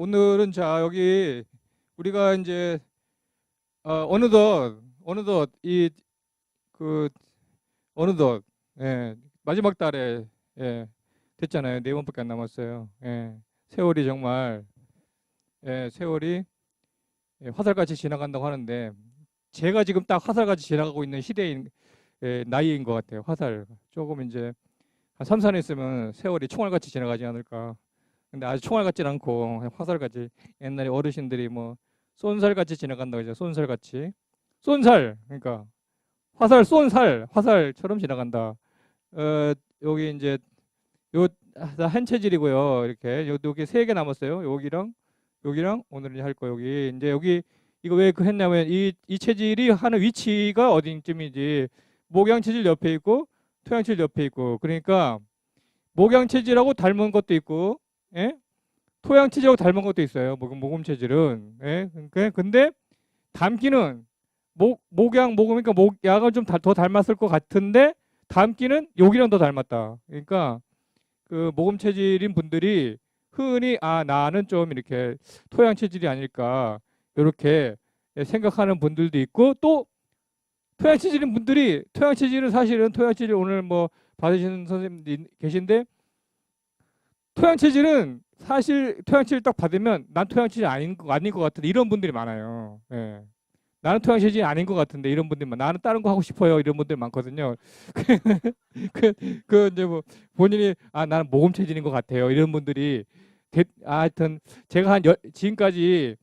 오늘은 자 여기 우리가 이제 어느덧 이 그 어느덧 마지막 달에 됐잖아요. 4번밖에 안 남았어요. 세월이 정말 세월이 화살같이 지나간다고 하는데 제가 지금 딱 화살같이 지나가고 있는 시대인 나이인 것 같아요. 화살 조금 이제 한 3, 4년 있으면 세월이 총알같이 지나가지 않을까. 근데 아주 총알 같진 않고 그냥 화살같이 옛날에 어르신들이 뭐 쏜살같이 지나간다고 하죠. 쏜살같이. 쏜살. 그러니까 화살 쏜살. 화살처럼 지나간다. 여기 이제 요 한 체질이고요. 이렇게 여기 3개 남았어요. 여기랑 오늘은 할 거 여기 이제 여기 이거 왜 그 했냐면 이 체질이 하는 위치가 어디쯤이지 목양 체질 옆에 있고 토양 체질 옆에 있고 그러니까 목양 체질하고 닮은 것도 있고 예? 토양 체질하고 닮은 것도 있어요. 모금 체질은. 예? 근데 닮기는 목양이니까 목양을 좀 더 닮았을 것 같은데 닮기는 여기랑 더 닮았다. 그러니까 그 모금 체질인 분들이 흔히 나는 좀 이렇게 토양 체질이 아닐까 이렇게 생각하는 분들도 있고 또 토양 체질인 분들이 토양 체질은 사실은 토양 체질 오늘 뭐 받으시는 선생님들 계신데 토양 체질은 사실 토양 체질 딱 받으면 난 토양 체질 아닌 것 같은데 이런 분들이 많아요. 예. 나는 토양 체질이 아닌 것 같은데 이런 분들만 나는 다른 거 하고 싶어요 이런 분들 많거든요. 그 이제 뭐 본인이 나는 모금 체질인 것 같아요 이런 분들이 하여튼 제가 지금까지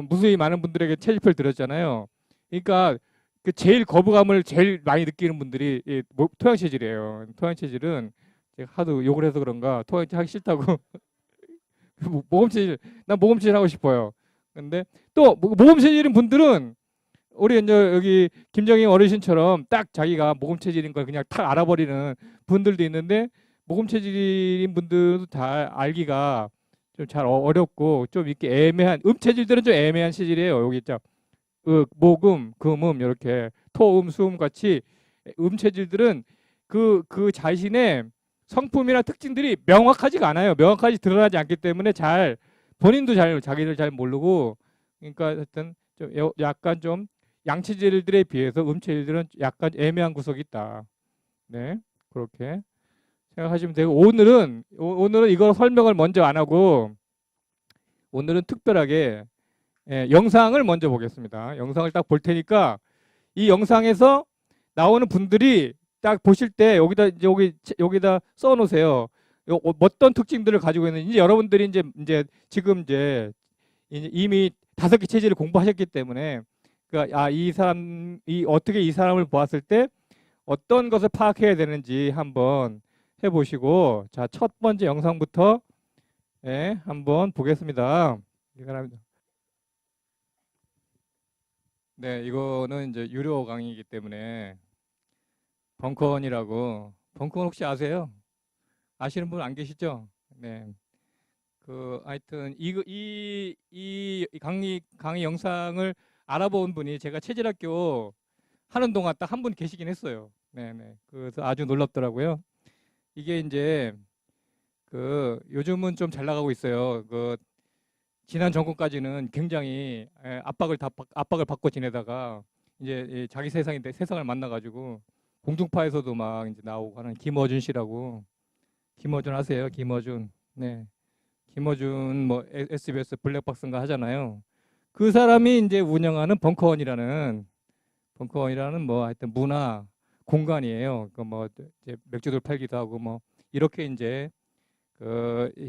무수히 많은 분들에게 체질표를 드렸잖아요. 그러니까 그 제일 거부감을 제일 많이 느끼는 분들이 토양 체질이에요. 토양 체질은 제가 하도 욕을 해서 그런가 토양 체질 하기 싫다고 모금 체질 난 모금 체질 하고 싶어요. 근데 또 모금 체질인 분들은 우리 이제 여기 김정희 어르신처럼 딱 자기가 모금 체질인 걸 그냥 탁 알아버리는 분들도 있는데 모금 체질인 분들도 다 알기가 좀 잘 어렵고 좀 이렇게 애매한 체질들은 좀 애매한 체질이에요. 여기 있죠. 모금, 금음 이렇게 토음, 수음 같이 체질들은 그 자신의 성품이나 특징들이 명확하지가 않아요. 명확하게 드러나지 않기 때문에 잘 본인도 잘 자기를 잘 모르고 그러니까 하여튼 좀 약간 좀 양체질들에 비해서 음체질들은 약간 애매한 구석이 있다. 네, 그렇게 생각하시면 되고 오늘은 이걸 설명을 먼저 안 하고 오늘은 특별하게 영상을 먼저 보겠습니다. 영상을 딱 볼 테니까 이 영상에서 나오는 분들이 딱 보실 때 여기다 써 놓으세요. 어떤 특징들을 가지고 있는지 여러분들이 이제 지금 이제 이미 5개 체질을 공부하셨기 때문에 그러니까 이 사람이 어떻게 이 사람을 보았을 때 어떤 것을 파악해야 되는지 한번 해보시고 자, 첫 번째 영상부터 한번 보겠습니다. 네, 이거는 이제 유료 강의이기 때문에 벙커원 혹시 아세요? 아시는 분 안 계시죠? 네. 하여튼 이 강의 영상을 알아본 분이 제가 체질학교 하는 동안 딱 한 분 계시긴 했어요. 네네. 그래서 아주 놀랍더라고요. 이게 이제 요즘은 좀 잘 나가고 있어요. 지난 정권까지는 굉장히 압박을 받고 지내다가 이제 자기 세상을 만나가지고 공중파에서도 막 이제 나오고 하는 김어준 씨라고 김어준 아세요? 김어준. 네. 김어준 뭐 SBS 블랙박스인가 하잖아요. 그 사람이 이제 운영하는 벙커원이라는 뭐 하여튼 문화 공간이에요. 뭐 이제 맥주들 팔기도 하고 뭐 이렇게 이제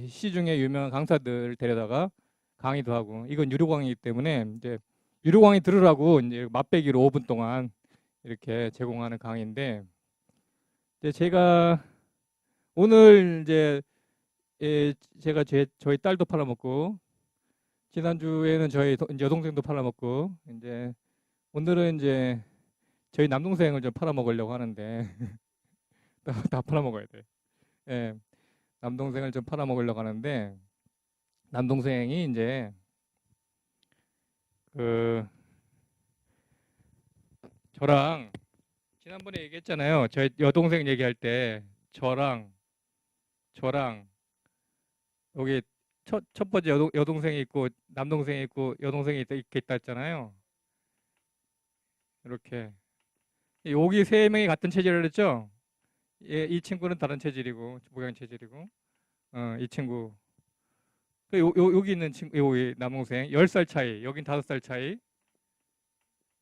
시중에 유명한 강사들 데려다가 강의도 하고 이건 유료 강의이기 때문에 이제 유료 강의 들으라고 이제 맛배기로 5분 동안 이렇게 제공하는 강의인데 이제 제가 오늘 이제 제가 저희 딸도 팔아먹고 지난주에는 저희 여동생도 팔아먹고 이제 오늘은 이제 저희 남동생을 좀 팔아먹으려고 하는데 다 팔아먹어야 돼. 예, 남동생을 좀 팔아먹으려고 하는데 남동생이 이제 저랑 지난번에 얘기했잖아요. 저희 여동생 얘기할 때 저랑 여기 첫 번째 여동생이 있고 남동생이 있고 여동생이 이렇게 있다 했잖아요. 이렇게 여기 세 명이 같은 체질을 했죠. 이 친구는 다른 체질이고 모양 체질이고 이 친구 여기 있는 친구 여기 남동생 10살 차이, 여긴 5살 차이,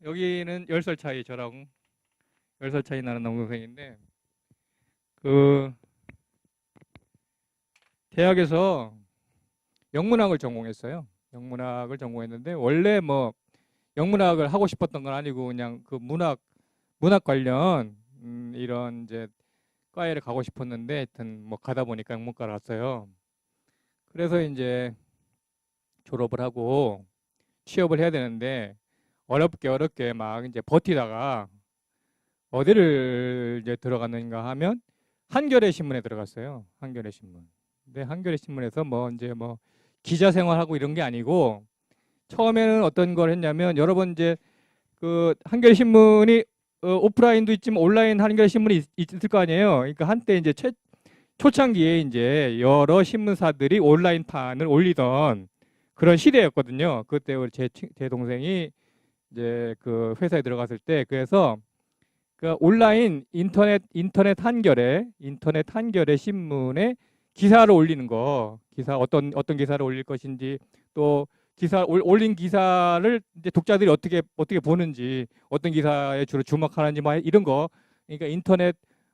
여기는 10살 차이, 저랑 10살 차이 나는 남동생인데 그 대학에서 영문학을 전공했어요. 영문학을 전공했는데 원래 뭐 영문학을 하고 싶었던 건 아니고 그냥 그 문학 관련 이런 이제 과에를 가고 싶었는데 하여튼 뭐 가다 보니까 영문과를 갔어요. 그래서 이제 졸업을 하고 취업을 해야 되는데 어렵게 막 이제 버티다가 어디를 이제 들어갔는가 하면 한겨레 신문에 들어갔어요. 한겨레 신문. 근데 한겨레 신문에서 뭐 이제 뭐 기자 생활하고 이런 게 아니고 처음에는 어떤 걸 했냐면 여러 번 이제 그 한겨레 신문이 오프라인도 있지만 온라인 한겨레 신문이 있을 거 아니에요. 그러니까 한때 이제 초창기에 이제 여러 신문사들이 온라인판을 올리던 그런 시대였거든요. 그때 우리 제 동생이 이제 그 회사에 들어갔을 때 그래서 그 온라인 인터넷 한겨레 신문에 기사를 올리는 거, 기사 어떤 기사를 올릴 것인지 또 기사 올린 기사를 이제 독자들이 어떻게 보는지 어떤 기사에 주로 주목하는지 뭐 이런 거 그러니까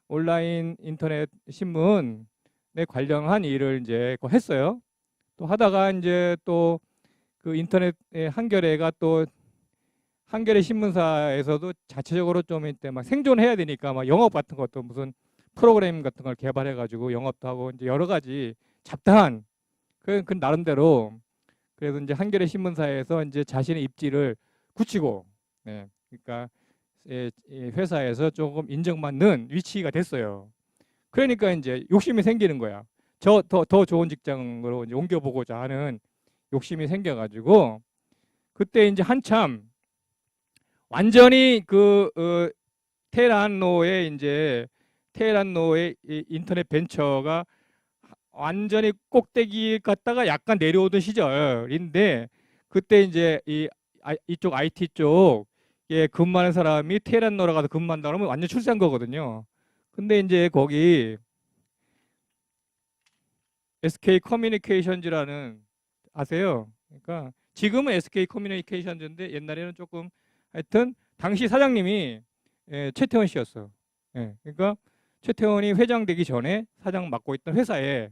온라인 인터넷 신문에 관련한 일을 이제 했어요. 또 하다가 이제 또 그 인터넷 한겨레가 또 한겨레 신문사에서도 자체적으로 좀 이때 막 생존해야 되니까 막 영업 같은 것도 무슨 프로그램 같은 걸 개발해 가지고 영업도 하고 이제 여러 가지 잡다한 그 나름대로 그래서 이제 한겨레 신문사에서 이제 자신의 입지를 굳히고 네. 그러니까 회사에서 조금 인정받는 위치가 됐어요. 그러니까 이제 욕심이 생기는 거야. 더 좋은 직장으로 이제 옮겨보고자 하는 욕심이 생겨가지고 그때 이제 한참 완전히 테헤란로의 인터넷 벤처가 완전히 꼭대기 갔다가 약간 내려오던 시절인데 그때 이제 이쪽 IT 쪽에 근무하는 사람이 테헤란로로 가서 근무한다 그러면 완전 출세한 거거든요. 근데 이제 거기 SK 커뮤니케이션즈라는 아세요? 그러니까 지금은 SK 커뮤니케이션즈인데 옛날에는 조금 하여튼 당시 사장님이 최태원 씨였어. 예, 그러니까 최태원이 회장 되기 전에 사장 맡고 있던 회사에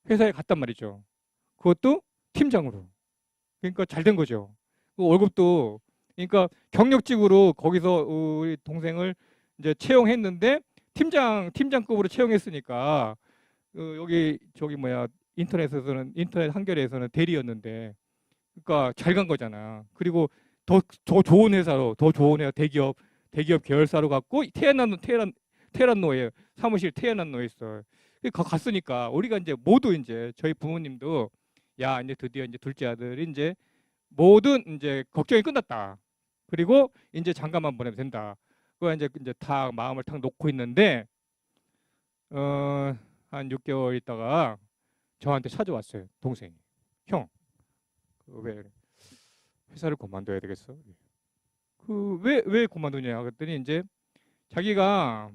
갔단 말이죠. 그것도 팀장으로. 그러니까 잘 된 거죠. 그 월급도 그러니까 경력직으로 거기서 우리 동생을 이제 채용했는데 팀장급으로 채용했으니까 여기 저기 뭐야 인터넷 한겨레에서는 대리였는데 그러니까 잘 간 거잖아. 그리고 더 좋은 회사로 더 좋은 회사 대기업 계열사로 갔고 테헤란로에 사무실 테헤란로에 있어. 갔으니까 우리가 이제 모두 이제 저희 부모님도 야 이제 드디어 이제 둘째 아들이 이제 모든 이제 걱정이 끝났다. 그리고 이제 장가만 보내면 된다. 그거 이제 다 마음을 탁 놓고 있는데 한 6개월 있다가 저한테 찾아왔어요. 동생이. 형, 왜 회사를 그만둬야 되겠어? 왜 그만두냐? 그랬더니 이제 자기가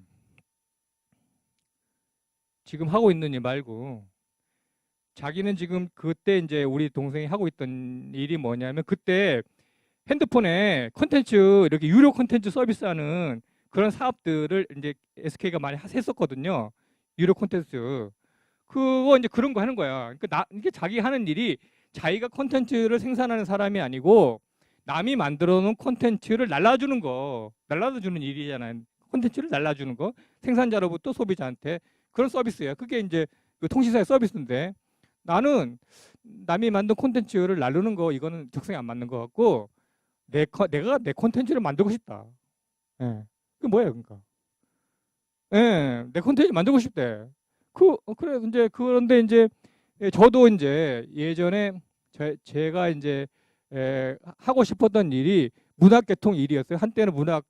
지금 하고 있는 일 말고 자기는 지금 그때 이제 우리 동생이 하고 있던 일이 뭐냐면 그때 핸드폰에 콘텐츠 이렇게 유료 콘텐츠 서비스하는 그런 사업들을 이제 SK가 많이 했었거든요. 유료 콘텐츠. 그거 이제 그런 거 하는 거야. 그러니까 이게 자기 하는 일이 자기가 콘텐츠를 생산하는 사람이 아니고 남이 만들어 놓은 콘텐츠를 날라주는 일이잖아요. 콘텐츠를 날라주는 거. 생산자로부터 소비자한테 그런 서비스예요. 그게 이제 그 통신사의 서비스인데 나는 남이 만든 콘텐츠를 나누는 거 이거는 적성에 안 맞는 것 같고 내가 내 콘텐츠를 만들고 싶다. 예. 그게 뭐예요, 그러니까? 예, 내 콘텐츠 만들고 싶대. 그래 이제 그런데 이제 저도 이제 예전에 제가 이제 하고 싶었던 일이 문학 계통 일이었어요. 한때는 문학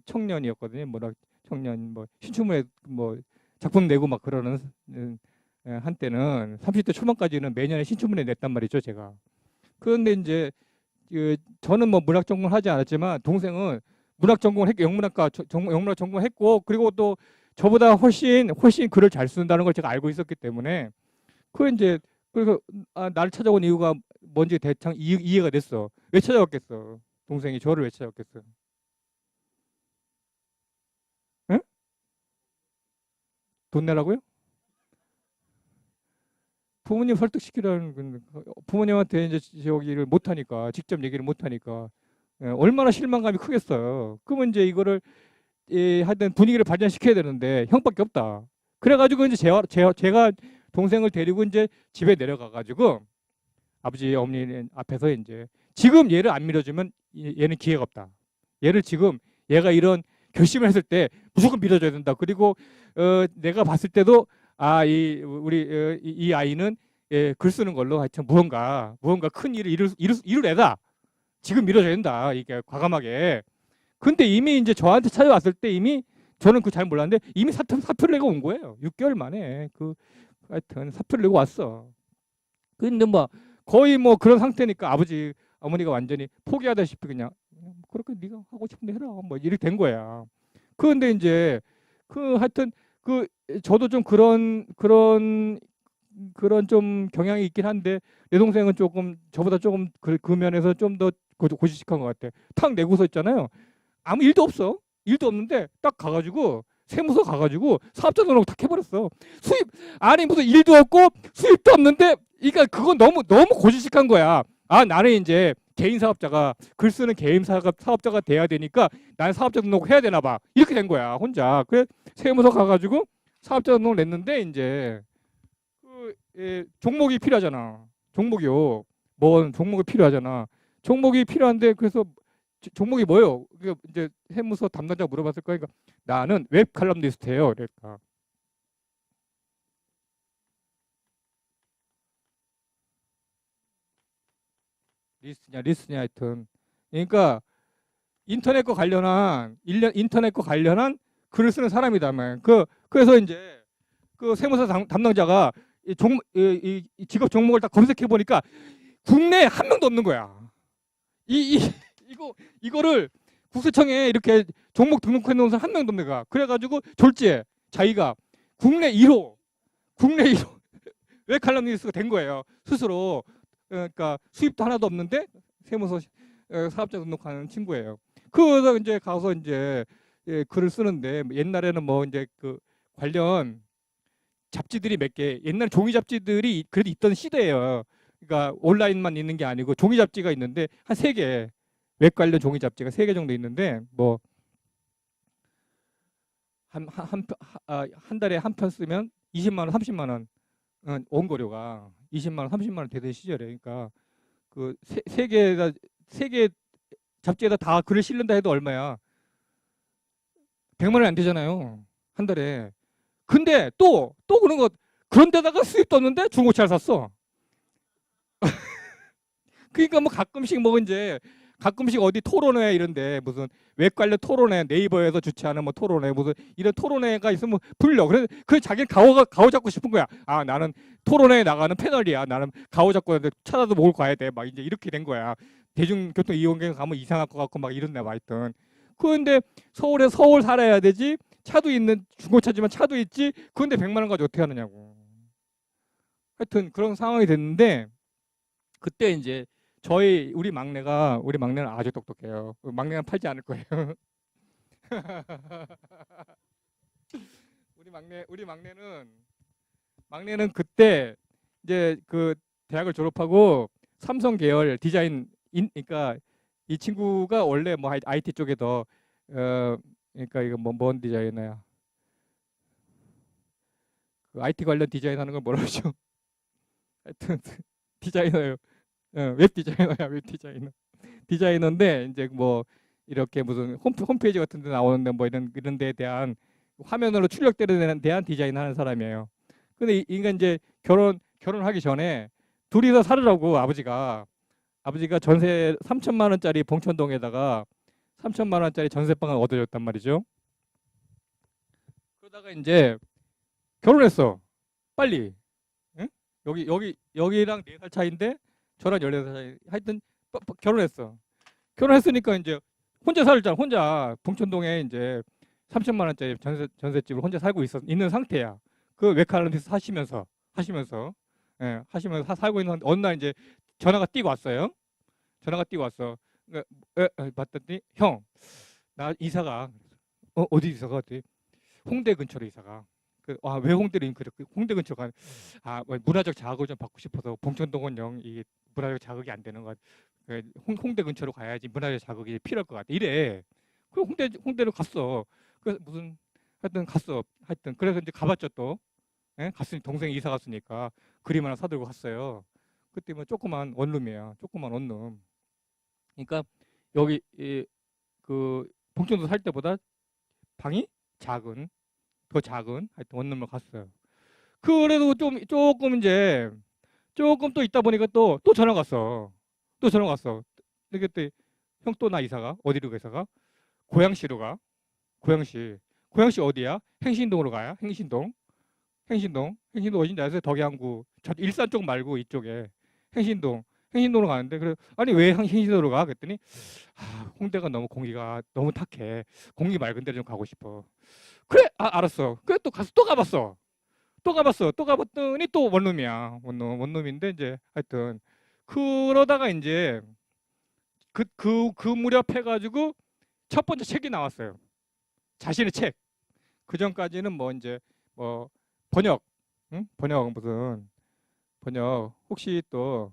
청년이었거든요. 문학 청년 뭐 신춘문예 뭐 작품 내고 막 그러는 한때는 30대 초반까지는 매년에 신춘문예 냈단 말이죠, 제가. 그런데 이제 저는 뭐 문학 전공을 하지 않았지만 동생은 문학 전공을 했고 영문학 전공을 했고 그리고 또 저보다 훨씬 글을 잘 쓴다는 걸 제가 알고 있었기 때문에 그 이제 그래서 나를 찾아온 이유가 뭔지 대충 이해가 됐어. 왜 찾아왔겠어? 동생이 저를 왜 찾아왔겠어? 응? 돈 내라고요? 부모님 설득시키라는 건 부모님한테 이제 저기를 못 하니까 직접 얘기를 못 하니까 얼마나 실망감이 크겠어요. 그러면 이제 이거를 하여튼 분위기를 발전시켜야 되는데 형밖에 없다. 그래가지고 이제 제가 동생을 데리고 이제 집에 내려가가지고 아버지 어머니 앞에서 이제 지금 얘를 안 밀어주면 얘는 기회가 없다. 얘를 지금 얘가 이런 결심을 했을 때 무조건 밀어줘야 된다. 그리고 내가 봤을 때도 이 아이는 글 쓰는 걸로 하여튼 무언가 큰 일을 이룰 애다. 지금 밀어줘야 된다. 이게 과감하게. 근데 이미 이제 저한테 찾아왔을 때 이미 저는 그 잘 몰랐는데 이미 사표를 내고 온 거예요. 6개월 만에 하여튼 사표를 내고 왔어. 근데 뭐 거의 뭐 그런 상태니까 어머니가 완전히 포기하다시피 그냥 그렇게 네가 하고 싶은 데 해라 뭐 이렇게 된 거야. 그런데 이제 하여튼 저도 좀 그런 좀 경향이 있긴 한데 내 동생은 조금 저보다 조금 그 면에서 좀 더 고지식한 것 같아. 탁 내고서 있잖아요. 아무 일도 없어. 일도 없는데 딱 가가지고 세무서 가가지고 사업자 등록 탁 해버렸어. 수입 아니 무슨 일도 없고 수입도 없는데 그러니까 그건 너무 고지식한 거야. 나는 이제 개인 사업자가 글 쓰는 개인 사업자가 돼야 되니까 나는 사업자 등록 해야 되나 봐. 이렇게 된 거야 혼자. 그래 세무서 가가지고 사업자 등록 냈는데 이제 종목이 필요하잖아. 종목이요. 뭔 종목이 필요하잖아. 종목이 필요한데 그래서 종목이 뭐예요? 이제 세무서 담당자가 물어봤을 거니까 나는 웹 칼럼니스트예요. 그러니까 리스트냐 하여튼 그러니까 인터넷과 관련한 글을 쓰는 사람이다만 그래서 이제 그 세무서 담당자가 이 직업 종목을 딱 검색해 보니까 국내에 한 명도 없는 거야. 이거를 국세청에 이렇게 종목 등록해 놓은 사람 한 명도 없는 거야. 그래가지고 졸지에 자기가 국내 1호 웹 칼럼니스트가 된 거예요. 스스로. 그러니까 수입도 하나도 없는데 세무서 사업자 등록하는 친구예요. 그래서 이제 가서 이제 글을 쓰는데 옛날에는 뭐 이제 그 관련 잡지들이 몇 개, 옛날 종이 잡지들이 그래도 있던 시대예요. 그러니까 온라인만 있는 게 아니고 종이 잡지가 있는데 한 3개, 웹 관련 종이 잡지가 3개 정도 있는데 뭐 한 달에 한 편 쓰면 20만 원, 30만 원 원고료가 20만 원, 30만 원 되던 시절에 그러니까 그 세 개 잡지에다 다 글을 실른다 해도 얼마야? 100만 원이 안 되잖아요. 한 달에. 근데 또 그런 데다가 수입도 없는데 중고차를 샀어. 그러니까 뭐 가끔씩 어디 토론회 이런데 무슨 웹 관련 토론회 네이버에서 주최하는 뭐 토론회 무슨 이런 토론회가 있으면 불려. 그래 자기는 가오 잡고 싶은 거야. 나는 토론회에 나가는 패널이야. 나는 가오 잡고 찾아도 먹을 가야 돼. 막 이제 이렇게 된 거야. 대중교통 이용객 가면 이상할 것 같고 막 이런 데 와 있던. 그런데 서울 살아야 되지. 차도 있는 중고차지만 차도 있지. 그런데 100만 원 가지고 어떻게 하느냐고. 하여튼 그런 상황이 됐는데 그때 이제 우리 막내는 아주 똑똑해요. 막내는 팔지 않을 거예요. 우리 막내는 그때 이제 그 대학을 졸업하고 삼성 계열 그러니까 이 친구가 원래 뭐 IT 쪽에 그러니까 이거 뭔 디자이너야. 그 IT 관련 디자인하는 걸 뭐라 그러죠? 하여튼 디자이너예요. 웹 디자이너야, 웹 디자이너. 디자이너인데 이제 뭐 이렇게 무슨 홈페이지 같은 데 나오는데 뭐 이런 데에 대한 화면으로 출력되는 데 대한 디자인하는 사람이에요. 근데 인간 이제 결혼하기 전에 둘이서 살으라고 아버지가 전세 3천만 원짜리 봉천동에다가 3천만 원짜리 전세방을 얻어줬단 말이죠. 그러다가 이제 결혼했어. 빨리. 여기랑 4살 차이인데 저랑 14살 차이. 하여튼 결혼했어. 결혼했으니까 이제 혼자 살잖아. 혼자 봉천동에 이제 3천만 원짜리 전셋집을 혼자 살고 있는 상태야. 그 웨칼런티스 하시면서 살고 있는 어느 날 이제 전화가 뛰고 왔어요. 전화가 뛰고 왔어. 봤더니 형, 나 이사가 어디 이사가? 어디? 홍대 근처로 이사가. 왜 홍대 근처가? 뭐 문화적 자극을 좀 받고 싶어서 봉천동은 영 이게 문화적 자극이 안 되는 것 같아. 홍대 근처로 가야지 문화적 자극이 필요할 것 같아. 이래. 그 홍대로 갔어. 그래서 무슨 하여튼 갔어. 하여튼 그래서 이제 가봤죠 또. 예? 갔으니 동생이 이사 갔으니까 그림 하나 사들고 갔어요. 그때 뭐 조그만 원룸이야. 조그만 원룸. 그러니까 여기 그 봉천도 살 때보다 방이 더 작은 하여튼 원룸을 갔어요. 그래도 조금 또 있다 보니까 또 전화 갔어. 또 전화 갔어. 그때 형 또 나 이사가 어디로 가 이사가? 고양시로 가. 고양시 어디야? 행신동으로 가야. 행신동 어딘지 아세요? 덕양구 저 일산 쪽 말고 이쪽에 행신동으로 가는데 그래 아니 왜 행신동으로 가? 그랬더니 홍대가 너무 공기가 너무 탁해. 공기 맑은 데로 좀 가고 싶어. 그래 알았어. 그래 또 가봤더니 또 원룸이야. 원룸인데 이제 하여튼 그러다가 이제 그 무렵 해가지고 첫 번째 책이 나왔어요. 자신의 책. 그 전까지는 뭐 이제 뭐 번역, 응? 번역 혹시 또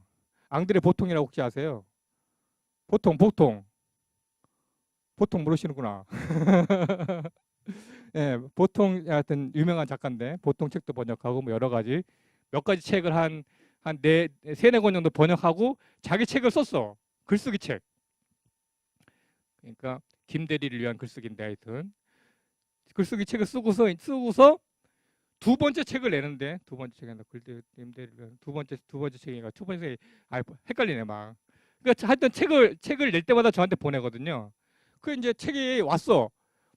앙드레 보통이라고 혹시 아세요? 보통 모르시는구나. 예, 보통 하여튼 유명한 작가인데 보통 책도 번역하고 뭐 여러 가지 몇 가지 책을 세네 권 정도 번역하고 자기 책을 썼어. 글쓰기 책. 그러니까 김대리를 위한 글쓰기인데 하여튼 글쓰기 책을 쓰고서 두 번째 책을 내는데 두 번째 책인가 김대리를 두 번째 책인가 첫 번째 책이 헷갈리네 막. 그러니까 하여튼 책을 낼 때마다 저한테 보내거든요. 그 이제 책이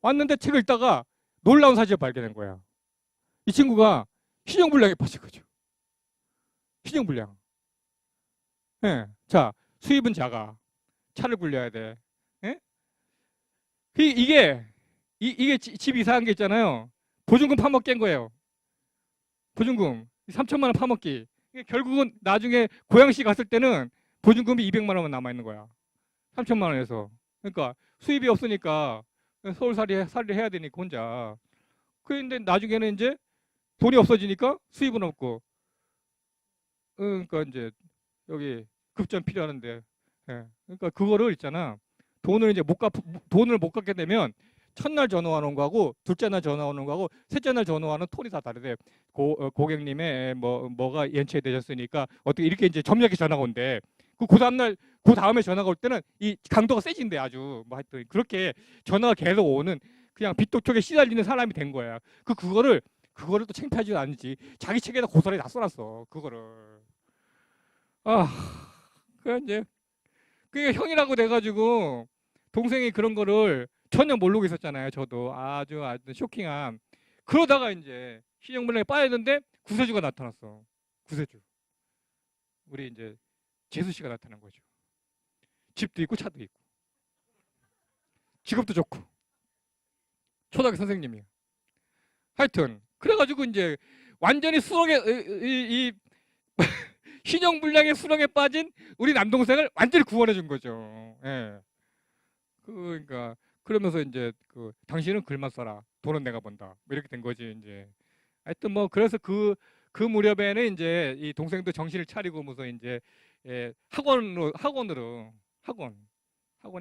왔는데 책을 읽다가 놀라운 사실을 발견한 거야. 이 친구가 신용불량에 빠진 거죠. 신용불량. 예. 자, 수입은 작아. 차를 굴려야 돼. 예? 이게 집 이사한 게 있잖아요. 보증금 파먹기 한 거예요. 보증금 3천만 원 파먹기. 결국은 나중에 고양시 갔을 때는 보증금이 200만 원만 남아 있는 거야. 3천만 원에서. 그러니까 수입이 없으니까 서울살이를 해야 되니까 혼자. 그런데 나중에는 이제 돈이 없어지니까 수입은 없고. 그러니까 이제 여기 급전 필요하는데. 예. 그러니까 그거를 있잖아. 돈을 못 갚게 되면 첫날 전화 오는 거하고 둘째 날 전화 오는 거하고 셋째 날 전화 오는 톤이 다 다르대. 고객님의 뭐가 연체되셨으니까 어떻게 이렇게 이제 점잖게 전화가 온대. 그 다음에 전화가 올 때는 이 강도가 세진대 아주 뭐 하여튼 그렇게 전화가 계속 오는 그냥 빚도촉에 시달리는 사람이 된 거야. 그거를 또 창피하지도 않지. 자기 책에다 고스란히 다 써놨어. 그거를. 아, 그 이제 그게 형이라고 돼가지고 동생이 그런 거를 전혀 모르고 있었잖아요. 저도 아주 쇼킹한. 그러다가 이제 신용불량에 빠졌는데 구세주가 나타났어. 구세주. 우리 이제 재수 씨가 나타난 거죠. 집도 있고 차도 있고 직업도 좋고 초등학교 선생님이에요. 하여튼 그래가지고 이제 완전히 이 신용불량의 수렁에 빠진 우리 남동생을 완전히 구원해 준 거죠. 예. 그러니까 그러면서 이제 당신은 글만 써라. 돈은 내가 번다. 뭐 이렇게 된 거지 이제. 하여튼 뭐 그래서 그 무렵에는 이제 이 동생도 정신을 차리고 무슨 이제 학원에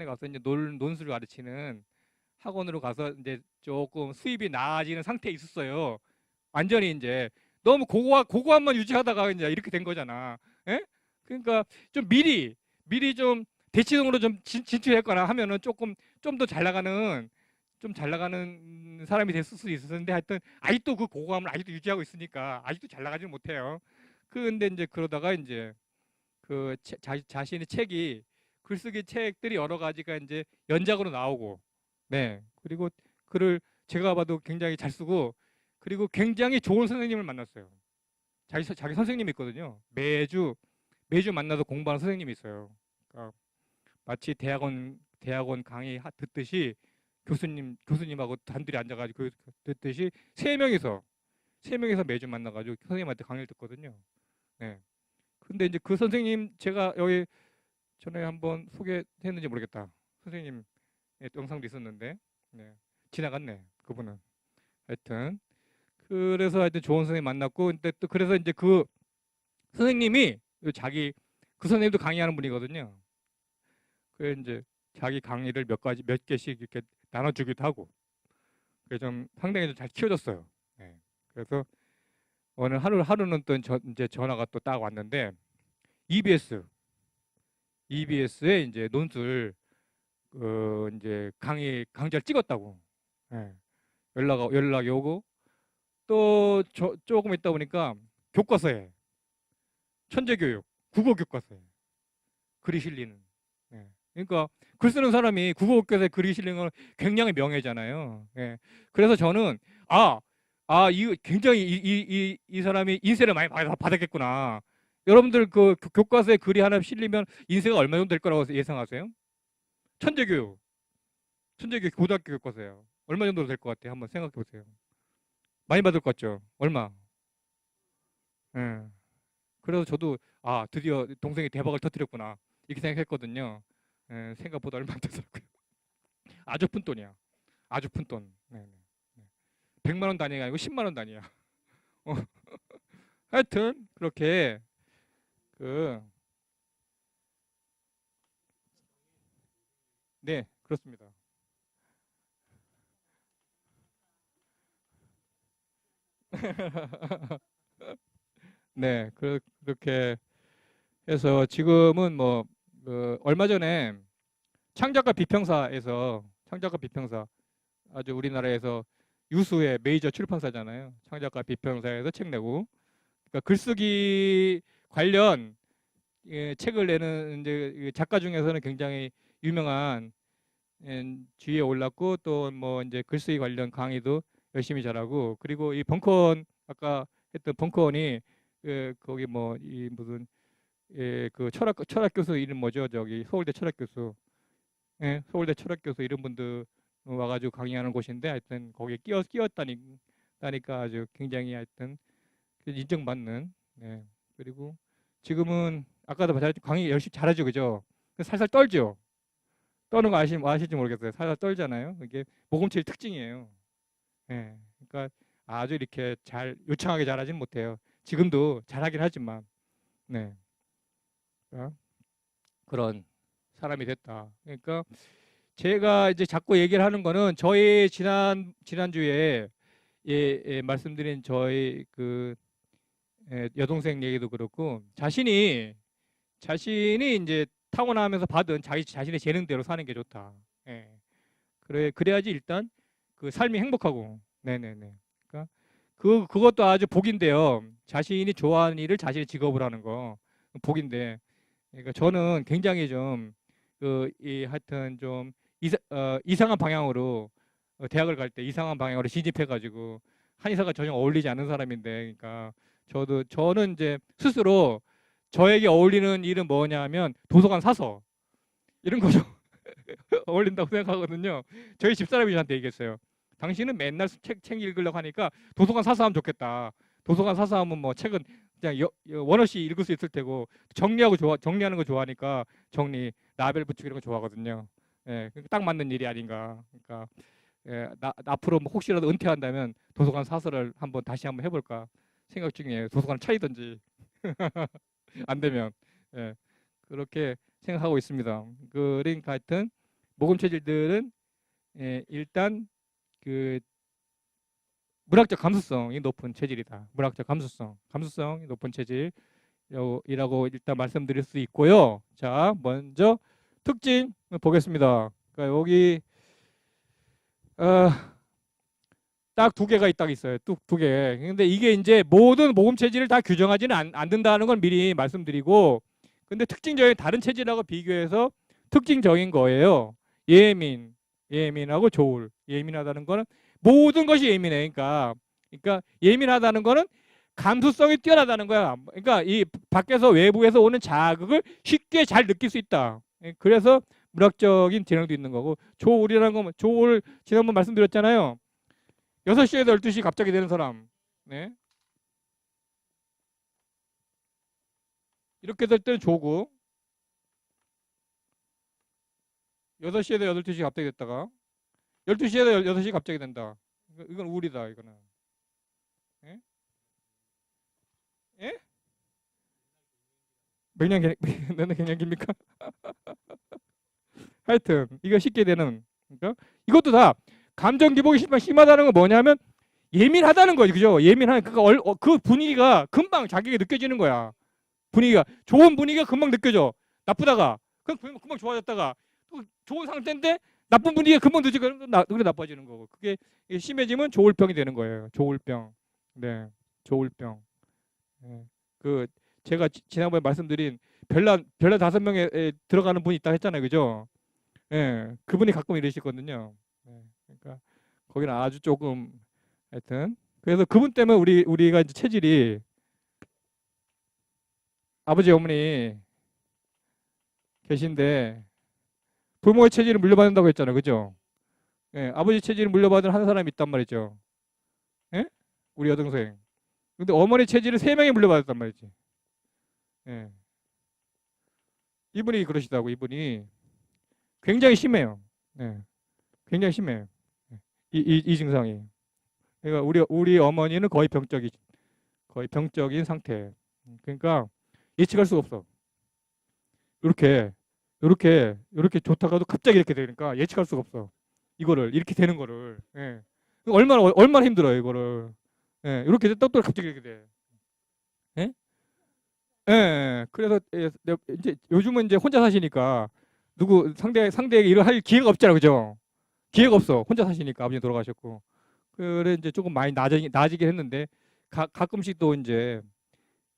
가서 이제 논술을 가르치는 학원으로 가서 이제 조금 수입이 나아지는 상태에 있었어요. 완전히 이제 너무 고고함만 유지하다가 이제 이렇게 된 거잖아. 예? 그러니까 좀 미리 좀 대치동으로 좀 진출했거나 하면은 좀 더 잘 나가는 사람이 됐을 수도 있었는데 하여튼 아직도 그 고고함을 아직도 유지하고 있으니까 아직도 잘 나가지는 못해요. 근데 이제 그러다가 이제 자신의 책이 글쓰기 책들이 여러 가지가 이제 연작으로 나오고 네 그리고 글을 제가 봐도 굉장히 잘 쓰고 그리고 굉장히 좋은 선생님을 만났어요. 자기 선생님이 있거든요. 매주 만나서 공부하는 선생님이 있어요. 그러니까 마치 대학원 강의 듣듯이 교수님하고 단둘이 앉아가지고 듣듯이 세 명이서 매주 만나가지고 선생님한테 강의를 듣거든요. 네. 근데 이제 그 선생님 제가 여기 전에 한번 소개했는지 모르겠다. 선생님 영상도 있었는데 네. 지나갔네 그분은. 하여튼 그래서 하여튼 좋은 선생님 만났고 근데 또 그래서 이제 그 선생님이 그 선생님도 강의하는 분이거든요. 그래서 이제 자기 강의를 몇 개씩 이렇게 나눠주기도 하고 그래서 좀 상당히 좀 잘 키워졌어요. 네. 그래서 오늘 하루는 또 이제 전화가 또 딱 왔는데 EBS에 이제 논술 이제 강좌를 찍었다고 네. 연락이 오고 또 조금 있다 보니까 교과서에 천재교육 국어 교과서에 글이 실리는 네. 그러니까 글 쓰는 사람이 국어 교과서에 글이 실리는 건 굉장히 명예잖아요. 네. 그래서 저는 이 굉장히 이 사람이 인세를 많이 받았겠구나. 여러분들 그 교과서에 글이 하나 실리면 인세가 얼마 정도 될 거라고 예상하세요? 천재교육 고등학교 교과서예요. 얼마 정도 될 것 같아요? 한번 생각해 보세요. 많이 받을 것 같죠? 얼마? 예. 그래서 저도 드디어 동생이 대박을 터뜨렸구나 이렇게 생각했거든요. 예, 생각보다 얼마 안 되더라고요. 아주 푼 돈이야. 아주 푼 돈. 네. 100만 원 단위가 아니고 10만 원 단위야. 어. 하여튼 그렇게 네 그렇습니다. 네 그렇게 해서 지금은 뭐 얼마 전에 창작가 비평사 아주 우리나라에서 유수의 메이저 출판사잖아요. 창작가 비평사에서 책 내고 그러니까 글쓰기 관련 책을 내는 이제 작가 중에서는 굉장히 유명한 주위에 올랐고 또 뭐 이제 글쓰기 관련 강의도 열심히 잘하고 그리고 이 벙커원 아까 했던 벙커원이 거기 뭐 이 무슨 그 철학 교수 이름 뭐죠? 저기 서울대 철학 교수 서울대 철학 교수 이런 분들 와가지고 강의하는 곳인데 하여튼 거기에 끼었다니까 아주 굉장히 하여튼 인정받는 네. 그리고 지금은 아까도 말했지만 강의 열심히 잘하죠 그죠? 살살 떨죠. 떠는 거 아실지 모르겠어요. 살살 떨잖아요. 이게 모금체의 특징이에요. 네. 그러니까 아주 이렇게 요창하게 잘하지는 못해요. 지금도 잘하긴 하지만 네. 그런 사람이 됐다. 그러니까 제가 이제 자꾸 얘기를 하는 거는 저희 지난주에 말씀드린 저희 그 여동생 얘기도 그렇고 자신이 이제 타고나면서 받은 자신의 재능대로 사는 게 좋다. 예. 그래야지 일단 그 삶이 행복하고. 네네네. 그러니까 그것도 아주 복인데요. 자신이 좋아하는 일을 자신의 직업으로 하는 거 복인데. 그러니까 저는 굉장히 좀 하여튼 좀 이상한 방향으로 대학을 갈 때 이상한 방향으로 진입해가지고 한의사가 전혀 어울리지 않는 사람인데, 그러니까 저는 이제 스스로 저에게 어울리는 일은 뭐냐면 도서관 사서 이런 거죠. 어울린다고 생각하거든요. 저희 집사람이 저한테 얘기했어요. 당신은 맨날 책 읽으려고 하니까 도서관 사서 하면 좋겠다. 도서관 사서 하면 뭐 책은 그냥 원없이 읽을 수 있을 테고 정리하는 거 좋아하니까 라벨 붙이고 이런 거 좋아하거든요. 예, 딱 맞는 일이 아닌가. 그러니까 앞으로 뭐 혹시라도 은퇴한다면 도서관 사서를 다시 한번 해볼까 생각 중이에요. 도서관 차리든지 안 되면 그렇게 생각하고 있습니다. 그러니까 하여튼 모금 체질들은 일단 그 문학적 감수성이 높은 체질이다. 문학적 감수성이 높은 체질이라고 일단 말씀드릴 수 있고요. 자, 먼저 특징 보겠습니다. 그러니까 여기 딱 두 개가 딱 있어요. 두 개. 근데 이게 이제 모든 모금 체질을 다 규정하지는 않는다는 걸 미리 말씀드리고, 근데 특징적인 다른 체질하고 비교해서 특징적인 거예요. 예민하고 조울. 예민하다는 거는 모든 것이 예민해. 그러니까 예민하다는 거는 감수성이 뛰어나다는 거야. 그러니까 이 밖에서 외부에서 오는 자극을 쉽게 잘 느낄 수 있다. 예, 그래서 문학적인 재능도 있는 거고 조울이라는 거 조울 지난번 말씀드렸잖아요. 6시에서 12시 갑자기 되는 사람. 네. 이렇게 될 때는 조고 6시에서 12시 갑자기 됐다가 12시에서 6시 갑자기 된다. 이건 우울이다. 이거는. 예? 예? 맥락 너는 갱년기입니까? 하여튼 이거 쉽게 되는 그러니까 이것도 다 감정 기복이 심하다는 건 뭐냐면 예민하다는 거지, 그죠? 예민한 그 분위기가 금방 자기가 느껴지는 거야. 분위기가 좋은 분위기가 금방 느껴져. 나쁘다가 그럼 금방 좋아졌다가 또 좋은 상태인데 나쁜 분위기가 금방 늦어지고 그게 나빠지는 거고 그게 심해지면 조울병이 되는 거예요. 조울병. 네, 조울병. 네. 그 제가 지난번에 말씀드린 별난 5명에 들어가는 분이 있다 했잖아요, 그죠? 예, 그분이 가끔 이러시거든요. 예, 그러니까 거기는 아주 조금 하여튼 그래서 그분 때문에 우리가 이제 체질이 아버지 어머니 계신데 부모의 체질을 물려받는다고 했잖아요, 그죠? 예, 아버지 체질을 물려받은 한 사람이 있단 말이죠. 예? 우리 여동생. 근데 어머니 체질을 3명이 물려받았단 말이지. 예. 이분이 그러시다고 이분이 굉장히 심해요. 예. 굉장히 심해요. 이 증상이. 그러니까 우리 어머니는 거의 병적인 상태. 그러니까 예측할 수가 없어. 이렇게 좋다가도 갑자기 이렇게 되니까 예측할 수가 없어. 이거를 이렇게 되는 거를. 예. 얼마나 힘들어요 이거를. 예. 이렇게 됐다 또 갑자기 이렇게 돼. 예? 예. 그래서 이제 요즘은 이제 혼자 사시니까 누구 상대에게 일을 할 기회가 없잖아, 그죠? 기회가 없어. 혼자 사시니까 아버지 돌아가셨고. 그래 이제 조금 많이 나아지긴 했는데 가끔씩 또 이제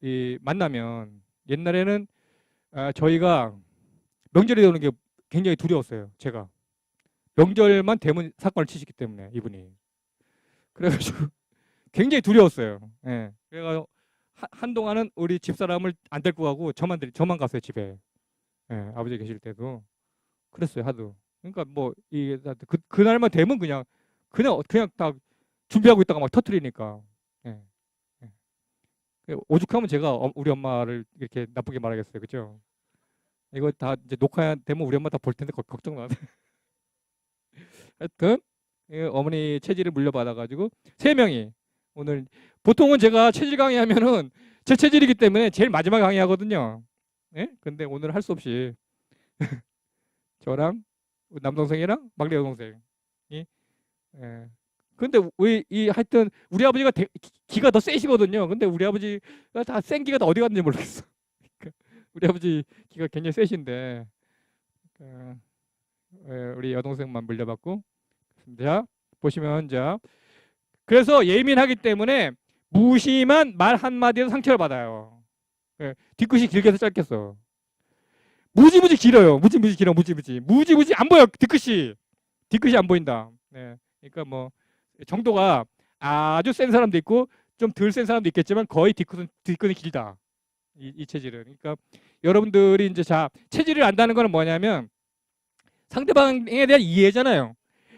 이 만나면 옛날에는 저희가 명절이 오는 게 굉장히 두려웠어요. 제가 명절만 되면 사건을 치시기 때문에 이분이 그래가지고 굉장히 두려웠어요. 예. 그래가 한동안은 우리 집사람을 안 데리고 가고 저만 갔어요 집에. 예. 아버지 계실 때도 그랬어요 하도. 그러니까 뭐 이게 그날만 되면 그냥 다 준비하고 있다가 막 터트리니까. 예. 예. 오죽하면 제가 우리 엄마를 이렇게 나쁘게 말하겠어요, 그죠? 이거 다 이제 녹화되면 우리 엄마 다 볼 텐데 걱정 마. 하여튼 어머니 체질을 물려받아가지고 3명이 오늘 보통은 제가 체질 강의하면은 제 체질이기 때문에 제일 마지막 강의하거든요. 예? 근데 오늘 할 수 없이 저랑 남동생이랑 막내 여동생이 예. 근데 하여튼 우리 아버지가 기가 더 세시거든요. 근데 우리 아버지가 다 센 기가 다 어디 갔는지 모르겠어. 그러니까 우리 아버지 기가 굉장히 세신데 우리 여동생만 물려받고 자 보시면 자 그래서 예민하기 때문에 무심한 말 한마디에서 상처를 받아요. 예, 뒤끝이 길게 해서 짧겠어. 무지무지 길어요. 무지무지 길어. 무지무지 안 보여. 뒤끝이 안 보인다. 네. 그러니까 뭐 정도가 아주 센 사람도 있고 좀 덜 센 사람도 있겠지만 거의 뒤끝은 길다. 이 체질은. 그러니까 여러분들이 이제 체질을 안다는 거는 뭐냐면 상대방에 대한 이해잖아요.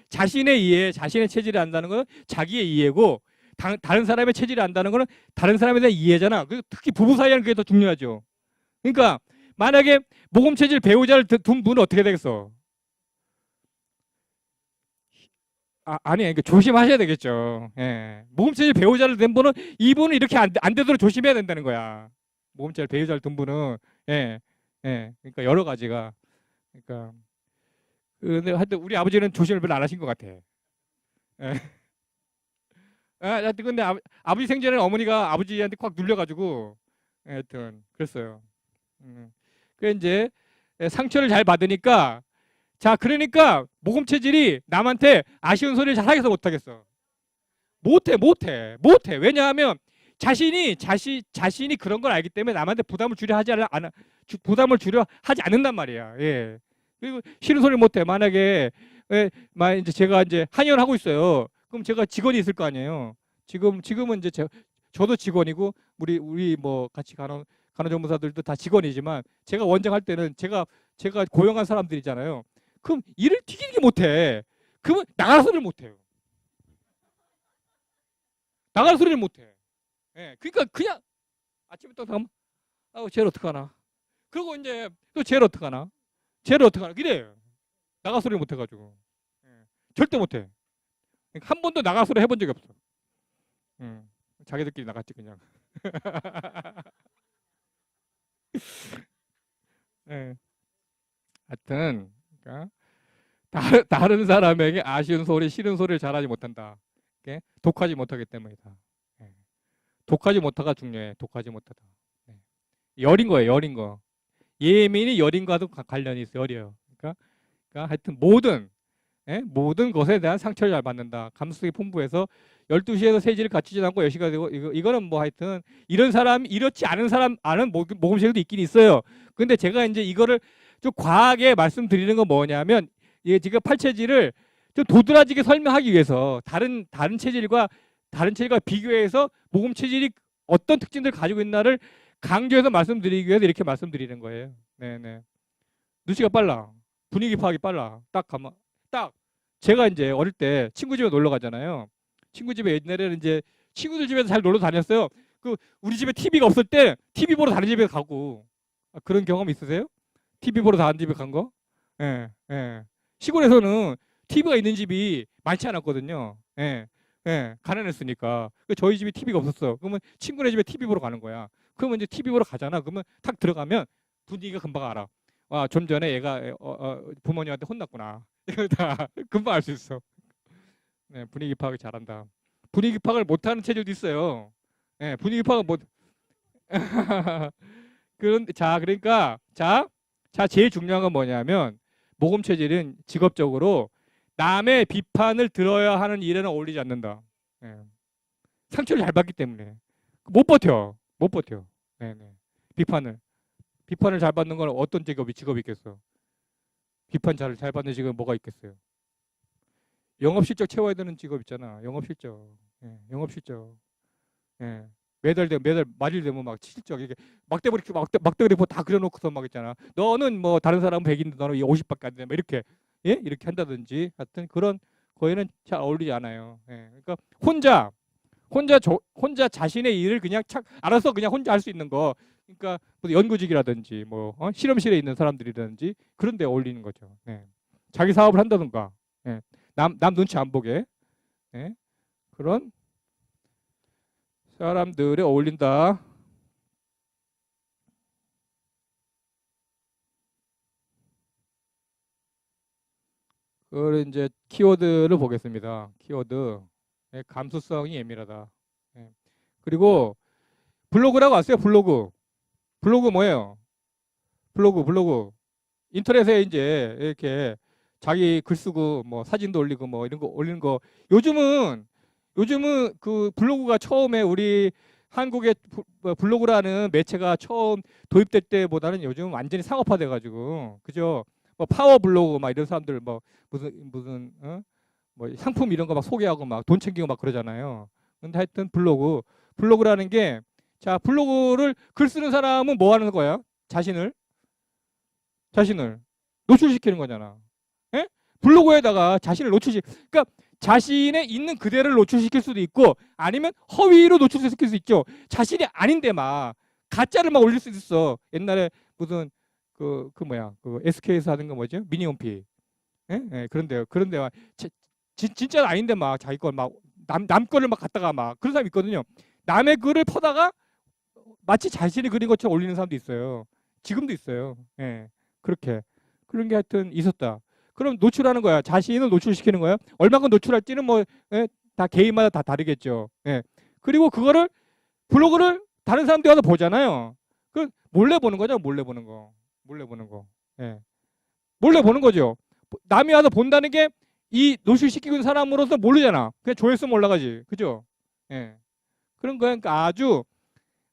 자신의 이해, 자신의 체질을 안다는 건 자기의 이해고 다른 사람의 체질을 안다는 거는 다른 사람에 대한 이해잖아. 특히 부부 사이에는 그게 더 중요하죠. 그러니까 만약에 모금 체질 배우자를 둔 분은 어떻게 되겠어? 아니, 그러니까 조심하셔야 되겠죠. 예. 모금 체질 배우자를 둔 분은 이분은 이렇게 안 되도록 조심해야 된다는 거야. 모금 체질 배우자를 둔 분은 예, 그러니까 여러 가지가 그러니까 근데 하여튼 우리 아버지는 조심을 별로 안 하신 것 같아. 예. 근데 아버지 생전에는 어머니가 아버지한테 꽉 눌려가지고 하여튼 그랬어요. 그 이제 상처를 잘 받으니까 그러니까 모금 체질이 남한테 아쉬운 소리를 잘 하겠어 못하겠어. 못해. 왜냐하면 자신이 그런 걸 알기 때문에 남한테 부담을 주려 하지 않는단 말이야. 예. 그리고 싫은 소리 못해. 만약에 이제 제가 이제 한의원 하고 있어요. 그럼 제가 직원이 있을 거 아니에요. 지금은 이제 저도 직원이고 우리 뭐 같이 간호조무사들도 다 직원이지만 제가 원장 할 때는 제가 고용한 사람들이잖아요. 그럼 일을 튀기게 못해. 그러면 나가는 소리를 못해요. 나가는 소리를 못해. 예, 그러니까 그냥 아침부터 가면 쟤를 어떡하나. 그리고 이제 또 쟤를 어떡하나. 쟤를 어떡하나. 이래. 나가 소리를 못해가지고. 예, 절대 못해. 한 번도 나가 소리 해본 적이 없어. 자기들끼리 나갔지 그냥. 예. 하여튼 그러니까 다른 사람에게 아쉬운 소리, 싫은 소리를 잘하지 못한다. 이게 독하지 못하기 때문이다. 예. 독하지 못하가 중요해. 독하지 못하다. 예. 여린 거예요. 여린 거. 예민이 여린과도 관련이 있어요. 여려요. 그러니까 하여튼 모든 것에 대한 상처를 잘 받는다. 감수성이 풍부해서 12시에서 세지를 갖추지 않고 10시가 되고 이거는 뭐 하여튼 이런 사람 이렇지 않은 사람 아는 모금실도 있긴 있어요. 근데 제가 이제 이거를 좀 과하게 말씀드리는 건 뭐냐면 이게 지금 팔체질을 좀 도드라지게 설명하기 위해서 다른 체질과 비교해서 모금 체질이 어떤 특징들을 가지고 있나를 강조해서 말씀드리기 위해서 이렇게 말씀드리는 거예요. 네네. 눈치가 빨라. 분위기 파악이 빨라. 딱 제가 이제 어릴 때 친구 집에 놀러 가잖아요. 친구 집에 옛날에는 이제 친구들 집에서 잘 놀러 다녔어요. 그 우리 집에 TV가 없을 때 TV 보러 다른 집에 가고 그런 경험 있으세요? TV 보러 다른 집에 간 거? 예, 예. 시골에서는 TV가 있는 집이 많지 않았거든요. 예, 예. 가난했으니까. 저희 집이 TV가 없었어. 그러면 친구네 집에 TV 보러 가는 거야. 그러면 이제 TV 보러 가잖아. 그러면 탁 들어가면 분위기가 금방 알아. 좀 전에 얘가 부모님한테 혼났구나. 이거 다 금방 알 수 있어. 네, 분위기 파악을 잘한다. 분위기 파악을 못하는 체질도 있어요. 네, 분위기 파악을 못. 그러니까 제일 중요한 건 뭐냐면 모금 체질은 직업적으로 남의 비판을 들어야 하는 일에는 어울리지 않는다. 네. 상처를 잘 받기 때문에 못 버텨. 네. 비판을 잘 받는 건 어떤 직업이 있겠어? 비판 잘 받는 직업이 뭐가 있겠어요? 영업 실적 채워야 되는 직업 있잖아. 영업 실적. 예, 영업 실적. 예. 매달 말일 되면 막 실적 이게 막대 리포트 다 그려놓고서 막 있잖아. 너는 뭐 다른 사람은 100인데 너는 50밖에 안 돼. 막 이렇게 이렇게 한다든지 하여튼 그런 거에는 잘 어울리지 않아요. 예. 그러니까 혼자 자신의 일을 그냥 알아서 그냥 혼자 할 수 있는 거. 그러니까 뭐 연구직이라든지 실험실에 있는 사람들이라든지 그런 데 어울리는 거죠. 예. 자기 사업을 한다든가. 예. 남 눈치 안 보게. 예. 그런 사람들에 어울린다. 그걸 이제 키워드를 보겠습니다. 키워드. 예, 감수성이 예민하다. 예. 그리고 블로그라고 아세요? 블로그 뭐예요? 블로그. 인터넷에 이제 이렇게 자기 글 쓰고 뭐 사진도 올리고 뭐 이런 거 올리는 거 요즘은 그 블로그가 처음에 우리 한국의 블로그라는 매체가 처음 도입될 때보다는 요즘 완전히 상업화돼 가지고 그죠? 뭐 파워 블로그 막 이런 사람들 뭐 무슨 뭐 상품 이런 거 막 소개하고 막 돈 챙기고 막 그러잖아요. 근데 하여튼 블로그라는 게 자, 블로그를 글 쓰는 사람은 뭐 하는 거야? 자신을 노출시키는 거잖아. 예? 블로그에다가 자신을 그러니까 자신의 있는 그대를 노출시킬 수도 있고 아니면 허위로 노출시킬 수 있죠. 자신이 아닌데 막 가짜를 막 올릴 수도 있어. 옛날에 무슨 그 SK에서 하는 거 뭐죠? 미니홈피. 예? 예, 그런데 막 진짜 아닌데 막 자기 걸 막 남 거를 막 갖다가 막 그런 사람 있거든요. 남의 글을 퍼다가 마치 자신이 그린 것처럼 올리는 사람도 있어요. 지금도 있어요. 예. 그렇게 그런 게 하여튼 있었다. 그럼 노출하는 거야. 자신을 노출시키는 거야. 얼마큼 노출할지는 뭐 다 개인마다 다 다르겠죠. 예. 그리고 그거를 블로그를 다른 사람들이 와서 보잖아요. 그 몰래 보는 거죠. 몰래 보는 거. 예. 몰래 보는 거죠. 남이 와서 본다는 게 이 노출시키고 있는 사람으로서 모르잖아. 그냥 조회수 올라가지. 그죠? 예. 그런 거야. 그러니까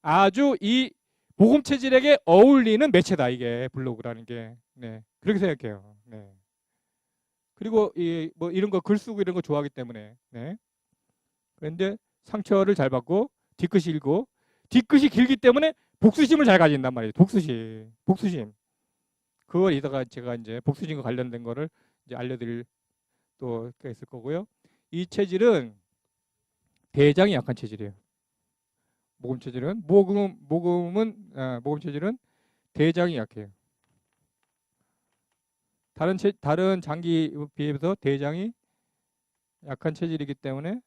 아주 이 모금 체질에게 어울리는 매체다 이게 블로그라는 게. 네. 그렇게 생각해요. 네. 그리고 뭐 이런 거 글 쓰고 이런 거 좋아하기 때문에. 네. 그런데 상처를 잘 받고 뒤끝이 길고 뒤끝이 길기 때문에 복수심을 잘 가진단 말이에요. 복수심. 그걸 이따가 제가 이제 복수심과 관련된 거를 이제 알려드릴 또가 있을 거고요. 이 체질은 대장이 약한 체질이에요. 모금 체질은 모금 체질은 대장이 약해요. 다른 장기에 비해서 대장이 약한 체질이기 때문에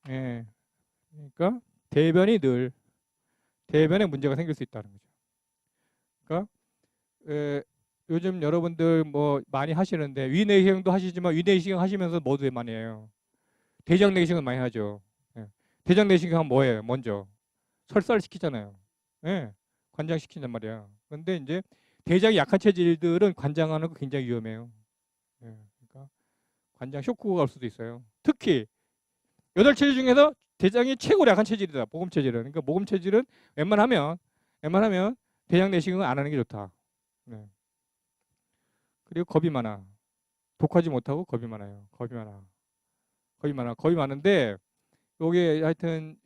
예, 그러니까 대변에 문제가 생길 수 있다는 거죠. 그러니까 요즘 여러분들 뭐 많이 하시는데 위내시경도 하시지만 위내시경 하시면서 뭐도 많이 해요. 대장 내시경을 많이 하죠. 예. 대장 내시경 하면 뭐예요? 먼저 설사를 시키잖아요. 예. 관장시킨단 말이야. 근데 이제 대장이 약한 체질들은 관장하는 거 굉장히 위험해요. 예. 그러니까 관장 쇼크가 올 수도 있어요. 특히 8체질 중에서 대장이 최고로 약한 체질이다. 모금 체질은. 그러니까 모금 체질은 웬만하면 대장 내시경은 안 하는 게 좋다. 네. 그리고 겁이 많아. 독하지 못하고 겁이 많아요. 겁이 많은데 요게 하여튼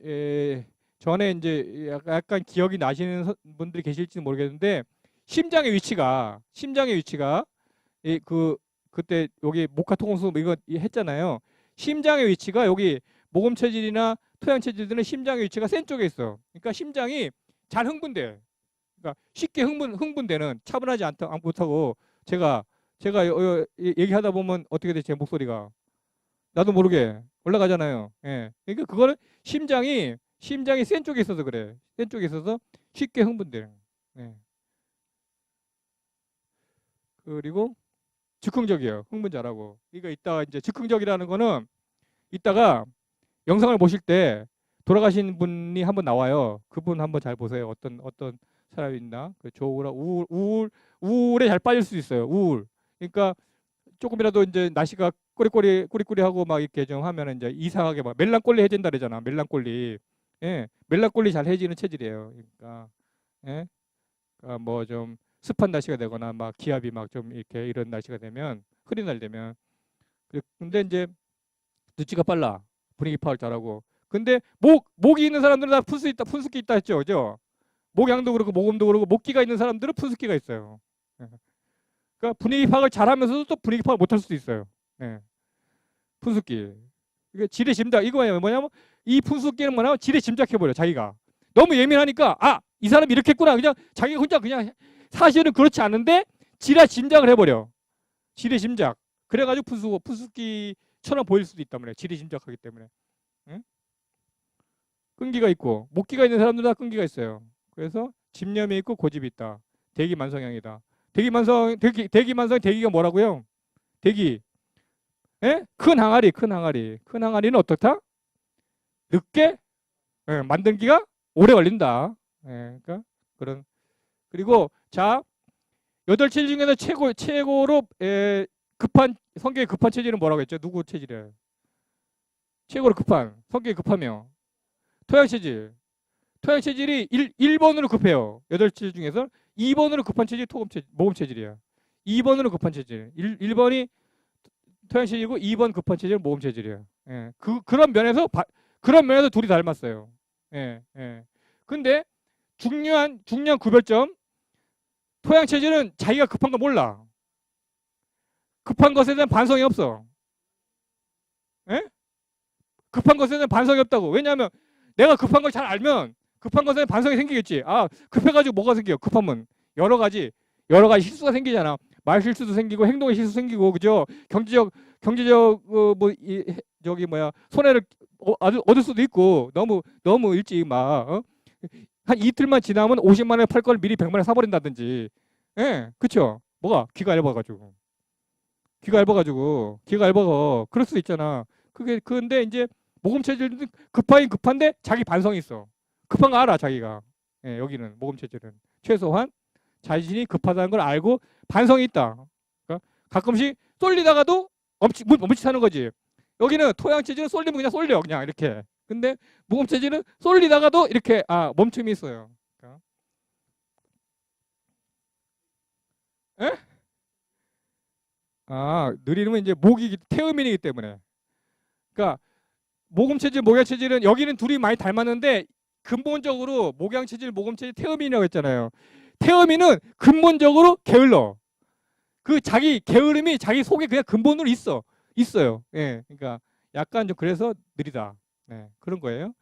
전에 이제 약간 기억이 나시는 분들이 계실지는 모르겠는데 심장의 위치가 그때 여기 목화통수 이거 했잖아요. 심장의 위치가 여기 모금 체질이나 토양 체질들은 심장의 위치가 센 쪽에 있어. 그러니까 심장이 잘 흥분돼. 그러니까 쉽게 흥분되는 차분하지 못하고 제가 얘기하다 보면 어떻게 돼? 제 목소리가 나도 모르게 올라가잖아요. 예. 그러니까 그거는 심장이 센 쪽에 있어서 그래. 센 쪽에 있어서 쉽게 흥분돼. 예. 그리고 즉흥적이에요. 흥분 잘하고. 이거 이따가 이제 즉흥적이라는 거는 이따가 영상을 보실 때 돌아가신 분이 한번 나와요. 그분 한번 잘 보세요. 어떤 사람이 있나? 그 우울에 잘 빠질 수 있어요. 우울. 그러니까 조금이라도 이제 날씨가 꾸리꾸리하고 막 이렇게 좀 하면 이제 이상하게 막 멜랑꼴리 해진다 그러잖아. 멜랑꼴리. 예. 멜랑꼴리 잘 해지는 체질이에요. 그러니까 예. 그러니까 뭐 좀 습한 날씨가 되거나 막 기압이 막 좀 이렇게 이런 날씨가 되면 흐린 날 되면 근데 이제 눈치가 빨라. 분위기 파악 잘하고. 근데 목이 있는 사람들은 다 푼숙기 있다 했죠. 그죠? 목양도 그렇고 모금도 그렇고 목기가 있는 사람들은 푼숙기가 있어요. 예. 그러니까 분위기 파악을 잘하면서도 또 분위기 파악을 못할 수도 있어요. 예. 푼숙기. 이게 지레 짐작. 이거 뭐냐면 이 푼숙기는 뭐냐면 지레 짐작해버려. 자기가. 너무 예민하니까 이 사람이 이렇게 했구나. 그냥 자기가 혼자 그냥 사실은 그렇지 않은데 지레 짐작을 해버려. 지레 짐작. 그래가지고 푼숙기처럼 보일 수도 있단 말이야. 지레 짐작하기 때문에. 응? 끈기가 있고 목기가 있는 사람들 다 끈기가 있어요. 그래서 집념이 있고 고집이 있다. 대기만성형이다. 대기가 뭐라고요? 대기. 예? 큰 항아리는 어떻다? 늦게 만들기가 오래 걸린다. 예, 그러니까 그런. 그리고 자, 8체질 중에서 최고로 성격이 급한 체질은 뭐라고 했죠? 누구 체질이에요? 최고로 급한 성격이 급하며 토양 체질. 토양 체질이 1번으로 급해요. 8체질 중에서 2번으로 급한 체질이 모금 체질이야. 2번으로 급한 체질. 1번이 토양 체질이고 2번 급한 체질은 모금 체질이에요. 예. 그런 면에서 둘이 닮았어요. 예. 예. 근데 중요한 구별점, 토양 체질은 자기가 급한 거 몰라. 급한 것에 대한 반성이 없어. 예? 급한 것에 대한 반성이 없다고. 왜냐하면 내가 급한 걸 잘 알면 급한 것에 대한 반성이 생기겠지. 급해가지고 뭐가 생겨? 급하면 여러 가지 실수가 생기잖아. 말 실수도 생기고 행동의 실수 생기고 그죠? 경제적 저기 손해를 얻을 수도 있고 너무 일찍 한 이틀만 지나면 50만 원에 팔 걸 미리 100만 원에 사버린다든지. 예, 그쵸? 뭐가 귀가 얇아가지고 그럴 수도 있잖아. 근데 이제 모금 체질은 급한데 자기 반성이 있어. 급한 거 알아 자기가. 예, 여기는 모금 체질은 최소한 자신이 급하다는 걸 알고 반성이 있다. 그러니까 가끔씩 쏠리다가도 멈칫하는 거지. 여기는 토양 체질은 쏠리면 그냥 쏠려 그냥 이렇게. 근데 모금 체질은 쏠리다가도 이렇게 멈춤이 있어요. 그러니까. 에? 느리면 이제 태음인이기 때문에. 그러니까 모금 체질, 목양 체질은 여기는 둘이 많이 닮았는데 근본적으로 목양 체질, 모금 체질, 태음인이라고 했잖아요. 태음인은 근본적으로 게을러. 그 자기 게으름이 자기 속에 그냥 근본으로 있어요. 예, 그러니까 약간 좀 그래서 느리다. 네, 그런 거예요.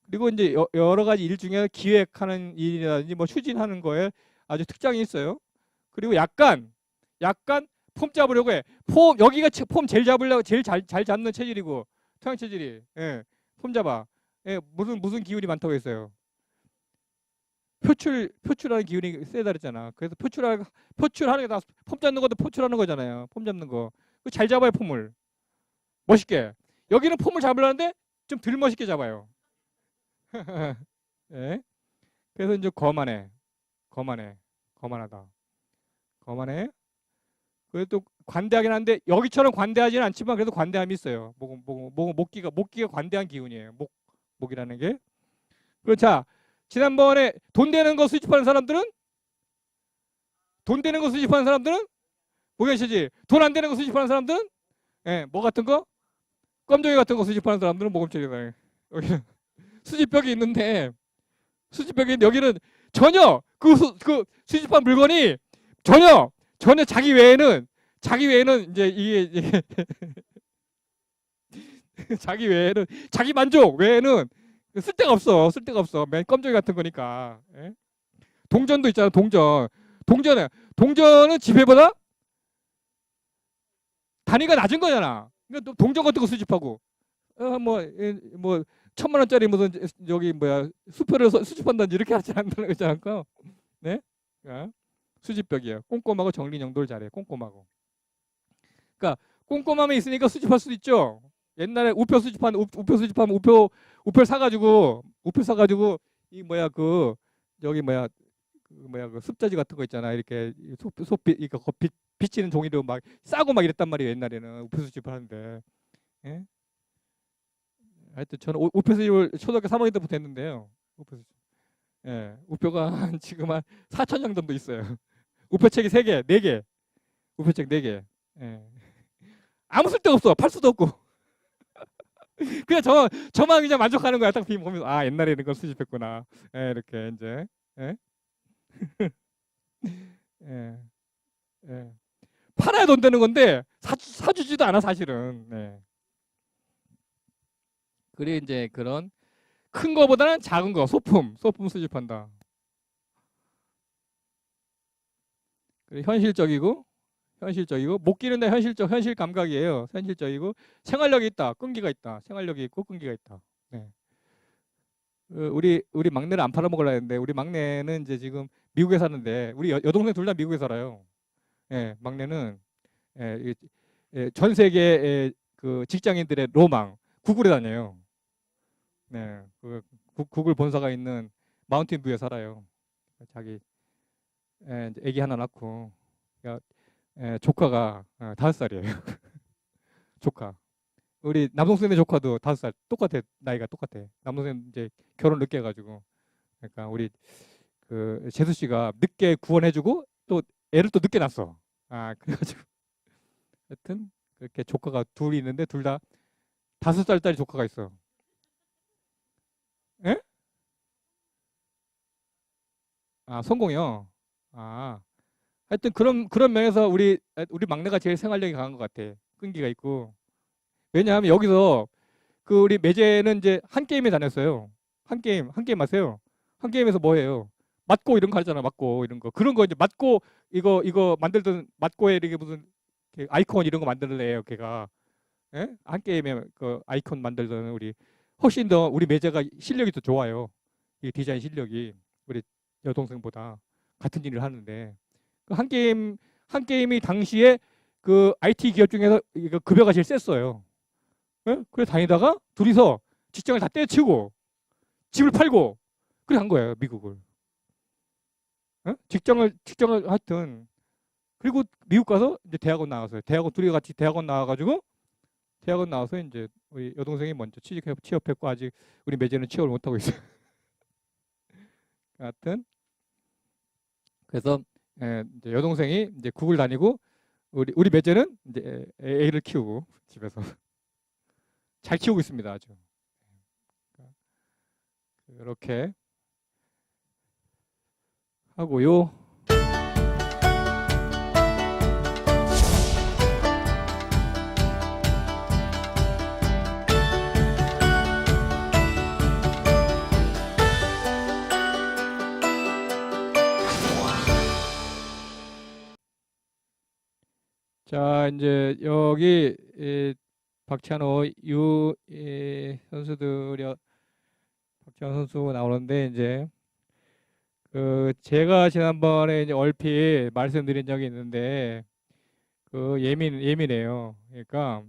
그리고 이제 여러 가지 일 중에 기획하는 일이라든지 뭐 추진하는 거에 아주 특장이 있어요. 그리고 약간 폼 잡으려고 해. 여기가 폼 제일 잡으려고 제일 잘 잡는 체질이고 토양 체질이. 예, 폼 잡아. 예, 무슨 기운이 많다고 했어요. 표출하는 기운이 세다 그랬잖아. 그래서 표출하는 게 다 폼 잡는 것도 표출하는 거잖아요. 폼 잡는 거. 잘 잡아요, 폼을. 멋있게. 여기는 폼을 잡으려는데 좀 덜 멋있게 잡아요. 예. 그래서 이제 거만하다. 거만해. 그래도 관대하긴 한데 여기처럼 관대하지는 않지만 그래도 관대함이 있어요. 목기가 관대한 기운이에요. 목이라는 게. 자, 지난번에 돈 되는 거 수집하는 사람들은 목양체질. 돈 안 되는 거 수집하는 사람들은 예, 뭐 같은 거? 껌종이 같은 거 수집하는 사람들은 모금체질이다. 여기는 수집벽이 있는데 여기는 전혀 그 수집한 물건이 전혀 자기 외에는 이제 이게 자기 만족 외에는 쓸데가 없어. 맨 껌종이 같은 거니까. 예? 동전도 있잖아. 동전은 지폐보다 단위가 낮은 거잖아. 그러니까 동전 같은 거 수집하고 뭐 1,000만 원짜리 무슨 여기 뭐야 수표를 수집한다든지 이렇게 하지 않는다는 거지 않을까? 네? 수집벽이에요. 꼼꼼하고 정리정돈을 잘해. 꼼꼼하고. 그러니까 꼼꼼함이 있으니까 수집할 수도 있죠. 옛날에 우표 수집하면 우표 사가지고 이 뭐야 여기 뭐야 그 습자지 같은 거 있잖아. 이렇게 소빛 이거 비치는 종이로 막 싸고 막 이랬단 말이에요. 옛날에는 우표 수집을 하는데. 예? 하여튼 저는 우표 수집을 초등학교 3학년 때부터 했는데요. 우표 수집. 예, 우표가 지금 한 4천 장 정도 있어요. 우표책이 3개, 4개. 우표책 4개. 예. 아무 쓸데 없어. 팔 수도 없고. 그냥 저만 그냥 만족하는 거야. 딱 보면서 아 옛날에 이런 걸 수집했구나. 예, 이렇게 이제. 예? 예. 예. 팔아야 돈 되는 건데 사주지도 않아 사실은. 네. 그래 이제 그런 큰 거보다는 작은 거 소품 수집한다. 그래 현실적이고 못 끼는데 현실 감각이에요. 현실적이고 생활력이 있다. 끈기가 있다. 생활력이 있고 끈기가 있다. 네. 우리 막내를 안 팔아먹으려 했는데 우리 막내는 이제 지금 미국에 사는데 우리 여동생 둘 다 미국에 살아요. 예, 막내는 예, 전 세계 그 직장인들의 로망 구글에 다녀요. 네, 구글 본사가 있는 마운틴뷰에 살아요. 자기 이제 아기 하나 낳고 조카가 5살이에요. 조카. 우리 남동생의 조카도 5살 똑같아. 나이가 똑같아. 남동생 이제 결혼 늦게 해가지고 그러니까 우리 그 재수 씨가 늦게 구원해주고 또 애를 또 늦게 낳았어. 그래가지고 하여튼 그렇게 조카가 둘이 있는데 둘 다 5살짜리 조카가 있어. 예? 성공이요. 하여튼 그런 면에서 우리 막내가 제일 생활력이 강한 것 같아. 끈기가 있고. 왜냐하면 여기서 그 우리 매제는 이제 한 게임에 다녔어요. 한 게임 하세요. 한 게임에서 뭐 해요? 맞고 이런 거 하잖아. 맞고 이런 거. 그런 거 이제 맞고 이거 만들던 맞고에 이렇게 무슨 아이콘 이런 거 만드는 애예요. 걔가. 예? 한 게임에 그 아이콘 만들던 훨씬 더 우리 매제가 실력이 더 좋아요. 이 디자인 실력이 우리 여동생보다 같은 일을 하는데 한 게임이 당시에 그 IT 기업 중에서 이거 급여가 제일 셌어요. 예? 그래 다니다가 둘이서 직장을 다 때려치우고 집을 팔고 그래 한 거예요 미국을. 예? 직장을 하여튼 그리고 미국 가서 이제 대학원 나왔어요. 둘이 같이 대학원 나와가지고 대학원 나와서 이제 우리 여동생이 먼저 취업했고 아직 우리 매제는 취업을 못 하고 있어요. 하여튼 그래서 이제 여동생이 이제 구글 다니고 우리 매제는 이제 애를 키우고 집에서 잘 키우고 있습니다 아주. 이렇게 하고요. 자, 이제 여기 박찬호 선수들이 박찬호 선수 나오는데 이제 그 제가 지난번에 이제 얼핏 말씀드린 적이 있는데 그 예민해요. 그러니까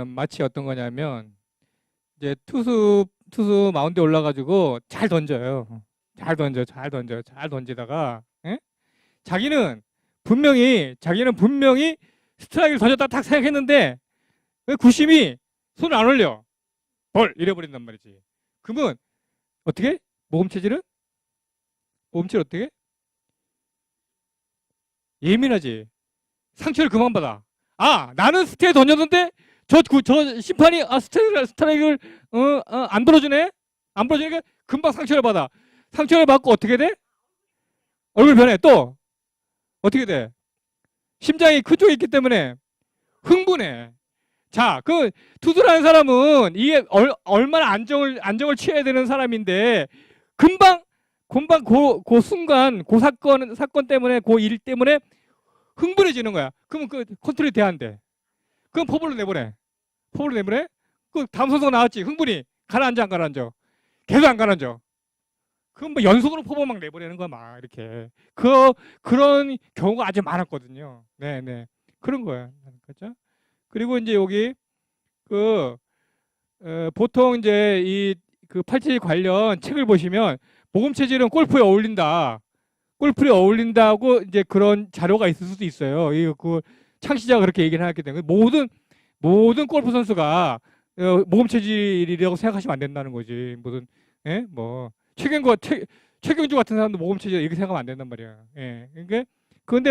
마치 어떤 거냐면 이제 투수 마운드에 올라가지고 잘 던져요. 잘 던지다가 예? 자기는 분명히 스트라이크를 던졌다 딱 생각했는데 왜 구심이 손을 안 올려? 벌 이래버린단 말이지. 그러면 어떻게? 모금체질은 어떻게? 예민하지. 상처를 그만 받아. 아, 나는 스트라이크 던졌는데 저 심판이 스트라이크를 안 들어주네? 안 들어주니까 금방 상처를 받아. 상처를 받고 어떻게 돼? 얼굴 변해. 또 어떻게 돼? 심장이 큰 쪽에 있기 때문에 흥분해. 자, 그 투수라는 사람은 이게 얼마나 안정을 취해야 되는 사람인데 금방 그 순간 그 사건 때문에 그 일 때문에 흥분해지는 거야. 그러면 그 컨트롤이 돼야 안 돼. 그럼 포볼로 내보내. 그 다음 선수가 나왔지. 흥분이 가라앉아 안 가라앉아. 계속 안 가라앉아. 그럼 뭐 연속으로 포볼 막 내보내는 거야 막 이렇게. 그런 경우가 아주 많았거든요. 네. 그런 거야. 그렇죠? 그리고 이제 여기 보통 이제 이 그 팔체질 관련 책을 보시면 모금체질은 골프에 어울린다고 이제 그런 자료가 있을 수도 있어요. 그 창시자가 그렇게 얘기를 했기 때문에 모든 골프 선수가 모금체질이라고 생각하시면 안 된다는 거지. 무슨 뭐 최경주 같은 사람도 모금체질 이렇게 생각하면 안 된단 말이야. 예. 그러니까 그런데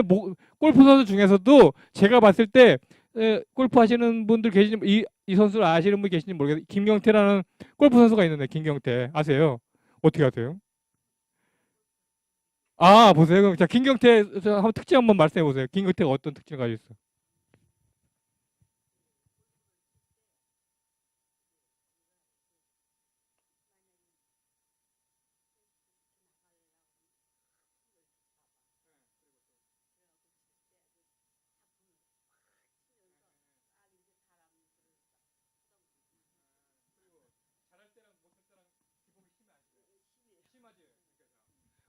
골프 선수 중에서도 제가 봤을 때 골프 하시는 분들 이 선수를 아시는 분 계신지 모르겠어요. 김경태라는 골프 선수가 있는데 김경태 아세요? 어떻게 아세요? 아, 보세요. 그럼 자, 김경태 한번 특징 한번 말씀해 보세요. 김경태가 어떤 특징을 가지고 있어?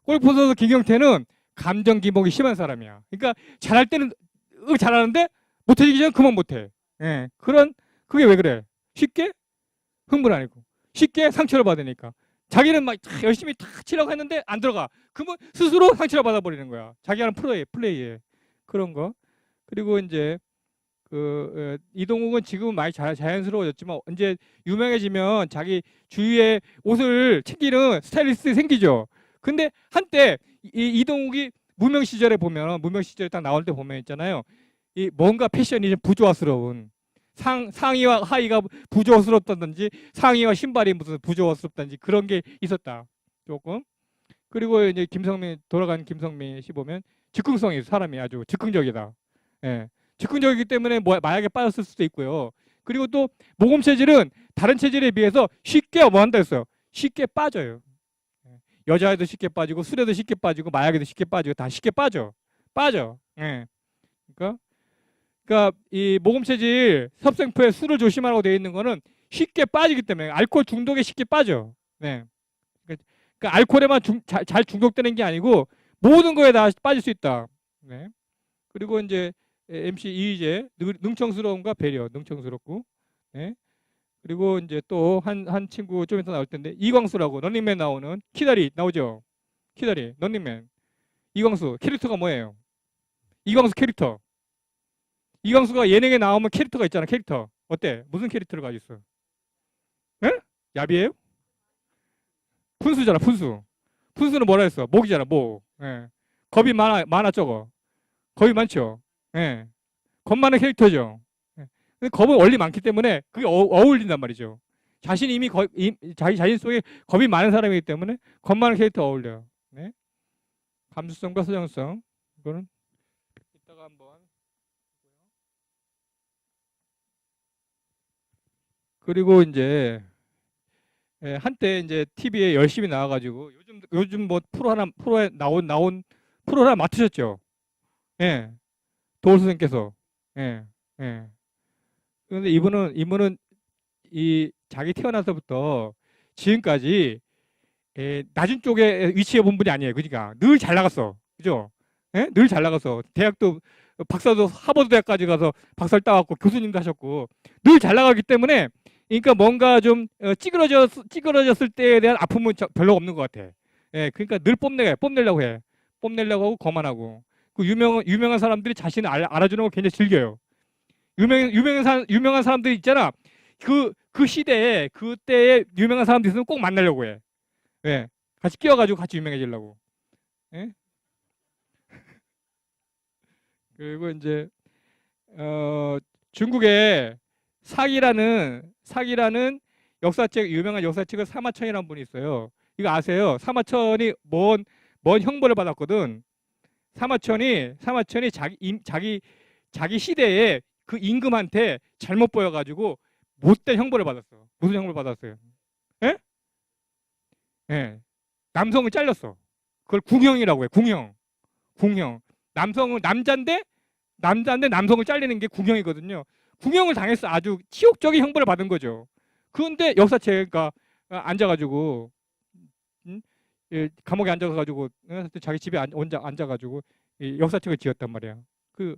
골프 선수 김경태는 감정 기복이 심한 사람이야. 그러니까 잘할 때는 잘하는데 못해지기 전에 그만 못해. 예, 그게 왜 그래? 쉽게 흥분 아니고 쉽게 상처를 받으니까 자기는 막 열심히 다 치려고 했는데 안 들어가. 그러면 스스로 상처를 받아버리는 거야. 자기 하는 플레이에 그런 거. 그리고 이제 이동욱은 지금은 많이 자연스러워졌지만 이제 유명해지면 자기 주위에 옷을 챙기는 스타일리스트 생기죠. 근데 한때 이동욱이 무명 시절에 딱 나올 때 보면 있잖아요. 이 뭔가 패션이 좀 부조화스러운 상의와 하의가 부조화스럽다든지 상의와 신발이 무슨 부조화스럽다든지 그런 게 있었다. 조금. 그리고 이제 돌아간 김성민 씨 보면 즉흥성이 사람이 아주 즉흥적이다. 예. 즉흥적이기 때문에 마약에 빠졌을 수도 있고요. 그리고 또 모금 체질은 다른 체질에 비해서 쉽게 뭐 한다 했어요. 쉽게 빠져요. 여자에도 쉽게 빠지고 술에도 쉽게 빠지고 마약에도 쉽게 빠지고 다 쉽게 빠져. 예. 그러니까 이 모금 체질 섭생표에 술을 조심하라고 되어 있는 거는 쉽게 빠지기 때문에 알코올 중독에 쉽게 빠져. 네. 그러니까 알코올에만 잘 중독되는 게 아니고 모든 거에 다 빠질 수 있다. 네. 그리고 이제 MC 이휘재 능청스러움과 배려, 능청스럽고. 네. 그리고 이제 또 한 친구 좀 이따 나올 텐데 이광수라고 런닝맨 나오는 키다리 나오죠. 키다리 런닝맨. 이광수 캐릭터가 뭐예요? 이광수 캐릭터. 이광수가 예능에 나오면 캐릭터가 있잖아. 캐릭터. 어때? 무슨 캐릭터를 가지고 있어? 에? 야비예요? 푼수잖아. 푼수는 뭐라 했어? 목이잖아. 목. 예. 겁이 많아 적어. 겁이 많죠. 예. 겁 많은 캐릭터죠. 예. 근데 겁은 원리 많기 때문에 그게 어울린단 말이죠. 자신이 이미 자기 자신 속에 겁이 많은 사람이기 때문에 겁 많은 캐릭터 어울려요. 네. 감수성과 서정성. 이거는 이따가 한번. 그리고 이제 한때 이제 TV에 열심히 나와가지고 요즘 뭐 프로에 나온 프로 하나 맡으셨죠. 예. 도울 선생님께서. 예. 예. 그런데 이분은 이 자기 태어나서부터 지금까지 낮은 쪽에 위치해 본 분이 아니에요. 그러니까 늘 잘 나갔어. 그죠? 예? 늘 잘 나가서 대학도 박사도 하버드 대학까지 가서 박사를 따왔고 교수님도 하셨고 늘 잘 나가기 때문에 그러니까 뭔가 좀 찌그러졌을 때에 대한 아픔은 별로 없는 것 같아. 예, 그러니까 늘 뽐내려고 해. 뽐내려고 하고 거만하고 그 유명한 사람들이 자신을 알아주는 걸 굉장히 즐겨요. 유명한 사람들이 있잖아. 그 시대에 그때에 유명한 사람들이 있으면 꼭 만나려고 해. 예, 같이 끼워가지고 같이 유명해지려고. 예? 그리고 이제 중국에 사기라는 유명한 역사책을 사마천이라는 분이 있어요. 이거 아세요? 사마천이 뭔 형벌을 받았거든. 사마천이 자기 시대에 그 임금한테 잘못 보여가지고 못된 형벌을 받았어. 무슨 형벌을 받았어요? 예? 예. 남성을 잘렸어. 그걸 궁형이라고 해. 궁형. 남자인데 남성을 잘리는 게 궁형이거든요. 궁형을 당해서 아주 치욕적인 형벌을 받은 거죠. 그런데 역사책가 앉아가지고 감옥에 앉아가지고 자기 집에 앉아가지고 역사책을 지었단 말이야. 그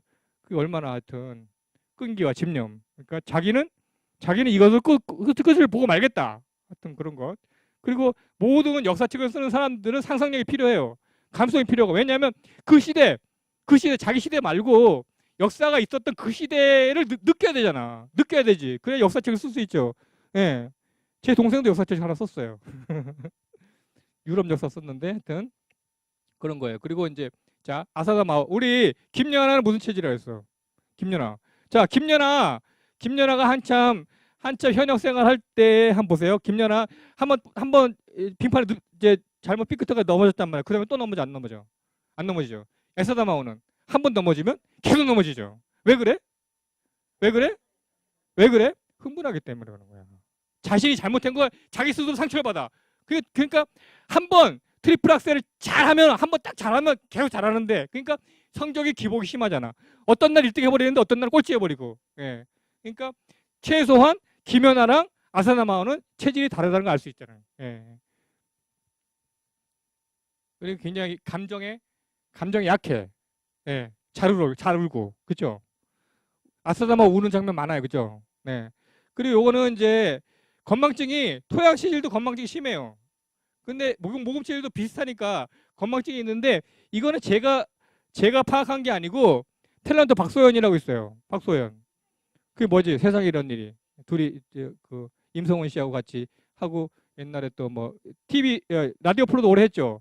얼마나 하여튼 끈기와 집념. 그러니까 자기는 이것을 끝을 보고 말겠다. 하여튼 그런 것. 그리고 모든 역사책을 쓰는 사람들은 상상력이 필요해요. 감성이 필요하고. 왜냐하면 그 시대 자기 시대 말고 역사가 있었던 그 시대를 느껴야 되잖아. 느껴야 되지. 그래야 역사책을 쓸 수 있죠. 예. 제 동생도 역사책 하나 썼어요. 유럽 역사 썼는데 하여튼 그런 거예요. 그리고 이제 자 아사다마오 우리 김연아는 무슨 체질이라 했어? 김연아. 자 김연아가 한참 현역 생활할 때 한번 보세요. 김연아 한번 빙판에 이제 잘못 삐끗하게 넘어졌단 말이야. 그다음에 또 넘어져 안 넘어져? 안 넘어지죠. 에사다마오는 한 번 넘어지면 계속 넘어지죠. 왜 그래? 왜 그래? 왜 그래? 흥분하기 때문에 그러는 거야. 자신이 잘못한 걸 자기 스스로 상처를 받아. 그러니까 한 번 트리플 악셀을 잘하면 한 번 딱 잘하면 계속 잘하는데 그러니까 성적이 기복이 심하잖아. 어떤 날 1등 해버리는데 어떤 날 꼴찌 해버리고. 예. 그러니까 최소한 김연아랑 아사다마오는 체질이 다르다는 걸 알 수 있잖아요. 예. 그리고 굉장히 감정에 약해. 예. 잘 울고. 그죠? 아사다마오 우는 장면 많아요. 그죠? 네. 그리고 요거는 이제 건망증이 토양 체질도 건망증이 심해요. 근데 모금 체질도 비슷하니까 건망증이 있는데 이거는 제가 파악한 게 아니고 탤런트 박소연이라고 있어요. 박소연. 그게 뭐지? 세상에 이런 일이. 둘이 이제 그 임성원 씨하고 같이 하고 옛날에 또 뭐 TV 라디오 프로도 오래 했죠.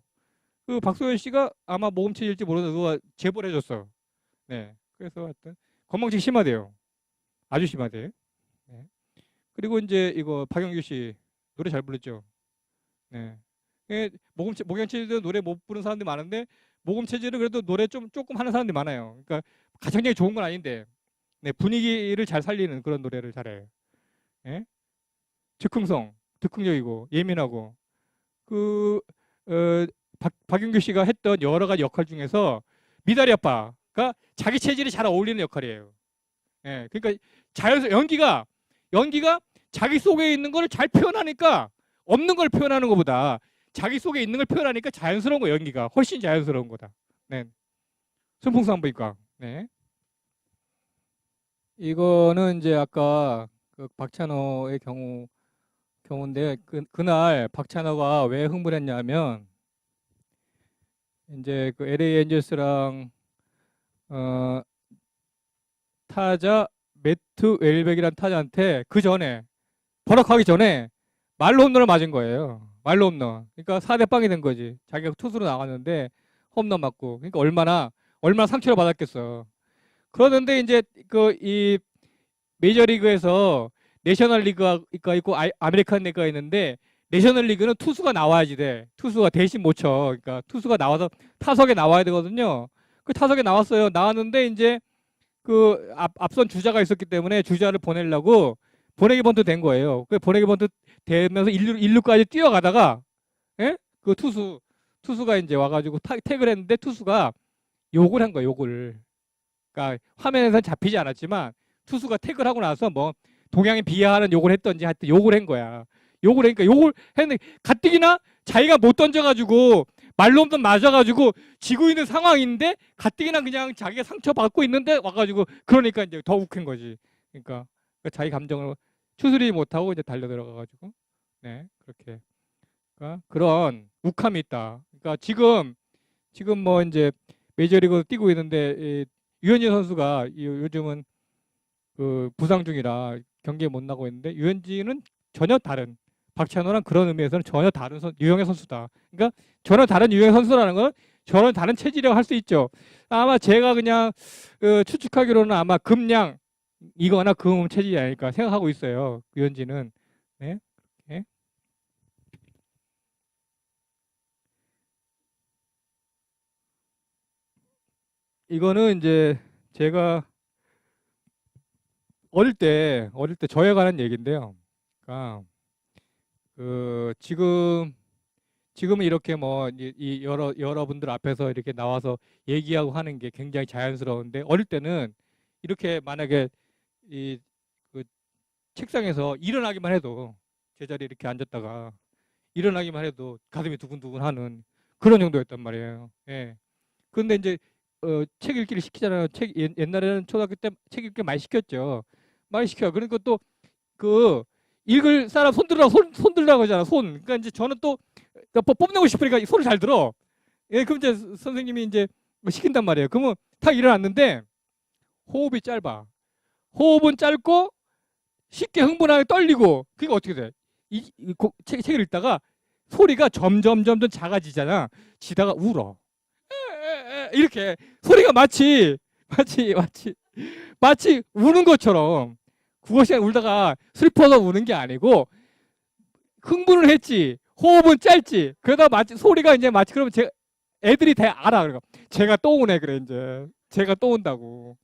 그 박소연 씨가 아마 모금 체질일지 모르는데 그거 제보를 해줬어. 네. 그래서 하여튼 건망증 심하대요. 아주 심하대. 네. 그리고 이제 이거 박영규 씨 노래 잘 부르죠. 네. 모금 체질도 노래 못 부르는 사람들이 많은데 모금 체질은 그래도 노래 조금 하는 사람들이 많아요. 그러니까 가창력이 좋은 건 아닌데 네, 분위기를 잘 살리는 그런 노래를 잘해요. 예? 즉흥적이고 예민하고 그 박윤규 씨가 했던 여러 가지 역할 중에서 미다리 아빠가 자기 체질이 잘 어울리는 역할이에요. 예, 그러니까 연기가 자기 속에 있는 걸 잘 표현하니까 없는 걸 표현하는 것보다 자기 속에 있는 걸 표현하니까 자연스러운 거 연기가 훨씬 자연스러운 거다. 네. 순풍산부인과. 네. 이거는 이제 아까 그 박찬호의 경우인데 그날 박찬호가 왜 흥분했냐면 이제 그 LA 엔젤스랑 타자 매트 웰백이라는 타자한테 그 전에 버럭하기 전에 말로 홈런을 맞은 거예요. 말로 홈런. 그러니까 4대 빵이 된 거지. 자기가 투수로 나갔는데 홈런 맞고. 그러니까 얼마나 상처를 받았겠어. 그러는데 이제 이 메이저리그에서 내셔널 리그가 있고 아메리칸 리그가 있는데 내셔널 리그는 투수가 나와야지 돼. 투수가 대신 못 쳐. 그러니까 투수가 나와서 타석에 나와야 되거든요. 그 타석에 나왔어요. 나왔는데 이제 그 앞선 주자가 있었기 때문에 주자를 보내려고 보내기 번트 된 거예요. 그 보내기 번트 되면서 1루까지 뛰어가다가 예? 그 투수가 이제 와가지고 태그를 했는데 투수가 욕을 한 거예요. 욕을. 그러니까 화면에서는 잡히지 않았지만 투수가 태그를 하고 나서 뭐 동양에 비하하는 욕을 했던지 하여튼 욕을 한 거야. 욕을 하니까 욕을 했는데 가뜩이나 자기가 못 던져가지고 말로 없던 맞아가지고 지고 있는 상황인데 가뜩이나 그냥 자기가 상처받고 있는데 와가지고 그러니까 이제 더 욱한 거지. 그러니까 자기 감정을 추스리지 못하고 이제 달려 들어가가지고 네 그렇게 그러니까 그런 욱함이 있다. 그러니까 지금 뭐 이제 메이저리그 뛰고 있는데 유현진 선수가 요즘은 그 부상 중이라 경기에 못 나고 있는데 유현진은 전혀 다른 박찬호랑 그런 의미에서는 전혀 다른 유형의 선수다. 그러니까 전혀 다른 유형의 선수라는 건 전혀 다른 체질이라고 할 수 있죠. 아마 제가 그냥 추측하기로는 아마 금양 이거나 금 체질이 아닐까 생각하고 있어요. 유현진은. 네. 네. 이거는 이제 제가 어릴 때 저에 관한 얘기인데요. 그러니까 지금은 이렇게 뭐 이 여러분들 앞에서 이렇게 나와서 얘기하고 하는 게 굉장히 자연스러운데 어릴 때는 이렇게 만약에 이 그 책상에서 일어나기만 해도 제자리에 이렇게 앉았다가 일어나기만 해도 가슴이 두근두근 하는 그런 정도였단 말이에요. 예. 그런데 이제 책 읽기를 시키잖아요. 옛날에는 초등학교 때 책 읽기 많이 시켰죠. 많이 시켜요. 그러니까 또 그 읽을 사람 손 들으라고 손 들으라고 하잖아. 손. 그러니까 이제 저는 또 뽑내고 싶으니까 손을 잘 들어. 예, 그럼 이제 선생님이 이제 뭐 시킨단 말이에요. 그러면 탁 일어났는데 호흡이 짧아. 호흡은 짧고 쉽게 흥분하게 떨리고 그게 어떻게 돼? 책을 읽다가 소리가 점점 작아지잖아. 지다가 울어. 이렇게 소리가 마치 우는 것처럼 국어 시간 울다가 슬퍼서 우는 게 아니고 흥분을 했지 호흡은 짧지 그러다 마치 소리가 이제 마치 그러면 애들이 다 알아. 그러니까 제가 또 오네 그래 이제 제가 또 온다고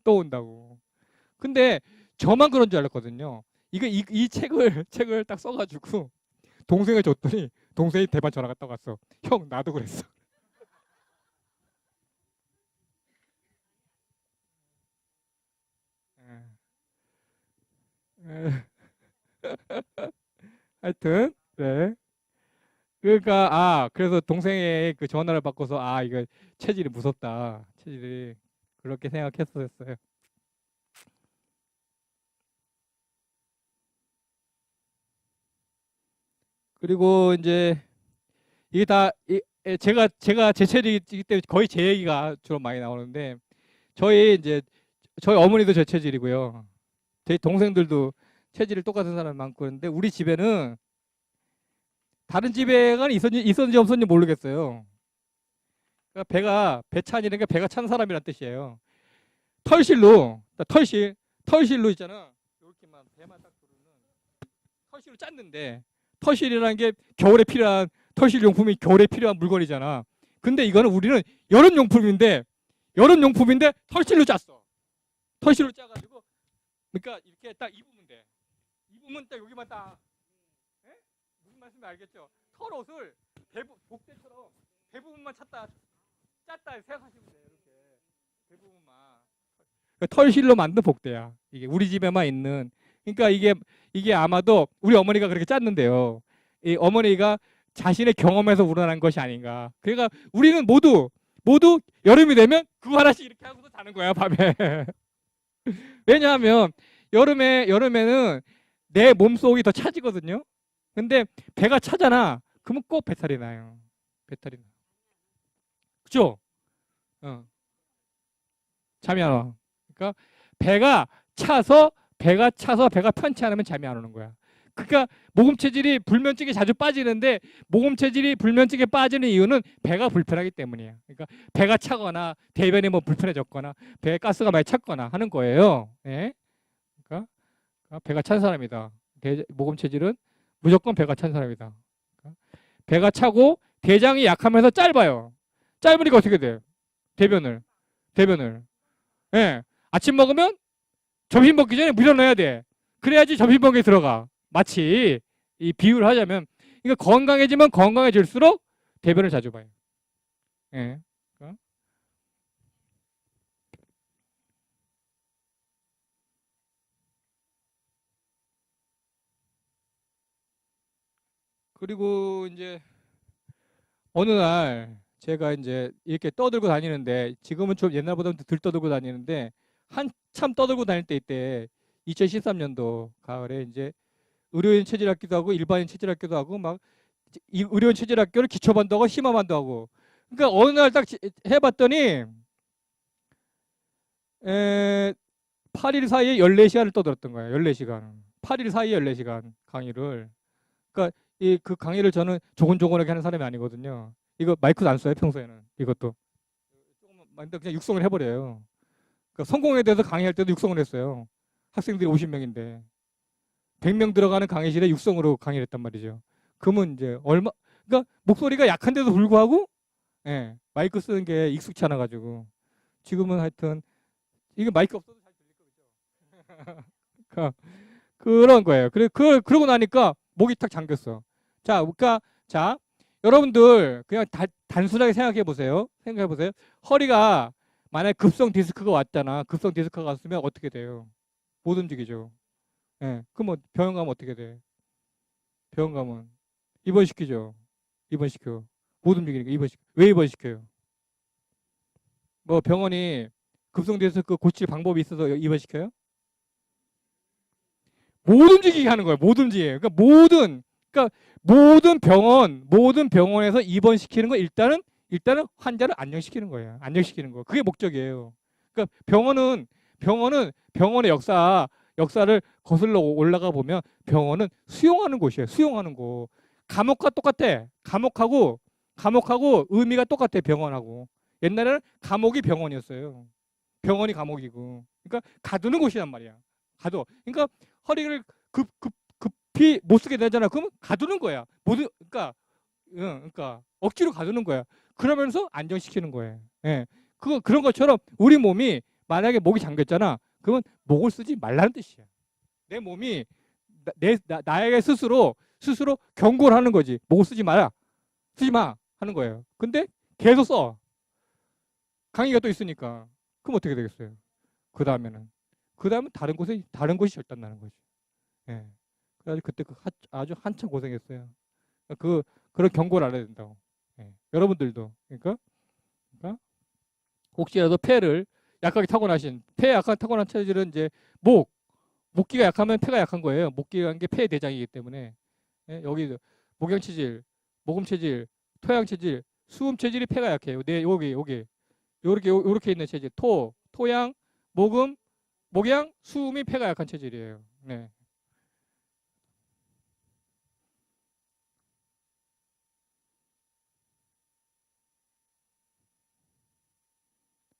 근데 저만 그런 줄 알았거든요. 이 책을 딱 써가지고 동생을 줬더니 동생이 대반 전화가 딱 왔어. 형 나도 그랬어. 하여튼 네. 그러니까 그래서 동생의 그 전화를 받고서 이거 체질이 무섭다. 체질이 그렇게 생각했었어요. 그리고 이제 이게 다 제가 제 체질이기 때문에 거의 제 얘기가 주로 많이 나오는데 저희 어머니도 제 체질이고요. 제 동생들도 체질이 똑같은 사람 많고 그런데 우리 집에는 다른 집에가 있었는지 없었는지 모르겠어요. 그러니까 배찬이니까 배가 찬 사람이란 뜻이에요. 털실로 있잖아. 이렇게만 배만 딱 부르는 털실로 짰는데 털실이라는 게 털실 용품이 겨울에 필요한 물건이잖아. 근데 이거는 우리는 여름 용품인데 털실로 짰어. 털실로 짜가지고 그러니까 이렇게 딱 입으면 돼. 입으면 딱 여기만 딱 무슨 말씀인지 알겠죠? 털옷을 복대처럼 대부분만 짰다 생각하시면 돼요. 이렇게 대부분만 털실로 만든 복대야. 이게 우리 집에만 있는. 그러니까 이게 아마도 우리 어머니가 그렇게 짰는데요. 이 어머니가 자신의 경험에서 우러난 것이 아닌가. 그러니까 우리는 모두 여름이 되면 그거 하나씩 이렇게 하고서 자는 거야 밤에. 왜냐하면 여름에는 내 몸속이 더 차지거든요. 근데 배가 차잖아. 그러면 꼭 배탈이 나요. 그죠? 잠이 안 와. 그러니까 배가 편치 않으면 잠이 안 오는 거야. 그러니까 모금 체질이 불면증에 자주 빠지는데 모금 체질이 불면증에 빠지는 이유는 배가 불편하기 때문이에요. 그러니까 배가 차거나 대변이 뭐 불편해졌거나 배에 가스가 많이 찼거나 하는 거예요. 네? 그러니까 배가 찬 사람이다. 모금 체질은 무조건 배가 찬 사람이다. 배가 차고 대장이 약하면서 짧아요. 짧으니까 어떻게 돼? 대변을. 예. 아침 먹으면 점심 먹기 전에 물 넣어야 돼. 그래야지 점심 먹에 들어가. 마치 이 비유를 하자면, 그러니까 건강해지면 건강해질수록 대변을 자주 봐요. 예. 그리고 이제 어느 날 제가 이제 이렇게 떠들고 다니는데, 지금은 좀 옛날보다는 덜 떠들고 다니는데, 한참 떠들고 다닐 때, 이때 2013년도 가을에 이제 의료인 체질학기도 하고 일반인 체질학기도 하고 막 이 의료인 체질학교를 기초반도 하고 심화반도 하고, 그러니까 어느 날 딱 해봤더니 8일 사이에 14시간을 떠들었던 거예요. 14시간. 8일 사이에 14시간 강의를. 그러니까 그 강의를 저는 조곤조곤하게 하는 사람이 아니거든요. 이거 마이크도 안 써요, 평소에는. 이것도. 조금만 그냥 육성을 해버려요. 그러니까 성공에 대해서 강의할 때도 육성을 했어요. 학생들이 50명인데. 100명 들어가는 강의실에 육성으로 강의를 했단 말이죠. 그러면 이제 그러니까 목소리가 약한데도 불구하고, 예, 마이크 쓰는 게 익숙치 않아가지고. 지금은 하여튼, 이게 마이크 없어도 잘 들릴 거죠. 그러니까 그런 거예요. 그러고 나니까 목이 탁 잠겼어. 자, 그러니까, 자, 여러분들 그냥 단순하게 생각해 보세요. 생각해 보세요. 허리가 만약에 급성 디스크가 왔잖아. 급성 디스크가 왔으면 어떻게 돼요? 못 움직이죠. 예. 그럼 뭐 병원 가면 어떻게 돼? 병원 가면 입원시키죠. 입원시켜. 못 움직이니까 입원시켜. 왜 입원시켜요? 뭐 병원이 급성 디스크 고칠 방법이 있어서 입원시켜요? 못 움직이게 하는 거예요. 못 움직여요. 그러니까 모든 병원에서 입원시키는 거 일단은 환자를 안정시키는 거예요. 안정시키는 거. 그게 목적이에요. 그러니까 병원의 역사를 거슬러 올라가 보면 병원은 수용하는 곳이에요. 수용하는 곳. 감옥과 똑같아. 감옥하고 의미가 똑같아. 병원하고. 옛날에는 감옥이 병원이었어요. 병원이 감옥이고. 그러니까 가두는 곳이란 말이야. 그러니까 허리를 급히 못 쓰게 되잖아. 그러면 가두는 거야. 그러니까 억지로 가두는 거야. 그러면서 안정시키는 거예요. 예. 그런 것처럼 우리 몸이 만약에 목이 잠겼잖아. 그러면 목을 쓰지 말라는 뜻이야. 내 몸이 나에게 스스로 경고를 하는 거지. 목을 쓰지 마라. 쓰지 마 하는 거예요. 근데 계속 써. 강의가 또 있으니까. 그럼 어떻게 되겠어요? 그 다음은 다른 곳이 절단나는 거지. 예. 그래가지고 그때 아주 한참 고생했어요. 그런 경고를 알아야 된다고. 예. 여러분들도. 그러니까 혹시라도 폐를 약하게 타고나신, 폐 약한 타고난 체질은 이제 목기가 약하면 폐가 약한 거예요. 목기가 약한 게 폐 대장이기 때문에. 예. 여기 목양 체질, 모금 체질, 토양 체질, 수음 체질이 폐가 약해요. 여기 요렇게 있는 체질. 토양, 모금, 목양, 수음이 폐가 약한 체질이에요. 네.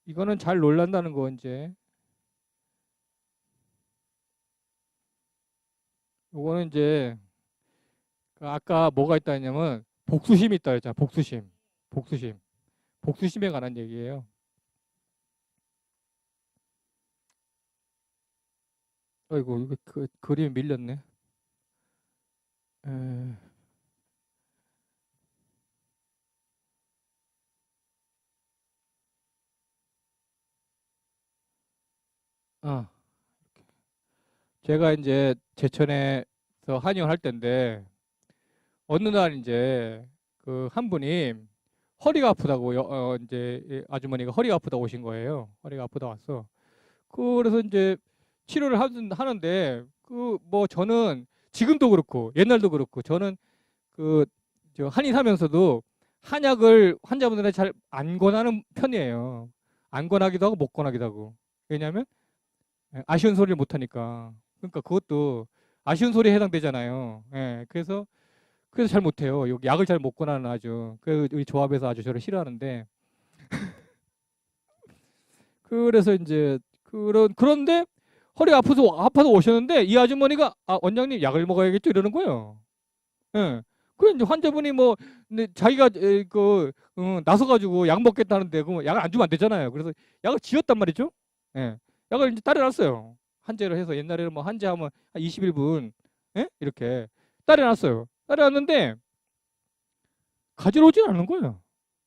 이거는 잘 놀란다는 거. 이제 요거는 이제 아까 뭐가 있다 했냐면 복수심이 있다 했잖아. 복수심에 관한 얘기예요. 아이고, 이거 그림이 밀렸네. 에... 아, 제가 이제 제천에서 한의원 할 때인데 어느 날 이제 그 한 분이 허리가 아프다고 이제 아주머니가 허리가 아프다고 오신 거예요. 허리가 아프다 왔어. 그래서 이제 치료를 하는데 그 뭐 저는 지금도 그렇고 옛날도 그렇고 저는 그 저 한의사면서도 한약을 환자분들한테 잘 안 권하는 편이에요. 안 권하기도 하고 못 권하기도 하고. 왜냐하면 아쉬운 소리를 못 하니까. 그러니까 그것도 아쉬운 소리에 해당되잖아요. 예. 그래서 잘 못해요. 여기 약을 잘 못 권하는 아주. 그 우리 조합에서 아주 저를 싫어하는데. 그래서 이제 그런데 허리가 아파서 오셨는데 이 아주머니가 원장님 약을 먹어야겠죠 이러는 거예요. 예. 그 이제 환자분이 뭐 근데 자기가 나서가지고 약 먹겠다는데 그 약을 안 주면 안 되잖아요. 그래서 약을 지었단 말이죠. 예. 약을 이제 따려놨어요. 한제로 해서 옛날에는 뭐 한제 하면 한 21분 예? 이렇게 따려놨어요. 따려놨는데 가지러 오진 않는 거예요.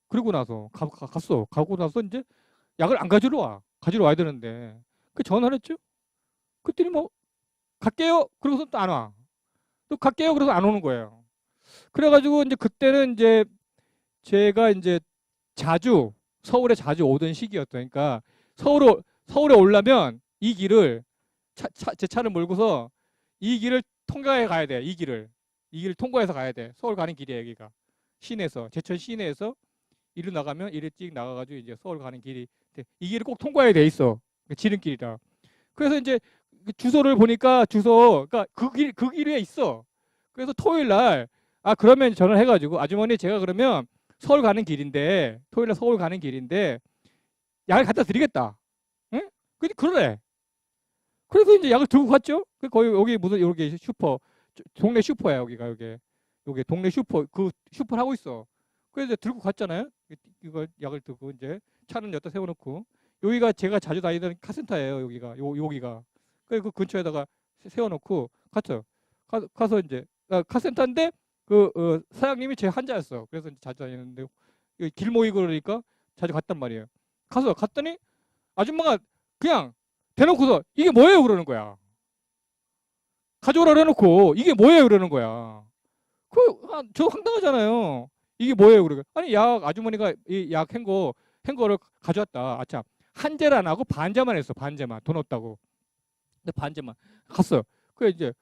그리고 나서 갔어. 가고 나서 이제 약을 안 가지러 와. 가지러 와야 되는데 그 전화를 했죠. 그랬더니 뭐 갈게요. 그러고서 또 안 와. 또 갈게요. 그래서 안 오는 거예요. 그래가지고 이제 그때는 이제 제가 이제 자주 서울에 자주 오던 시기였다. 그러니까 서울에 오려면 이 길을 제 차를 몰고서 이 길을 통과해 가야 돼. 이 길을 통과해서 가야 돼. 서울 가는 길이에요. 여기가 시내에서 제천 시내에서 이리 나가면 이리 찍 나가가지고 이제 서울 가는 길이 이 길을 꼭 통과해야 돼 있어. 지름길이라. 그래서 이제 주소를 보니까 그러니까 그 길 위에 있어. 그래서 토요일 날 그러면 전화를 해가지고 아주머니 제가 그러면 서울 가는 길인데 토요일 날 서울 가는 길인데 약을 갖다 드리겠다. 응? 그래. 그래서 이제 약을 들고 갔죠. 거기 여기 무슨 여기 슈퍼 동네 슈퍼야 여기가 여기 동네 슈퍼 그 슈퍼를 하고 있어. 그래서 이제 들고 갔잖아요. 이걸 약을 들고 이제 차는 여기다 세워놓고 여기가 제가 자주 다니던 카센터예요. 여기가 그 근처에다가 세워놓고 갔죠. 가서 이제 카센터인데 사장님이 제 환자였어. 그래서 이제 자주 다니는데 길 모이고 그러니까 자주 갔단 말이에요. 갔더니 아줌마가 그냥 대놓고서 이게 뭐예요 그러는 거야. 가져오라 해놓고 이게 뭐예요 그러는 거야. 저 황당하잖아요. 이게 뭐예요 그러고 아니 약 아주머니가 이 약 한 거를 가져왔다. 아참 한제를 안 하고 반제만 했어. 반제만 돈 없다고. 근데 반제만 갔어. 그래 이제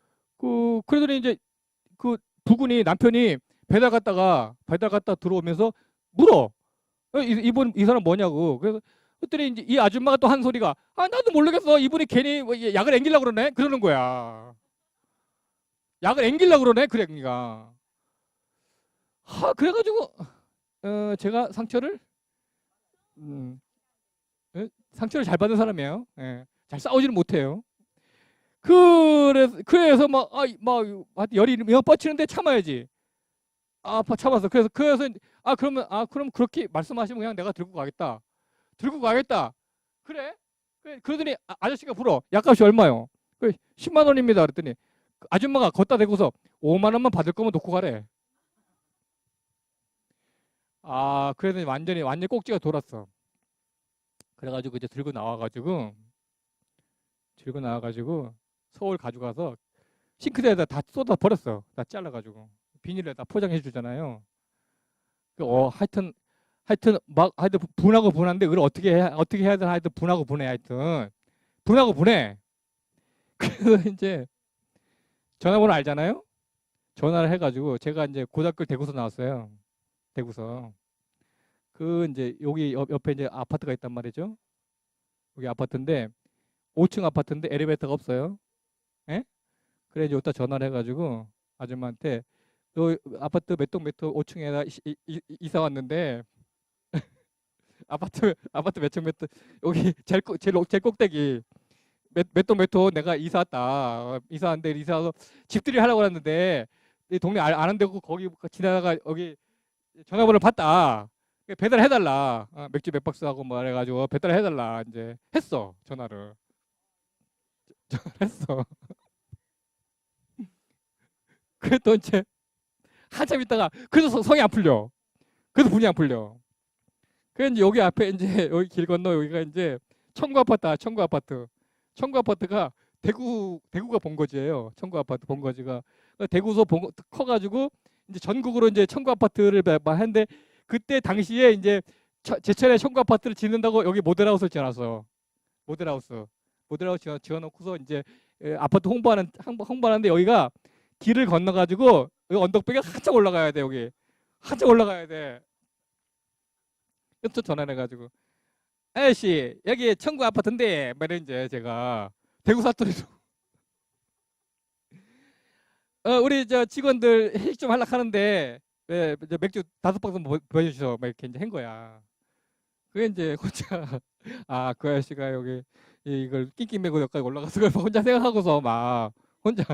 그러더니 이제 그 부군이 남편이 배달 갔다 들어오면서 물어. 이분 이 사람 뭐냐고. 그랬더니 이제 이 아줌마가 또 한 소리가 나도 모르겠어. 이분이 괜히 뭐 약을 앵기려고 그러네. 그러는 거야. 약을 앵기려고 그러네. 그래 그러니까. 그래가지고 제가 음, 상처를 잘 받은 사람이에요. 예, 잘 싸우지는 못해요. 그래서 막 열이 영 뻗치는데 참아야지. 참았어. 그래서 그럼 그렇게 말씀하시면 그냥 내가 들고 가겠다. 그래? 그러더니 아저씨가 불어. 약값이 얼마요? 10만 원입니다. 그랬더니 그 아줌마가 걷다 대고서 5만 원만 받을 거면 놓고 가래. 그래서 완전히 꼭지가 돌았어. 그래가지고 이제 들고 나와가지고 서울 가져가서 싱크대에다 다 쏟아 버렸어. 다 잘라가지고 비닐에다 포장해 주잖아요. 하여튼 분하고 분한데 그걸 어떻게 해야 되나 하여튼 분하고 분해 하여튼 분하고 분해. 그래서 이제 전화번호 알잖아요. 전화를 해가지고 제가 이제 고등학교 대구서 나왔어요. 대구서 이제 여기 옆에 이제 아파트가 있단 말이죠. 여기 아파트인데 5층 아파트인데 엘리베이터가 없어요. 예? 그래 이제 여기다 전화를 해가지고 아줌마한테 너 아파트 몇 동 몇 호 5층에다 이사 왔는데 아파트 몇 층 몇 동 여기 제일 꼭대기 몇 동 몇 호 내가 이사 왔다. 이사 왔는데 이사 와서 집들이 하려고 했는데 이 동네 아는 데고 거기 지나다가 여기 전화번호를 봤다. 배달해달라. 맥주 몇 박스 하고 뭐 해가지고 배달해달라. 이제 했어 전화를 했어. 그랬더니 이제 한참 있다가 그래서 성이 안 풀려. 그래서 분이 안 풀려. 그래서 이제 여기 앞에 이제 여기 길 건너 여기가 이제 청구 아파트가 대구가 본거지예요. 청구 아파트 본거지가 대구서 커가지고 이제 전국으로 이제 청구 아파트를 했는데 그때 당시에 이제 제천에 청구 아파트를 짓는다고 여기 모델하우스를 지어놨어. 모델하우스 지어놓고서 이제 아파트 홍보하는데 여기가 길을 건너가지고 여기 언덕배가 한참 올라가야 돼 여기 한참 올라가야 돼. 또 전화해가지고 아저씨 여기 청구 아파트인데 말이 이제 제가 대구 사투리로 우리 저 직원들 회식 좀 하려고 하는데 맥주 5박스 보여주셔 막 이렇게 이제 한 거야. 그게 이제 혼자 그 아저씨가 여기 이걸 낑낑 매고 여기까지 올라가서 그걸 혼자 생각하고서 막 혼자.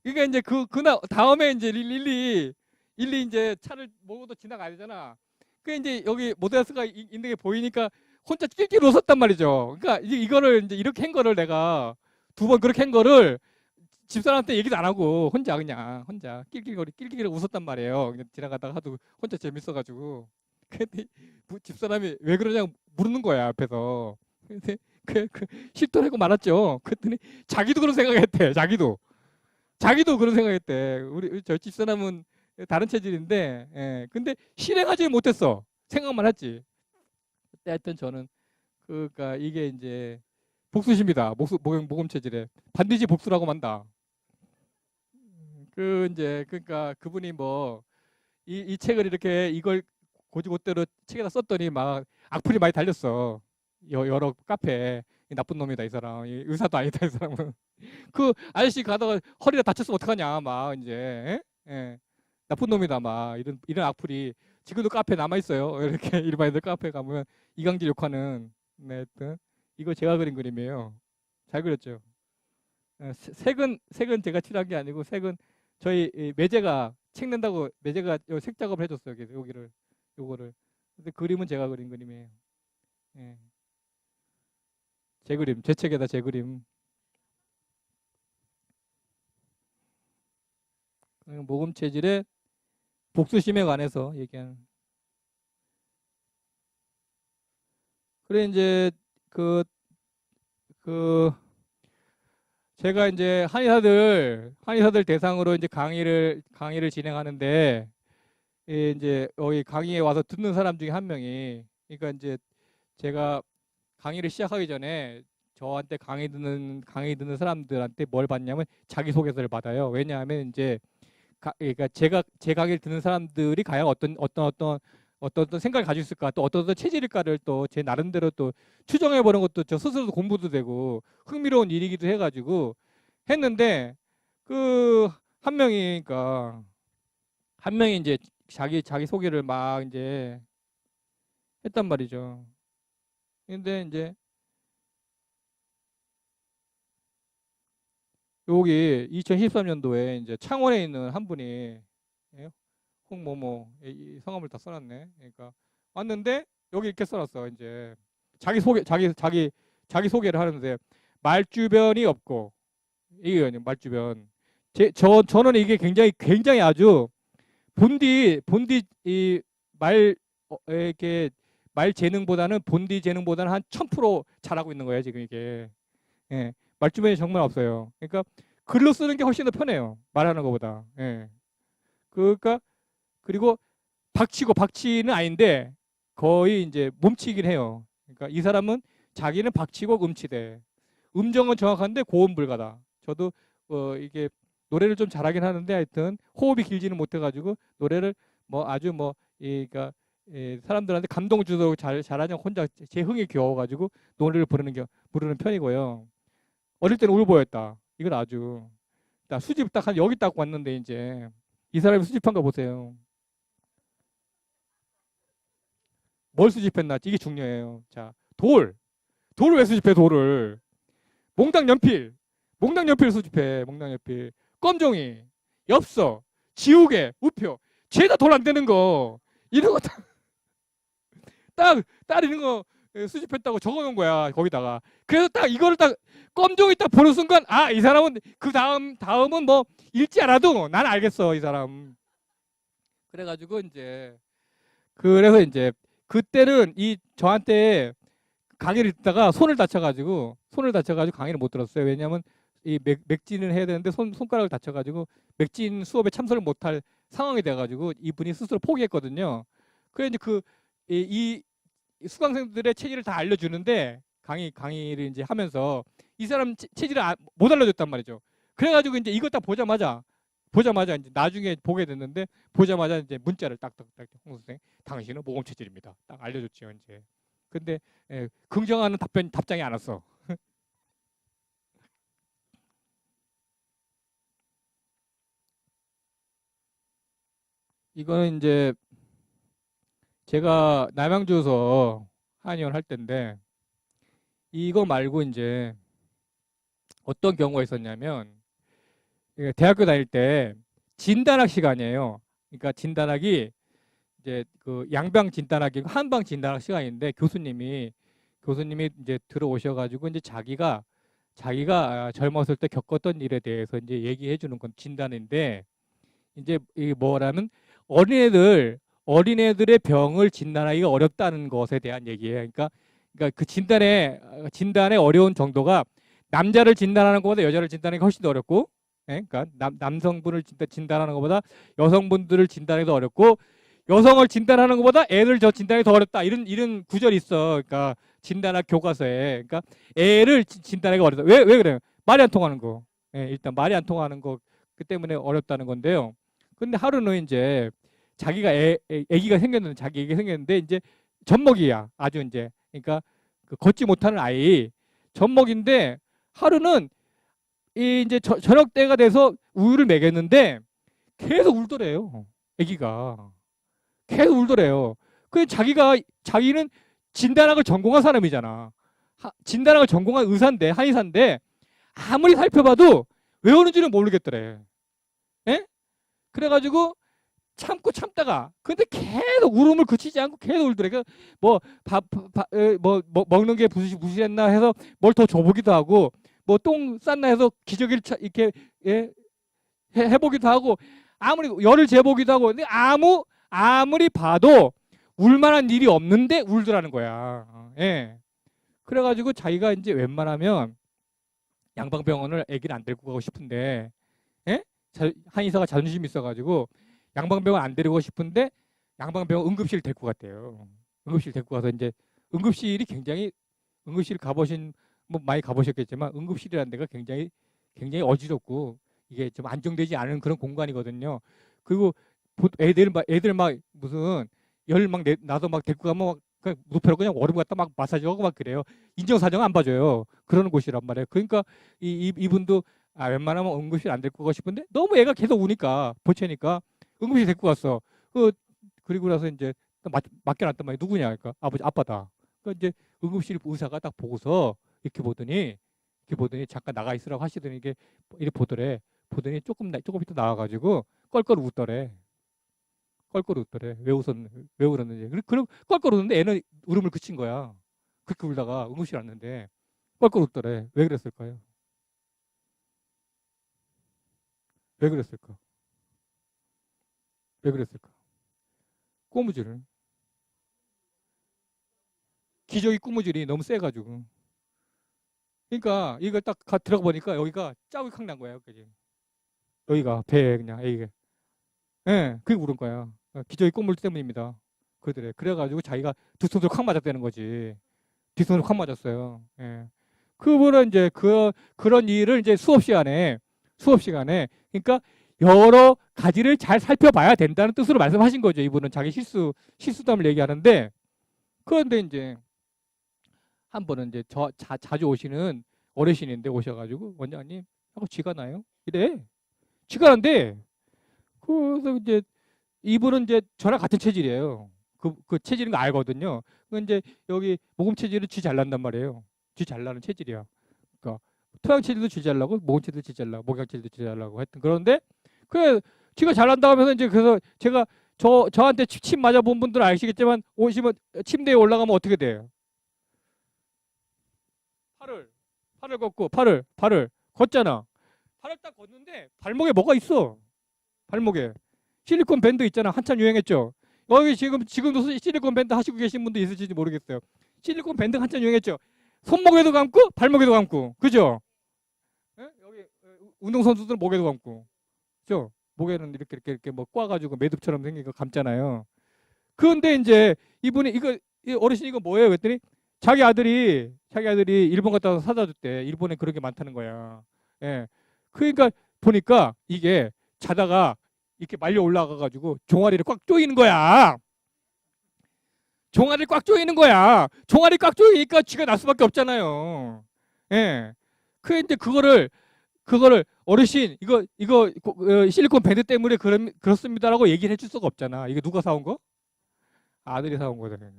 그러니까 이제 그날 다음에 이제 일리 이제 차를 몰고도 지나가야 되잖아. 그 이제 여기 모데스가 있는 게 보이니까 혼자 낄낄 웃었단 말이죠. 그러니까 이거를 이제 이렇게 한 거를 내가 두 번 그렇게 한 거를 집사람한테 얘기도 안 하고 혼자 그냥 혼자 낄낄거리 웃었단 말이에요. 그냥 지나가다가 하도 혼자 재밌어가지고. 근데 집사람이 왜 그러냐고 물는 거야 앞에서. 근데 실토하고 말았죠. 그랬더니 자기도 그런 생각했대. 자기도 그런 생각했대. 우리 저 집사람은 다른 체질인데, 예. 근데 실행하지 못했어. 생각만 했지. 그때 하여튼 저는 그러니까 이게 이제 복수심이다. 모금 체질에 반드시 복수라고 만다. 그 이제 그러니까 그분이 뭐 이 책을 이렇게 이걸 고지고대로 책에다 썼더니 막 악플이 많이 달렸어. 여러 카페에 이 나쁜 놈이다 이 사람, 이 의사도 아니다 이 사람은. 그 아저씨 가다가 허리가 다쳤으면 어떡하냐 막 이제 예? 나쁜 놈이다 막 이런 악플이 지금도 카페에 남아 있어요. 이렇게 일반인들 카페에 가면 이강질 욕하는. 네, 하여튼 이거 제가 그린 그림이에요. 잘 그렸죠. 색은 제가 칠한 게 아니고 색은 저희 매제가 책 낸다고 매제가 색 작업을 해줬어요. 여기를 요거를. 근데 그림은 제가 그린 그림이에요. 예. 제 그림, 제 책에다 제 그림. 모금 체질의 복수심에 관해서 얘기하는. 그래 이제 그 그 제가 이제 한의사들 대상으로 이제 강의를 진행하는데 이제 여기 강의에 와서 듣는 사람 중에 한 명이 그러니까 이제 제가 강의를 시작하기 전에 저한테 강의 듣는 사람들한테 뭘 받냐면 자기소개서를 받아요. 왜냐하면 이제 그러니까 제 강의를 듣는 사람들이 과연 어떤 생각을 가지고 있을까 또 어떤 체질일까를 또 제 나름대로 또 추정해 보는 것도 저 스스로도 공부도 되고 흥미로운 일이기도 해가지고 했는데 그 한 명이 그러니까 한 명이 이제 자기 소개를 막 이제 했단 말이죠. 근데 이제 여기 2013년도에 이제 창원에 있는 한 분이 예? 홍모모 이 성함을 다 써놨네. 그러니까 왔는데 여기 이렇게 써놨어. 이제 자기 소개를 하는데 말주변이 없고 이게 말주변. 저는 이게 굉장히 아주 본디 이 말 이렇게 말 재능보다는 본디 재능보다는 한 1000% 잘하고 있는 거예요 지금 이게. 예. 말주변이 정말 없어요. 그러니까 글로 쓰는 게 훨씬 더 편해요. 말하는 것보다. 예. 그러니까 그리고 박치는 아닌데 거의 이제 몸치긴 해요. 그러니까 이 사람은 자기는 박치고 음치대. 음정은 정확한데 고음 불가다. 저도 이게 노래를 좀 잘하긴 하는데 하여튼 호흡이 길지는 못해가지고 노래를 뭐 아주 뭐 그러니까 사람들한테 감동 주도록 잘하냐 혼자 제 흥에 겨워가지고 노래를 부르는 편이고요. 어릴 때는 울보였다. 이건 아주 나 수집 딱 한 여기 딱 왔는데 이제 이 사람이 수집한 거 보세요. 뭘 수집했나 이게 중요해요. 자, 돌을 왜 수집해 돌을? 몽당 연필, 몽당 연필 수집해. 몽당 연필, 껌종이, 엽서, 지우개, 우표, 죄다 돌 안 되는 거 이런 거 딱 이런 거 수집했다고 적어놓은 거야 거기다가. 그래서 딱 이거를 딱 껌종이 딱 보는 순간 아 이 사람은 그 다음은 뭐 읽지 않아도 난 알겠어 이 사람. 그래가지고 이제 그래서 이제 그때는 이 저한테 강의를 듣다가 손을 다쳐가지고 강의를 못 들었어요. 왜냐하면 이 맥진을 해야 되는데 손가락을 다쳐가지고 맥진 수업에 참석을 못할 상황이 돼가지고 이분이 스스로 포기했거든요. 그래 이제 이 수강생들의 체질을 다 알려주는데 강의를 이제 하면서 이 사람 체질을 못 알려줬단 말이죠. 그래가지고 이제 이거 딱 보자마자 이제 나중에 보게 됐는데 보자마자 이제 문자를 딱딱딱 홍 선생 당신은 모범 체질입니다. 딱 알려줬죠 이제. 근데 긍정하는 답장이 안 왔어. 이거는 이제 제가 남양주에서 한의원 할 때인데 이거 말고 이제 어떤 경우가 있었냐면 대학교 다닐 때 진단학 시간이에요. 그러니까 진단학이 이제 그 양방 진단학이 한방 진단학 시간인데 교수님이 이제 들어오셔가지고 이제 자기가 젊었을 때 겪었던 일에 대해서 이제 얘기해 주는 건 진단인데 이제 이게 뭐라면 어린애들의 병을 진단하기가 어렵다는 것에 대한 얘기예요. 그러니까 그 진단의 어려운 정도가 남자를 진단하는 것보다 여자를 진단하는 게 훨씬 더 어렵고, 예? 그러니까 남성분을 진단하는 것보다 여성분들을 진단하기 더 어렵고, 여성을 진단하는 것보다 애를 진단하기 더 어렵다. 이런 구절이 있어. 그러니까 진단학 교과서에. 그러니까 애를 진단하기가 어렵다. 왜 그래요? 말이 안 통하는 거. 예, 일단 말이 안 통하는 거 그 때문에 어렵다는 건데요. 근데 하루는 이제 애기가 생겼는데 자기 애기가 생겼는데 이제 젖먹이야. 아주 이제 그러니까 그 걷지 못하는 아이 젖먹인데 하루는 이제 저녁 때가 돼서 우유를 먹였는데 계속 울더래요. 애기가 계속 울더래요. 그 자기는 진단학을 전공한 사람이잖아. 진단학을 전공한 의사인데 한의사인데 아무리 살펴봐도 왜 우는지는 모르겠더래. 예? 그래가지고 참다가 근데 계속 울음을 그치지 않고 계속 울더래. 먹는 게 부실했나 해서 뭘 더 줘보기도 하고 뭐 똥 쌌나 해서 기저귀를 이렇게 해보기도 하고 아무리 열을 재보기도 하고 근데 아무리 봐도 울만한 일이 없는데 울더라는 거야. 예. 그래가지고 자기가 이제 웬만하면 양방병원을 애기를 안 데리고 가고 싶은데, 예? 한의사가 자존심이 있어가지고 양방병원 안 데리고 싶은데 양방병원 응급실 데리고 갔대요. 응급실 데리고 가서 이제 응급실 가보신 뭐 많이 가보셨겠지만 응급실이라는 데가 굉장히 어지럽고 이게 좀 안정되지 않은 그런 공간이거든요. 그리고 애들 막 무슨 열 막 나도 막 데리고 가면 막 무릎으로 그냥 얼음 갖다 막 마사지하고 막 그래요. 인정사정 안 봐줘요. 그러는 곳이란 말이에요. 그러니까 이분도 웬만하면 응급실 안 데리고 가고 싶은데 너무 애가 계속 우니까 보채니까 응급실 데리고 갔어. 그리고 나서 이제 맡겨놨단 말이야. 누구냐? 그러니까 아빠다. 그러니까 이제 응급실 의사가 딱 보고서 이렇게 보더니 잠깐 나가 있으라고 하시더니 이렇게 보더니 조금 이따 나와가지고 껄껄 웃더래. 왜 울었는지. 그럼 껄껄 웃는데 애는 울음을 그친 거야. 그렇게 울다가 응급실 왔는데 껄껄 웃더래. 왜 그랬을까요? 왜 그랬을까? 왜 그랬을까? 꼬무줄. 기저귀 꼬무줄이 너무 세가지고. 그러니까 이걸 딱 들어가 보니까 여기가 짜고 확 난 거야. 여기가 배에 그냥 애기가. 예, 그게 울은 거야. 기저귀 꼬물 때문입니다. 그러더래. 그래가지고 자기가 두 손으로 확 맞았다는 거지. 뒷손으로 확 맞았어요. 예. 그분은 이제 그런 일을 이제 수업 시간에 그러니까 여러 가지를 잘 살펴봐야 된다는 뜻으로 말씀하신 거죠. 이분은 자기 실수담을 얘기하는데 그런데 이제 한 번은 이제 자주 오시는 어르신인데 오셔가지고 원장님 하고 쥐가 나요? 이래. 쥐가 난대. 그래서 이제 이분은 이제 저랑 같은 체질이에요. 그 체질인 거 알거든요. 그 이제 여기 모금 체질은 쥐 잘 난단 말이에요. 쥐 잘 나는 체질이야. 그러니까 토양 체질도 쥐 잘 나고 모금 체질도 쥐 잘 나고 목양 체질도 쥐 잘 나고 하여튼 그런데 그 쥐가 잘 난다 하면서 이제 그래서 제가 저한테 침 맞아 본 분들은 아시겠지만 오시면 침대에 올라가면 어떻게 돼요? 팔을 걷고 팔을 걷잖아. 팔을 딱 걷는데 발목에 뭐가 있어? 발목에 실리콘 밴드 있잖아. 한참 유행했죠. 여기 지금도 실리콘 밴드 하시고 계신 분도 있을지 모르겠어요. 실리콘 밴드 한참 유행했죠. 손목에도 감고 발목에도 감고, 그죠? 예? 여기 운동 선수들 목에도 감고, 그죠? 목에는 이렇게 뭐 꽈가지고 매듭처럼 생긴 거 감잖아요. 그런데 이제 이분이 이 어르신 이거 뭐예요? 그랬더니 자기 아들이 일본 갔다 와서 사다 줬대. 일본에 그런 게 많다는 거야. 예. 그러니까 보니까 이게 자다가 이렇게 말려 올라가가지고 종아리를 꽉 조이는 거야. 종아리를 꽉 조이는 거야. 종아리 꽉 조이니까 쥐가 날 수밖에 없잖아요. 예. 근데 그거를 어르신 이거 실리콘 밴드 때문에 그렇습니다라고 얘기를 해줄 수가 없잖아. 이거 누가 사온 거? 아들이 사온 거잖아요.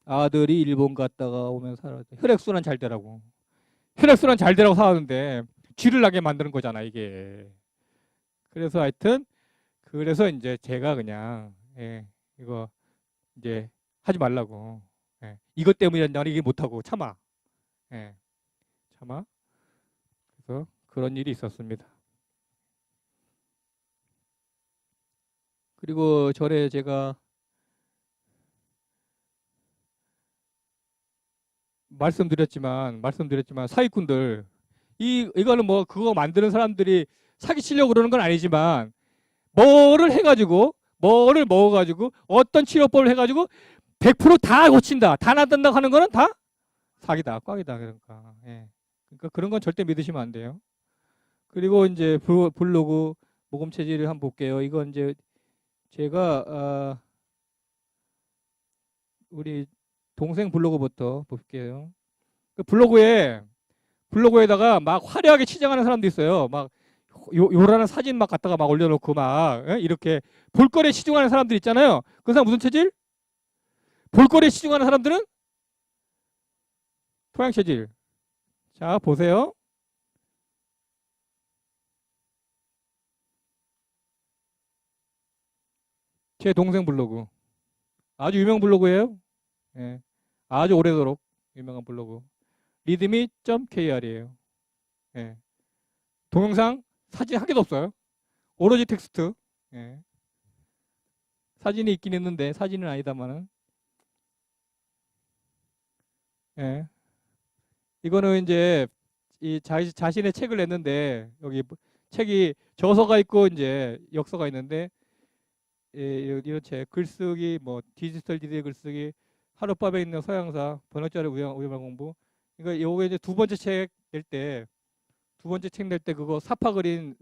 아들이 일본 갔다가 오면 살았대. 혈액순환 잘 되라고. 혈액순환 잘 되라고 사왔는데 쥐를 나게 만드는 거잖아 이게. 그래서 하여튼 그래서 이제 제가 그냥 이거 이제 하지 말라고. 이것 때문이란다 이게 못하고 참아. 참아. 그래서 그런 일이 있었습니다. 그리고 전에 제가 말씀드렸지만 사기꾼들 이거는 뭐 그거 만드는 사람들이 사기치려고 그러는 건 아니지만 뭐를 먹어가지고 어떤 치료법을 해가지고 100%다 고친다, 다 낫는다 하는 거는 다 사기다, 꽝이다. 그러니까 그러니까 그런 건 절대 믿으시면 안 돼요. 그리고 이제 블로그 모금 체질을 한번 볼게요. 이건 이제 제가 우리 동생 블로그부터 볼게요. 그 블로그에다가 막 화려하게 치장하는 사람도 있어요. 막 요라는 사진 막 갖다가 막 올려놓고 막 이렇게 볼거리에 치중하는 사람들 있잖아요. 그 사람 무슨 체질? 볼거리에 치중하는 사람들은 토양 체질. 자 보세요. 제 동생 블로그 아주 유명 블로그예요. 아주 오래도록 유명한 블로그 리드미.kr이에요. 동영상 사진 한 개도 없어요. 오로지 텍스트. 사진이 있긴 있는데 사진은 아니다마는. 이거는 이제 이 자신의 책을 냈는데 여기 책이 저서가 있고 이제 역서가 있는데 이런 책 글쓰기 뭐 디지털 디데이 글쓰기 하룻밤에 있는 서양사 번역자료 우리말 공부. 그러니까 요게 이제 두 번째 책 낼 때 그거 사파 그린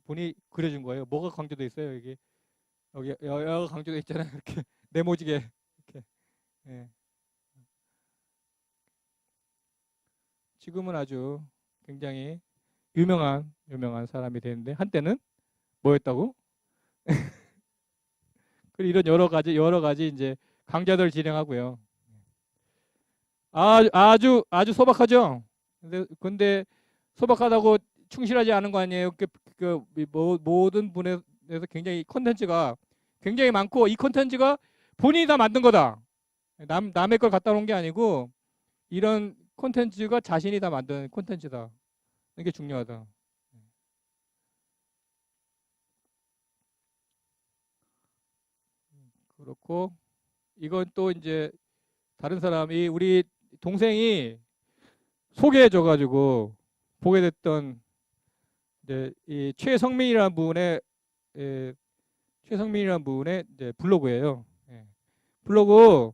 분이 그려준 거예요. 뭐가 강조돼 있어요 여기 여가 강조돼 있잖아요. 이렇게 네모지게 이렇게. 지금은 아주 굉장히 유명한 사람이 되는데 한때는 뭐였다고? 그리고 이런 여러 가지 이제 강좌들 진행하고요. 아주 소박하죠. 근데 소박하다고 충실하지 않은 거 아니에요. 모든 분에서 굉장히 콘텐츠가 굉장히 많고 이 콘텐츠가 본인이 다 만든 거다. 남의 걸 갖다 놓은 게 아니고 이런 콘텐츠가 자신이 다 만든 콘텐츠다. 이게 중요하다. 그렇고 이건 또 이제 다른 사람이 우리 동생이 소개해줘가지고 보게 됐던 이제 이 최성민이라는 분의 이제 블로그예요. 블로그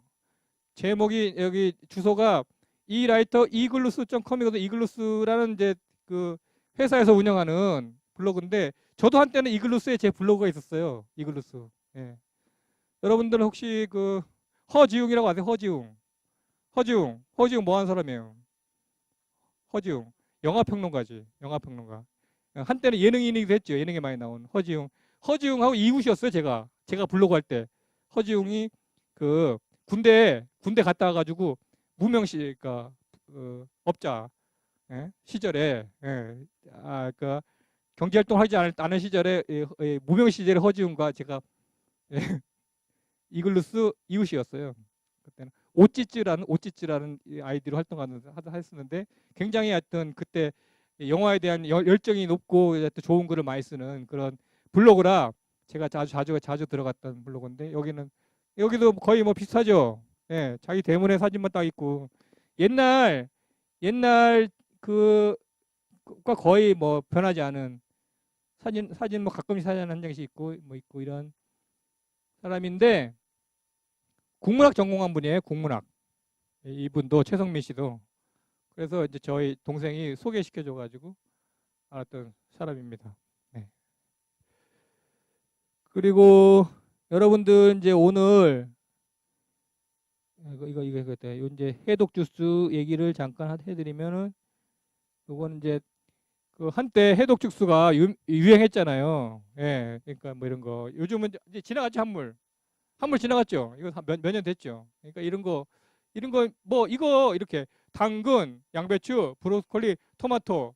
제목이 여기 주소가 이라이터 이글루스.com이거든. 이글루스라는 이제 그 회사에서 운영하는 블로그인데 저도 한때는 이글루스에 제 블로그가 있었어요. 이글루스. 여러분들은 혹시 그 허지웅이라고 아세요? 허지웅 뭐 하는 사람이에요? 허지웅 영화평론가지. 영화평론가. 한때는 예능인이기도 했죠. 예능에 많이 나온 허지웅하고 이웃이었어요. 제가 블로그 할 때 허지웅이 그 군대 갔다 와가지고 무명시 그러니까 업자 시절에 그 경제활동 하지 않은 시절에 무명 시절에 허지웅과 제가 이글루스 이웃이었어요. 그때는 오찌찌라는 아이디로 활동했었는데 굉장히 하여튼 그때 영화에 대한 열정이 높고 좋은 글을 많이 쓰는 그런 블로그라 제가 자주 들어갔던 블로그인데 여기도 거의 뭐 비슷하죠. 자기 대문에 사진만 딱 있고 옛날 그과 거의 뭐 변하지 않은 사진 뭐 가끔씩 사진 한 장씩 있고 이런 사람인데 국문학 전공한 분이에요. 국문학. 이분도 최성민 씨도. 그래서 이제 저희 동생이 소개시켜줘가지고 알았던 사람입니다. 그리고 여러분들 이제 오늘 이거 이제 해독 주스 얘기를 잠깐 해드리면은 요거는 이제 그 한때 해독 주스가 유행했잖아요. 그러니까 뭐 이런 거 요즘은 이제 지나갔죠. 한물 지나갔죠. 이거 몇 년 됐죠. 그러니까 이런 거 이런 거 뭐 이거 이렇게 당근, 양배추, 브로콜리, 토마토,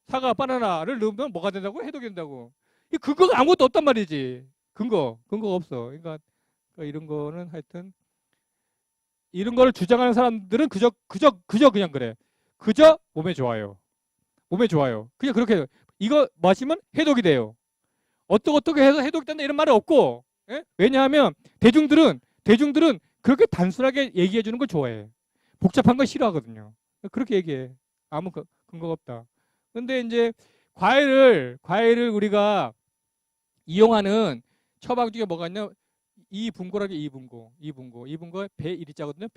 사과, 바나나를 넣으면 뭐가 된다고? 해독이 된다고. 이 근거가 아무것도 없단 말이지. 근거가 없어. 그러니까 이런 거는 하여튼 이런 걸 주장하는 사람들은 그저 그냥 그래. 그저 몸에 좋아요. 몸에 좋아요. 그냥 그렇게 해요. 이거 마시면 해독이 돼요. 어떻게 해서 해독이 된다 이런 말은 없고, 예? 왜냐하면 대중들은 그렇게 단순하게 얘기해 주는 걸 좋아해. 복잡한 걸 싫어하거든요. 그렇게 얘기해. 아무 근거가 없다. 근데 이제 과일을 우리가 이용하는 처방 중에 뭐가 있냐? 이분고라게 이분고에 배1이자거든요.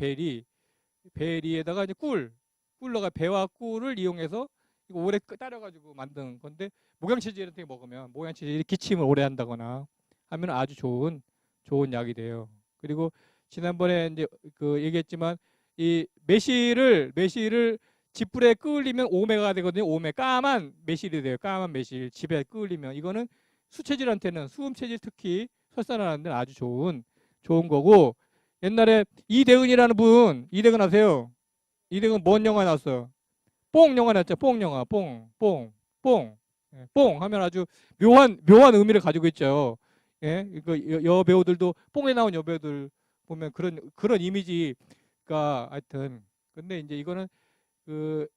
베리에다가 이제 꿀러가 배와 꿀을 이용해서 이거 오래 따려가지고 만든 건데 목양체질한테 먹으면 목양체질이 기침을 오래 한다거나 하면 아주 좋은 약이 돼요. 그리고 지난번에 이제 그 얘기했지만 이 매실을 집불에 끓이면 오메가 되거든요. 까만 매실이 돼요. 까만 매실 집에 끓이면 이거는 수체질한테는 수음체질 특히 설산하는 데는 아주 좋은 거고 옛날에 이대근 아세요? 이대근 뭔 영화 나왔어? 뽕 영화 나왔죠. 뽕 영화. 뽕. 예, 뽕 하면 아주 묘한 의미를 가지고 있죠. 예, 그 여배우들도 뽕에 나온 여배우들 보면 그런 이미지가 하여튼 근데 이제 이거는 그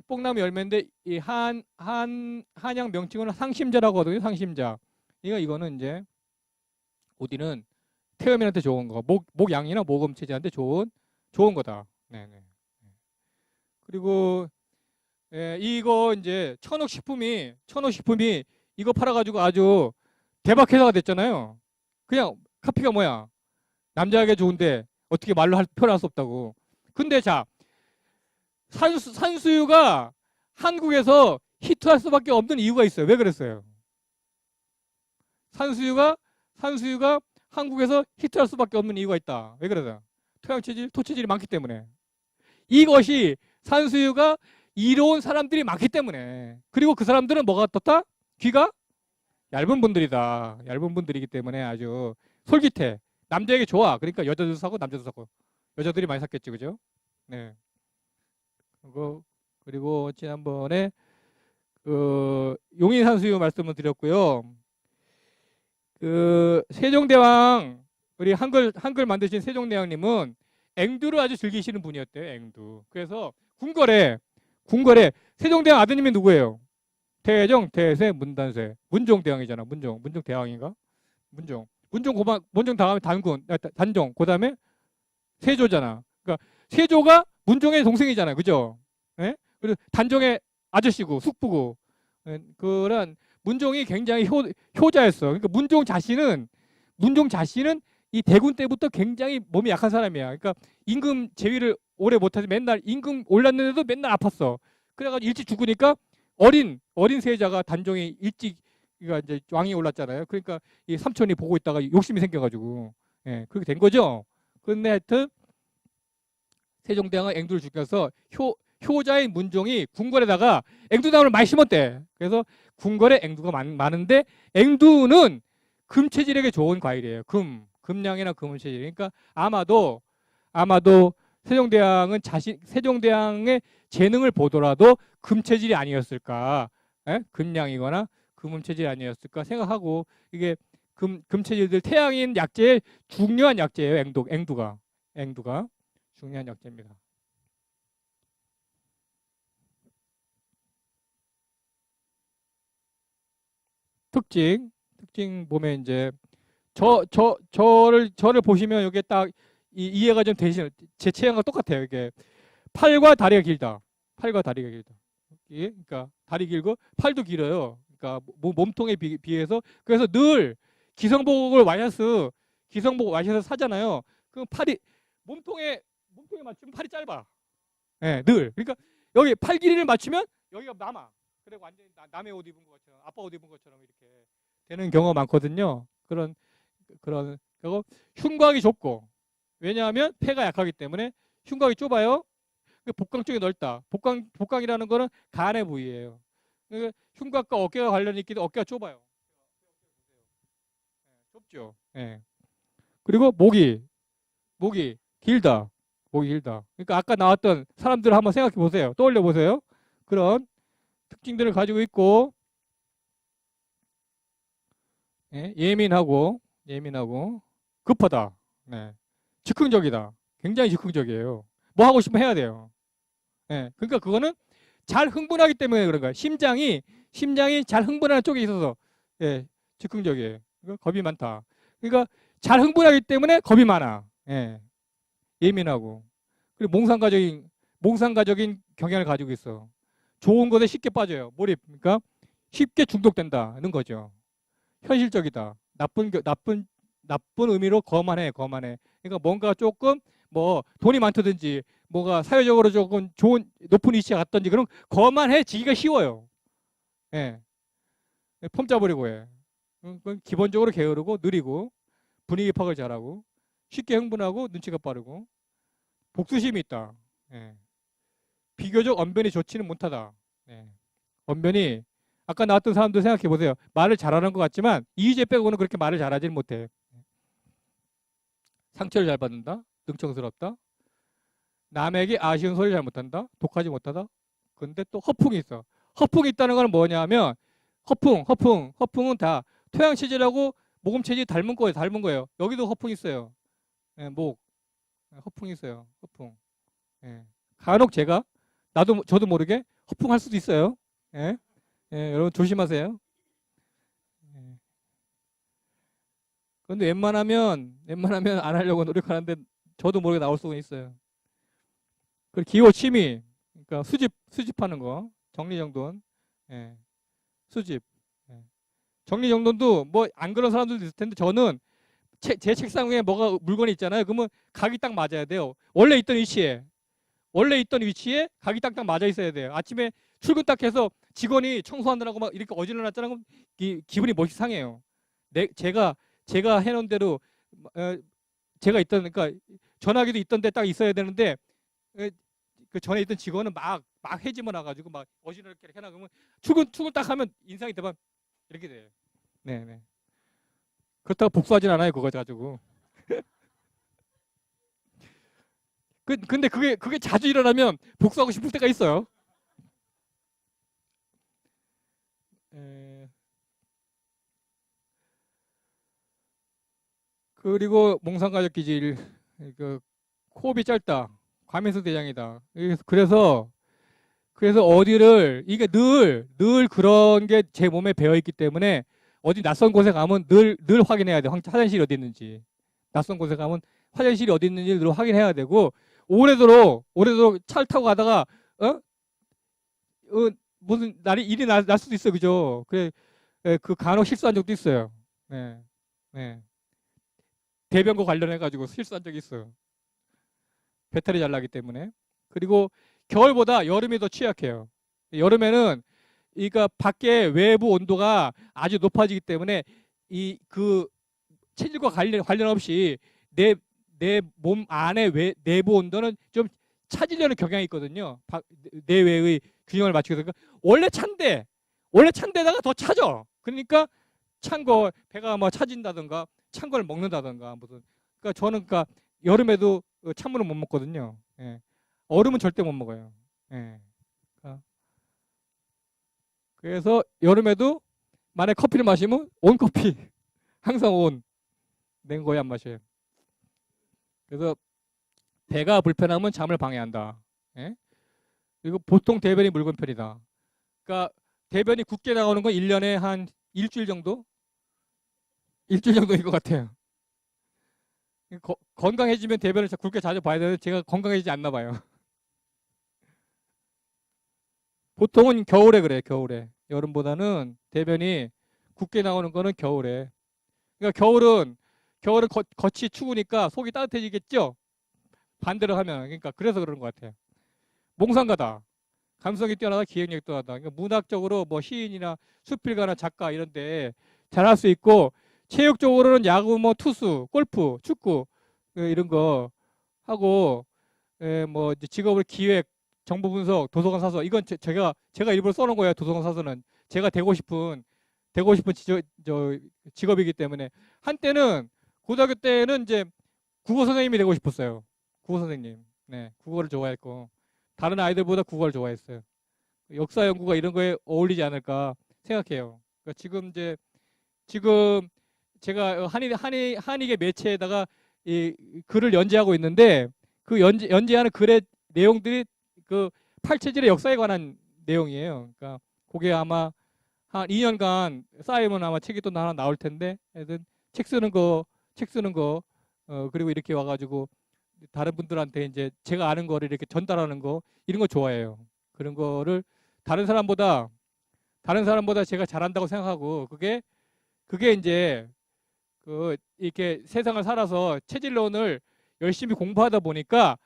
뽕나무 열매인데 이 한약 명칭은 상심자라고 하거든요. 상심자. 이거는 이제 어디는 태음인한테 좋은 거, 목양이나 모금체질한테 좋은 거다. 네네. 그리고 이거 이제 천옥식품이 이거 팔아가지고 아주 대박 회사가 됐잖아요. 그냥 카피가 뭐야? 남자에게 좋은데 어떻게 말로 표현할 수 없다고. 근데 자 산수유가 한국에서 히트할 수밖에 없는 이유가 있어요. 왜 그랬어요? 산수유가 한국에서 히트할 수밖에 없는 이유가 있다. 왜 그러다? 토체질이 많기 때문에. 이것이 산수유가 이로운 사람들이 많기 때문에. 그리고 그 사람들은 뭐가 떴다? 귀가 얇은 분들이다. 얇은 분들이기 때문에 아주 솔깃해. 남자에게 좋아. 그러니까 여자도 사고 남자도 사고. 여자들이 많이 샀겠지, 그죠? 네. 그리고 지난번에 그 용인 산수유 말씀을 드렸고요. 그 세종대왕 우리 한글 만드신 세종대왕님은 앵두를 아주 즐기시는 분이었대요. 앵두. 그래서 군거래 세종대왕 아드님이 누구예요? 태종, 대세, 문단세. 문종대왕이잖아. 문종대왕인가? 문종 다음에 단종. 그다음에 세조잖아. 그러니까 세조가 문종의 동생이잖아요. 그죠? 예? 그리고 단종의 아저씨고 숙부고. 그런 문종이 굉장히 효자였어. 그러니까 문종 자신은 이 대군 때부터 굉장히 몸이 약한 사람이야. 그러니까 임금 제위를 오래 못해서 맨날 임금 올랐는데도 맨날 아팠어. 그래가지고 일찍 죽으니까 어린 세자가 단종이 일찍 그러니까 이제 왕이 올랐잖아요. 그러니까 이 삼촌이 보고 있다가 욕심이 생겨가지고 그렇게 된 거죠. 그런데 하여튼 세종대왕은 앵두를 죽여서 효자인 문종이 궁궐에다가 앵두나무를 많이 심었대. 그래서 궁궐에 앵두가 많은데 앵두는 금체질에게 좋은 과일이에요. 금량이나 금체질. 그러니까 아마도 세종대왕의 재능을 보더라도 금체질이 아니었을까, 금량이거나 금음체질이 아니었을까 생각하고 이게 금체질들 태양인 약재의 중요한 약재예요. 앵두가 중요한 약재입니다. 특징 보면 이제 저를 보시면 이게 딱 이해가 좀 되시는 제 체형과 똑같아요. 이게 팔과 다리가 길다. 예? 그러니까 다리 길고 팔도 길어요. 그러니까 몸통에 비해서 그래서 늘 기성복 와이셔츠 사잖아요. 그럼 팔이 몸통에 맞추면 팔이 짧아. 예, 늘. 그러니까 여기 팔 길이를 맞추면 여기가 남아. 그리고 완전히 남의 옷 입은 것처럼 아빠 옷 입은 것처럼 이렇게 되는 경우가 많거든요. 그리고 흉곽이 좁고 왜냐하면 폐가 약하기 때문에 흉곽이 좁아요. 복강 쪽이 넓다. 복강이라는 거는 간의 부위예요. 그러니까 흉곽과 어깨가 관련이 있기 때문에 어깨가 좁아요. 좁죠. 예. 그리고 목이 길다. 보기 길다. 그러니까 아까 나왔던 사람들을 한번 생각해 보세요. 떠올려 보세요. 그런 특징들을 가지고 있고, 예, 예민하고 급하다. 네. 즉흥적이다. 굉장히 즉흥적이에요. 뭐 하고 싶으면 해야 돼요. 예. 그러니까 그거는 잘 흥분하기 때문에 그런 거야. 심장이 잘 흥분하는 쪽에 있어서, 예, 즉흥적이에요. 그러니까 겁이 많다. 그러니까 잘 흥분하기 때문에 겁이 많아. 예. 예민하고. 그리고 몽상가적인 경향을 가지고 있어. 좋은 것에 쉽게 빠져요. 몰입. 그러니까 쉽게 중독된다는 거죠. 현실적이다. 나쁜 의미로 거만해. 그러니까 뭔가 조금 뭐 돈이 많다든지 뭐가 사회적으로 조금 좋은 높은 위치에 갔든지 그럼 거만해지기가 쉬워요. 예. 폼 잡으려고 해. 기본적으로 게으르고 느리고 분위기 파악을 잘하고 쉽게 흥분하고 눈치가 빠르고 복수심이 있다. 예. 비교적 언변이 좋지는 못하다. 예. 언변이 아까 나왔던 사람들 생각해 보세요. 말을 잘하는 것 같지만 이휘재 빼고는 그렇게 말을 잘하지는 못해. 상처를 잘 받는다. 능청스럽다. 남에게 아쉬운 소리를 잘 못한다. 독하지 못하다. 근데 또 허풍이 있어. 허풍이 있다는 건 뭐냐면 허풍은 다 토양 체질하고 모금 체질이 닮은 거예요. 여기도 허풍 있어요. 예, 허풍이 있어요. 허풍. 예. 간혹 저도 모르게 허풍할 수도 있어요. 예. 예, 여러분 조심하세요. 예. 그런데 웬만하면 안 하려고 노력하는데 저도 모르게 나올 수가 있어요. 그리고 기호 취미, 그러니까 수집하는 거, 정리정돈, 예, 수집. 예. 정리정돈도 뭐 안 그런 사람들도 있을 텐데 저는 제 책상 위에 뭐가 물건이 있잖아요. 그러면 각이 딱 맞아야 돼요. 원래 있던 위치에 각이 딱딱 맞아 있어야 돼요. 아침에 출근 딱 해서 직원이 청소하느라고 막 이렇게 어질러놨잖아요. 그럼 기분이 멋이 상해요. 제가 해놓은 대로 어, 그러니까 전화기도 있던 데 딱 있어야 되는데 그 전에 있던 직원은 막 해집어 놔가지고 막 어지럽게 해놔 그러면 출근 딱 하면 인상이 대박 이렇게 돼요. 네. 그렇다고 복수하진 않아요. 그거 가지고. 근데 그게 자주 일어나면 복수하고 싶을 때가 있어요. 에, 그리고 몽상가족 기질, 그 호흡이 짧다, 과민성 대장이다. 그래서 어디를 이게 늘 그런 게 제 몸에 배어 있기 때문에 어디 낯선 곳에 가면 늘 확인해야 돼. 화장실이 어디 있는지. 낯선 곳에 가면 화장실이 어디 있는지 늘 확인해야 되고 오래도록 차를 타고 가다가 어? 무슨 일이 날 수도 있어, 그죠? 그 간혹 실수한 적도 있어요. 네, 네. 대변과 관련해 가지고 실수한 적이 있어요. 배탈이 잘 나기 때문에. 그리고 겨울보다 여름이 더 취약해요. 여름에는 그러니까 밖에 외부 온도가 아주 높아지기 때문에 그 체질과 관련 없이 내 몸 안에 내부 온도는 좀 차지려는 경향이 있거든요. 내외의 균형을 맞추기 위해서. 원래 찬데다가 더 차져. 그러니까 찬 거 배가 뭐 차진다든가 찬 걸 먹는다든가 무슨. 그러니까 저는 여름에도 찬물은 못 먹거든요. 예. 얼음은 절대 못 먹어요. 예. 그래서 여름에도 만약 커피를 마시면 온 커피 항상 냉 거에 안 마셔요. 그래서 배가 불편하면 잠을 방해한다. 예? 그리고 보통 대변이 묽은 편이다. 그러니까 대변이 굳게 나오는 건 1년에 한 일주일 정도? 일주일 정도인 것 같아요. 건강해지면 대변을 굵게 자주 봐야 되는데 제가 건강해지지 않나 봐요. 보통은 겨울에 그래, 겨울에. 여름보다는 대변이 굳게 나오는 거는 겨울에. 그러니까 겨울은 겉이 추우니까 속이 따뜻해지겠죠? 반대로 하면. 그러니까 그래서 그런 것 같아요. 몽상가다. 감성이 뛰어나다, 기획력이 뛰어나다. 그러니까 문학적으로 뭐 시인이나 수필가나 작가 이런 데 잘할 수 있고 체육적으로는 야구, 뭐 투수, 골프, 축구 이런 거 하고 뭐 이제 직업을 기획, 정보 분석, 도서관 사서 이건 제가 일부러 써놓은 거예요. 도서관 사서는 제가 되고 싶은 직업이기 때문에 한때는 고등학교 때는 이제 국어 선생님이 되고 싶었어요. 국어 선생님. 네, 국어를 좋아했고 다른 아이들보다 국어를 좋아했어요. 역사 연구가 이런 거에 어울리지 않을까 생각해요. 그러니까 지금 제가 한익의 매체에다가 이 글을 연재하고 있는데 그 연재하는 글의 내용들이 그 팔체질의 역사에 관한 내용이에요. 그러니까 그게 아마 한 2년간 쌓이면 아마 책이 또 하나 나올 텐데, 하여튼 책 쓰는 거, 그리고 이렇게 와가지고 다른 분들한테 이제 제가 아는 거를 이렇게 전달하는 거, 이런 거 좋아해요. 그런 거를 다른 사람보다 제가 잘한다고 생각하고, 그게 이제 이렇게 세상을 살아서 체질론을 열심히 공부하다 보니까,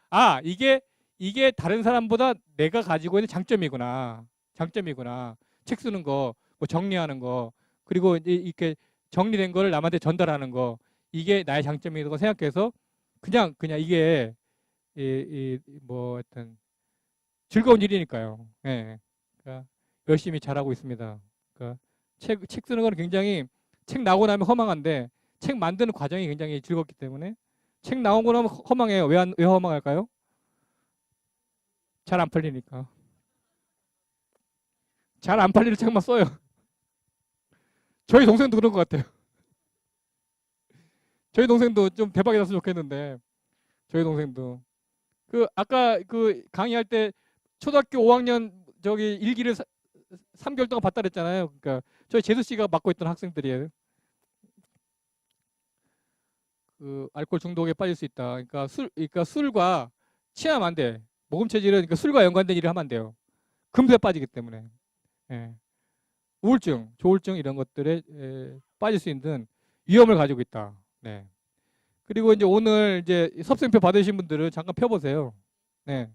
이게 다른 사람보다 내가 가지고 있는 장점이구나. 책 쓰는 거, 뭐 정리하는 거, 그리고 이렇게 정리된 거를 남한테 전달하는 거, 이게 나의 장점이라고 생각해서 그냥 이게 뭐 하여튼 즐거운 일이니까요. 예. 그러니까 열심히 잘하고 있습니다. 그러니까 책 쓰는 거는 굉장히, 책 나오고 나면 허망한데 책 만드는 과정이 굉장히 즐겁기 때문에, 책 나오고 나면 허망해요. 왜 허망할까요? 잘 안 팔리니까. 잘 안 팔리는 책만 써요. 저희 동생도 그런 것 같아요. 저희 동생도 좀 대박이 났으면 좋겠는데, 저희 동생도 아까 강의할 때 초등학교 5학년 저기 일기를 3개월 동안 봤다 그랬잖아요. 그러니까 저희 재수 씨가 맡고 있던 학생들이에요. 알코올 중독에 빠질 수 있다. 그러니까 술과 취하면 안 돼. 모금 체질은 그러니까 술과 연관된 일을 하면 안 돼요. 금세 빠지기 때문에. 예. 우울증, 조울증 이런 것들에 빠질 수 있는 위험을 가지고 있다. 네. 그리고 이제 오늘 이제 섭생표 받으신 분들은 잠깐 펴보세요. 네.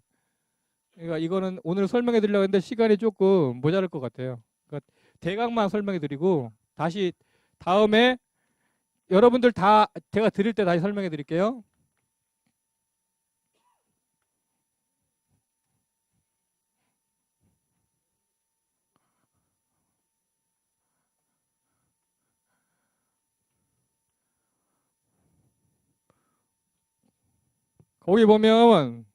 그러니까 이거는 오늘 설명해 드리려고 했는데 시간이 조금 모자랄 것 같아요. 그러니까 대강만 설명해 드리고 다시 다음에 여러분들 다 제가 드릴 때 다시 설명해 드릴게요. 거기 보면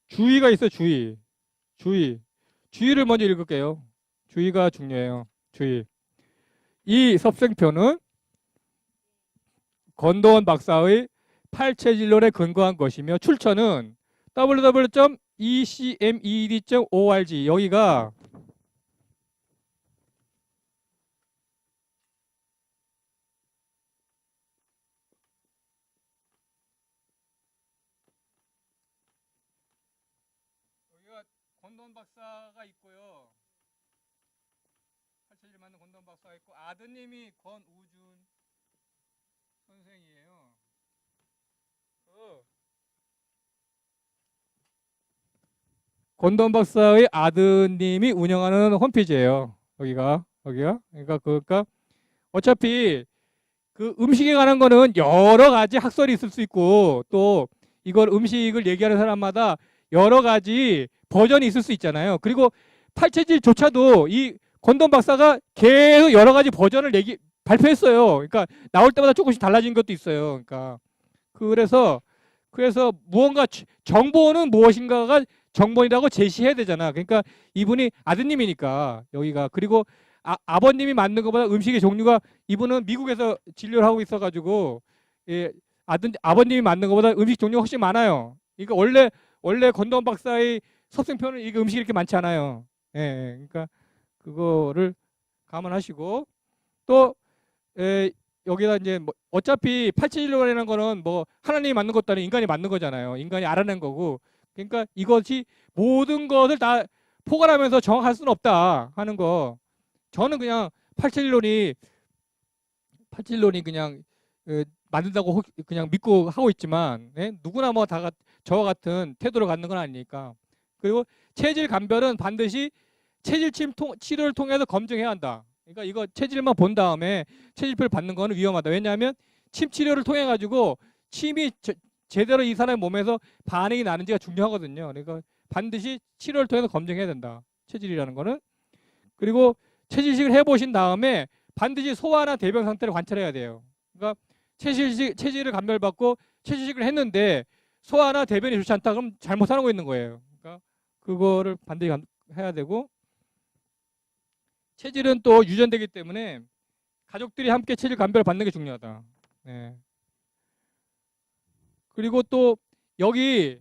주의가 있어요. 주의를 먼저 읽을게요. 주의가 중요해요. 주의. 이 섭생표는 권도원 박사의 팔체질론에 근거한 것이며 출처는 www.ecmed.org. 여기가 권도원 박사가 있고요. 팔체질 만든 권도원 박사가 있고 아드님이 권우준 선생이에요. 권도원 박사의 아드님이 운영하는 홈페이지예요. 여기가. 그러니까 어차피 음식에 관한 거는 여러 가지 학설이 있을 수 있고, 또 이걸 음식을 얘기하는 사람마다 여러 가지 버전이 있을 수 있잖아요. 그리고 팔체질조차도 이 권도원 박사가 계속 여러 가지 버전을 발표했어요. 그러니까 나올 때마다 조금씩 달라진 것도 있어요. 그러니까 그래서 무언가 정보는 무엇인가가 정보이라고 제시해야 되잖아. 그러니까 이분이 아드님이니까 여기가. 그리고 아버님이 만든 것보다 음식의 종류가, 이분은 미국에서 진료를 하고 있어가지고 아버님이 만든 것보다 음식 종류가 훨씬 많아요. 그러니까 원래 권도원 박사의 섭생표는 이게 음식이 이렇게 많지 않아요. 그러니까 그거를 감안하시고, 또 여기다 이제 뭐 어차피 팔체질론이라는 거는 뭐 하나님이 만든 것도 아니고 인간이 만든 거잖아요. 인간이 알아낸 거고. 그러니까 이것이 모든 것을 다 포괄하면서 정확할 수는 없다 하는 거. 저는 그냥 팔체질론이 그냥 만든다고 그냥 믿고 하고 있지만, 누구나 뭐 다 저와 같은 태도를 갖는 건 아니니까. 그리고 체질 감별은 반드시 체질 치료를 통해서 검증해야 한다. 그러니까 이거 체질만 본 다음에 체질표를 받는 거는 위험하다. 왜냐하면 침 치료를 통해 가지고 침이 제대로 이 사람의 몸에서 반응이 나는지가 중요하거든요. 그러니까 반드시 치료를 통해서 검증해야 된다. 체질이라는 거는. 그리고 체질식을 해보신 다음에 반드시 소화나 대변 상태를 관찰해야 돼요. 그러니까 체질을 감별받고 채식을 했는데 소화나 대변이 좋지 않다 그럼 잘못하고 있는 거예요. 그러니까 그거를 반드시 해야 되고, 체질은 또 유전되기 때문에 가족들이 함께 체질 감별을 받는 게 중요하다. 네. 그리고 또 여기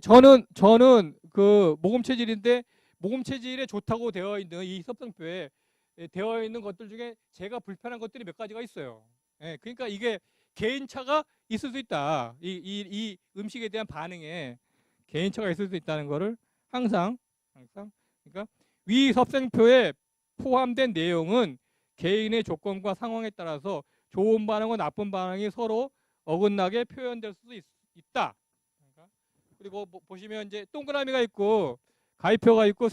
저는 그 모금 체질인데 모금 체질에 좋다고 되어 있는 이 섭성표에 되어 있는 것들 중에 제가 불편한 것들이 몇 가지가 있어요. 예, 그러니까 이게 개인차가 있을 수 있다. 이 음식에 대한 반응에 개인차가 있을 수 있다는 거를 항상 그러니까 위 섭성표에 포함된 내용은 개인의 조건과 상황에 따라서 좋은 반응과 나쁜 반응이 서로 어긋나게 표현될 수도 있다. 그리고 보시면 이제 동그라미가 있고 가위표가 있고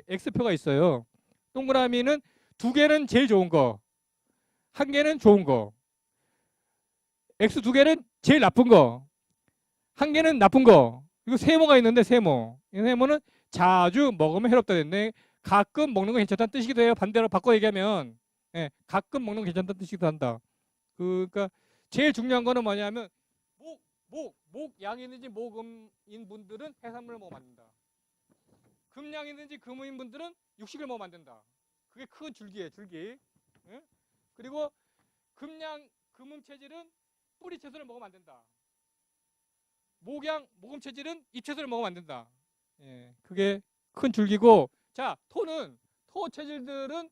X표가 있어요. 동그라미는 2개는 제일 좋은 거, 1개는 좋은 거. X 2개는 제일 나쁜 거, 1개는 나쁜 거. 그리고 세모가 있는데 세모. 이 세모는 자주 먹으면 해롭다 됐네. 가끔 먹는 건 괜찮다는 뜻이기도 해요. 반대로 바꿔 얘기하면 가끔 먹는 건 괜찮다는 뜻이기도 한다. 그러니까 제일 중요한 거는 뭐냐면 목양이든지 목음인 분들은 해산물을 먹으면 안 된다. 금양이든지 금음인 분들은 육식을 먹으면 안 된다. 그게 큰 줄기예요, 줄기. 예? 그리고 금양, 금음 체질은 뿌리 채소를 먹으면 안 된다. 목음 체질은 잎 채소를 먹으면 안 된다. 예, 그게 큰 줄기고, 자, 토 체질들은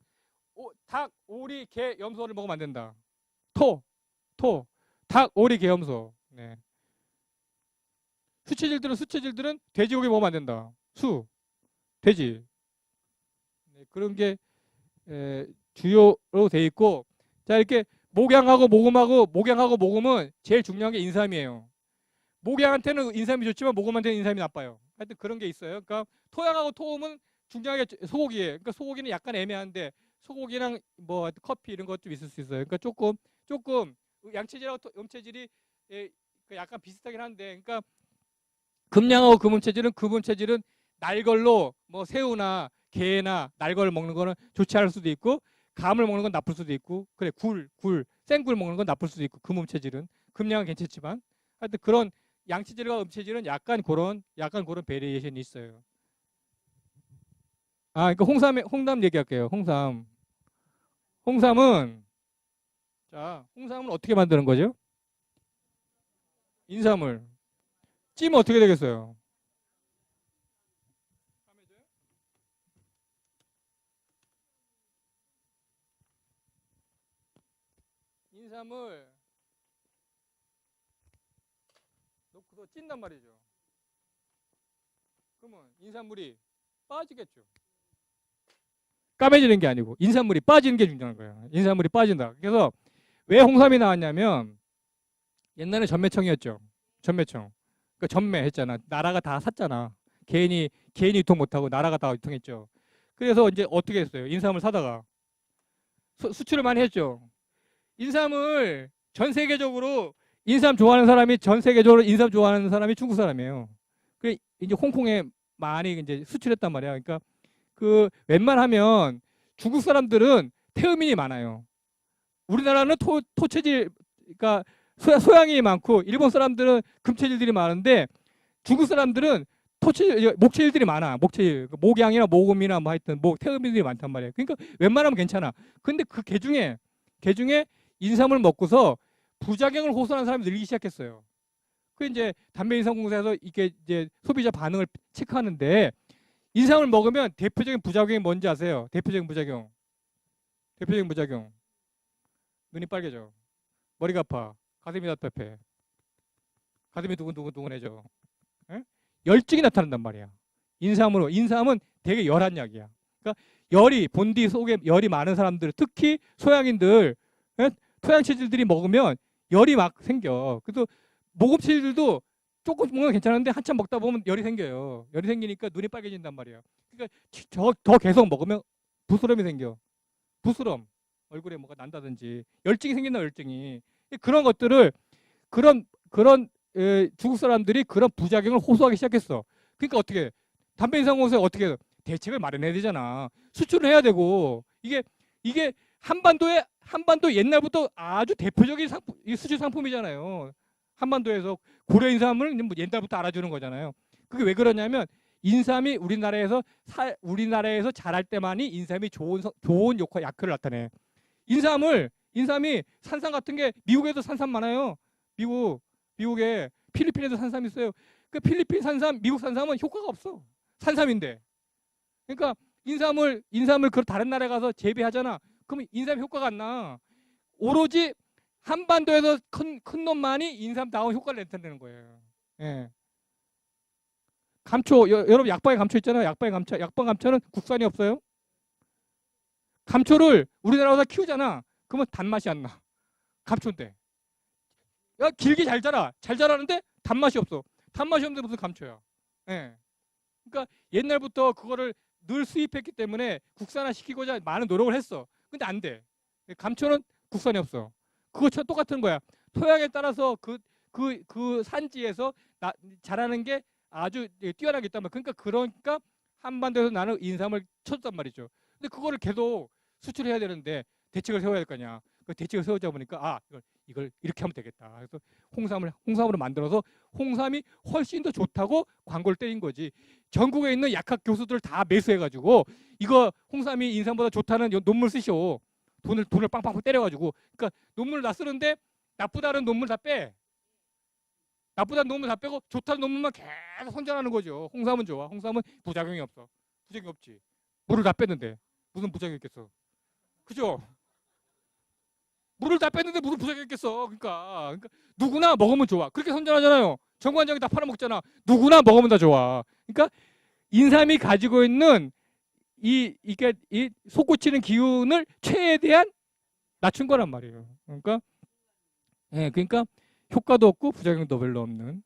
닭, 오리, 개, 염소를 먹으면 안 된다. 닭, 오리, 개, 염소. 네. 수체질들은 돼지고기 먹으면 안 된다. 돼지. 네, 그런 게 주요로 돼 있고, 자, 이렇게 목양하고 목음은 제일 중요한 게 인삼이에요. 목양한테는 인삼이 좋지만 목음한테는 인삼이 나빠요. 하여튼 그런 게 있어요. 그러니까 토양하고 토음은 중요하게 소고기예요. 그러니까 소고기는 약간 애매한데 소고기랑 뭐 커피 이런 것 좀 있을 수 있어요. 그러니까 조금 양체질하고 음체질이 약간 비슷하긴 한데, 그러니까 금양하고 금음 체질은 날걸로 뭐 새우나 게나 날걸 먹는 거는 좋지 않을 수도 있고, 감을 먹는 건 나쁠 수도 있고, 그래 생굴 먹는 건 나쁠 수도 있고, 금음 체질은 금양은 괜찮지만 하여튼 그런 양체질과 음체질은 약간 그런 베리에이션이 있어요. 아, 그러니까 홍삼 얘기할게요. 홍삼은 어떻게 만드는 거죠? 인삼을 찌면 어떻게 되겠어요? 인삼을 넣고서 찐단 말이죠. 그러면 인삼물이 빠지겠죠. 까매지는 게 아니고 인삼물이 빠지는 게 중요한 거예요. 인삼물이 빠진다. 그래서 왜 홍삼이 나왔냐면 옛날에 전매청이었죠. 전매청. 그러니까 전매했잖아. 나라가 다 샀잖아. 개인이 유통 못하고 나라가 다 유통했죠. 그래서 이제 어떻게 했어요? 인삼을 사다가 수출을 많이 했죠. 인삼을 전 세계적으로 전 세계적으로 인삼 좋아하는 사람이 중국 사람이에요. 그 이제 홍콩에 많이 이제 수출했단 말이야. 그러니까 그 웬만하면 중국 사람들은 태음인이 많아요. 우리나라는 토체질, 그러니까 소양이 많고 일본 사람들은 금체질들이 많은데 중국 사람들은 목체질들이 많아. 목양이나 목음이나 뭐 하여튼 태음인들이 많단 말이에요. 그러니까 웬만하면 괜찮아. 근데 그 개 중에 인삼을 먹고서 부작용을 호소하는 사람이 늘기 시작했어요. 그 이제 담배인상공사에서 이게 이제 소비자 반응을 체크하는데 인삼을 먹으면 대표적인 부작용이 뭔지 아세요? 대표적인 부작용. 눈이 빨개져. 머리가 아파. 가슴이 답답해. 가슴이 두근두근해져. 에? 열증이 나타난단 말이야. 인삼은 되게 열한 약이야. 그러니까 본디 속에 열이 많은 사람들, 특히 소양인들, 토양 체질들이 먹으면 열이 막 생겨. 그래서 모금 체질들도 조금 먹으면 괜찮은데 한참 먹다 보면 열이 생겨요. 열이 생기니까 눈이 빨개진단 말이야. 그러니까 더 계속 먹으면 부스럼이 생겨. 얼굴에 뭐가 난다든지 열증이 생긴다. 열증이. 그런 것들을 중국 사람들이 그런 부작용을 호소하기 시작했어. 그러니까 어떻게 담배인상공사에 어떻게 대책을 마련해야 되잖아. 수출을 해야 되고 이게 한반도 옛날부터 아주 대표적인 이 수출 상품이잖아요. 한반도에서 고려 인삼을 뭐 옛날부터 알아주는 거잖아요. 그게 왜 그러냐면 인삼이 우리나라에서 자랄 때만이 인삼이 좋은 약효를 나타내. 인삼이 산삼 같은 게 미국에도 산삼 많아요. 미국에 필리핀에도 산삼 있어요. 그 필리핀 산삼, 미국 산삼은 효과가 없어. 산삼인데. 그러니까 인삼을 그 다른 나라에 가서 재배하잖아. 그러면 인삼 효과가 안 나. 오로지 한반도에서 큰 놈만이 인삼다운 효과를 나타내는 거예요. 예. 여러분 약방의 감초 있잖아요. 약방 감초는 국산이 없어요. 감초를 우리나라에서 키우잖아. 그러면 단맛이 안 나. 감초인데. 야, 길게 잘 자라. 잘 자라는데 단맛이 없어. 단맛이 없는데 무슨 감초야. 예. 그러니까 옛날부터 그거를 늘 수입했기 때문에 국산화 시키고자 많은 노력을 했어. 근데 안 돼. 감초는 국산이 없어. 그것처럼 똑같은 거야. 토양에 따라서 그 산지에서 자라는 게 아주 뛰어나게 있단 말이야. 그러니까 한반도에서 나는 인삼을 쳤단 말이죠. 근데 그거를 계속 수출해야 되는데 대책을 세워야 될 거 아니야. 그 대책을 세우자 보니까 이걸 이렇게 하면 되겠다. 그래서 홍삼으로 만들어서 홍삼이 훨씬 더 좋다고 광고를 때린 거지. 전국에 있는 약학 교수들 다 매수해가지고 이거 홍삼이 인삼보다 좋다는 논문 쓰시오. 돈을 빵빵 때려가지고. 그러니까 논문을 다 쓰는데 나쁘다는 논문 다 빼. 나쁘다는 논문 다 빼고 좋다는 논문만 계속 선전하는 거죠. 홍삼은 좋아. 홍삼은 부작용이 없어. 부작용이 없지. 물을 다 뺐는데 무슨 부작용이 있겠어. 그죠? 물을 다 뺐는데 무슨 부작용이 있겠어. 그러니까 누구나 먹으면 좋아. 그렇게 선전하잖아요. 정관장이 다 팔아먹잖아. 누구나 먹으면 다 좋아. 그러니까 인삼이 가지고 있는 이게 솟구치는 기운을 최대한 낮춘 거란 말이에요. 그러니까 효과도 없고 부작용도 별로 없는.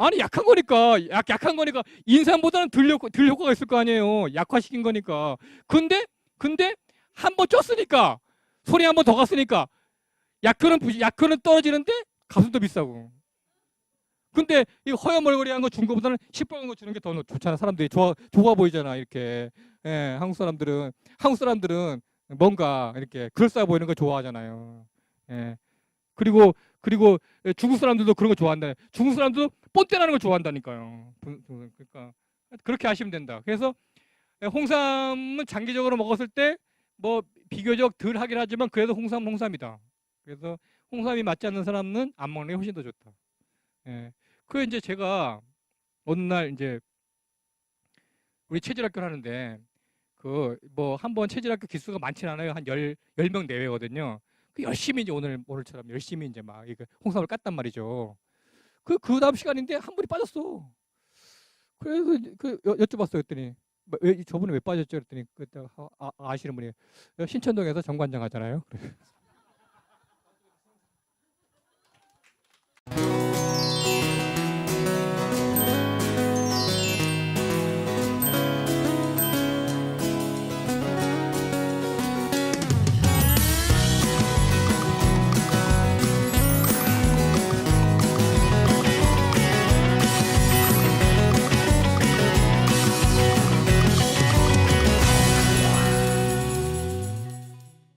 아니 약한 거니까 인삼보다는 덜 효과가 있을 거 아니에요. 약화시킨 거니까. 근데 한 번 쪘으니까 손이 한 번 더 갔으니까 약효는 떨어지는데 값은 비싸고. 근데 이 허여멀거리한 거 준 거보다는 시뻘건 거 주는 게 더 좋잖아. 사람들이 좋아 보이잖아. 이렇게. 예, 한국 사람들은 뭔가 이렇게 그럴싸해 보이는 거 좋아하잖아요. 예. 그리고 중국 사람들도 그런 거 좋아한다. 중국 사람들도 뽐떼나는 걸 좋아한다니까요. 그러니까 그렇게 하시면 된다. 그래서 홍삼은 장기적으로 먹었을 때 뭐 비교적 덜 하긴 하지만 그래도 홍삼이다. 그래서 홍삼이 맞지 않는 사람은 안 먹는 게 훨씬 더 좋다. 예. 그 이제 제가 어느 날 이제 우리 체질학교를 하는데 그 뭐 한 번 체질학교 기수가 많지는 않아요. 한 10명 내외거든요. 그 열심히 이제 오늘처럼 열심히 이제 막 이거 홍삼을 깠단 말이죠. 그 다음 시간인데 한 분이 빠졌어. 그래서 여쭤봤어요. 그랬더니 저분이 왜 빠졌죠? 그랬더니 그때 아시는 분이 신천동에서 정관장 하잖아요.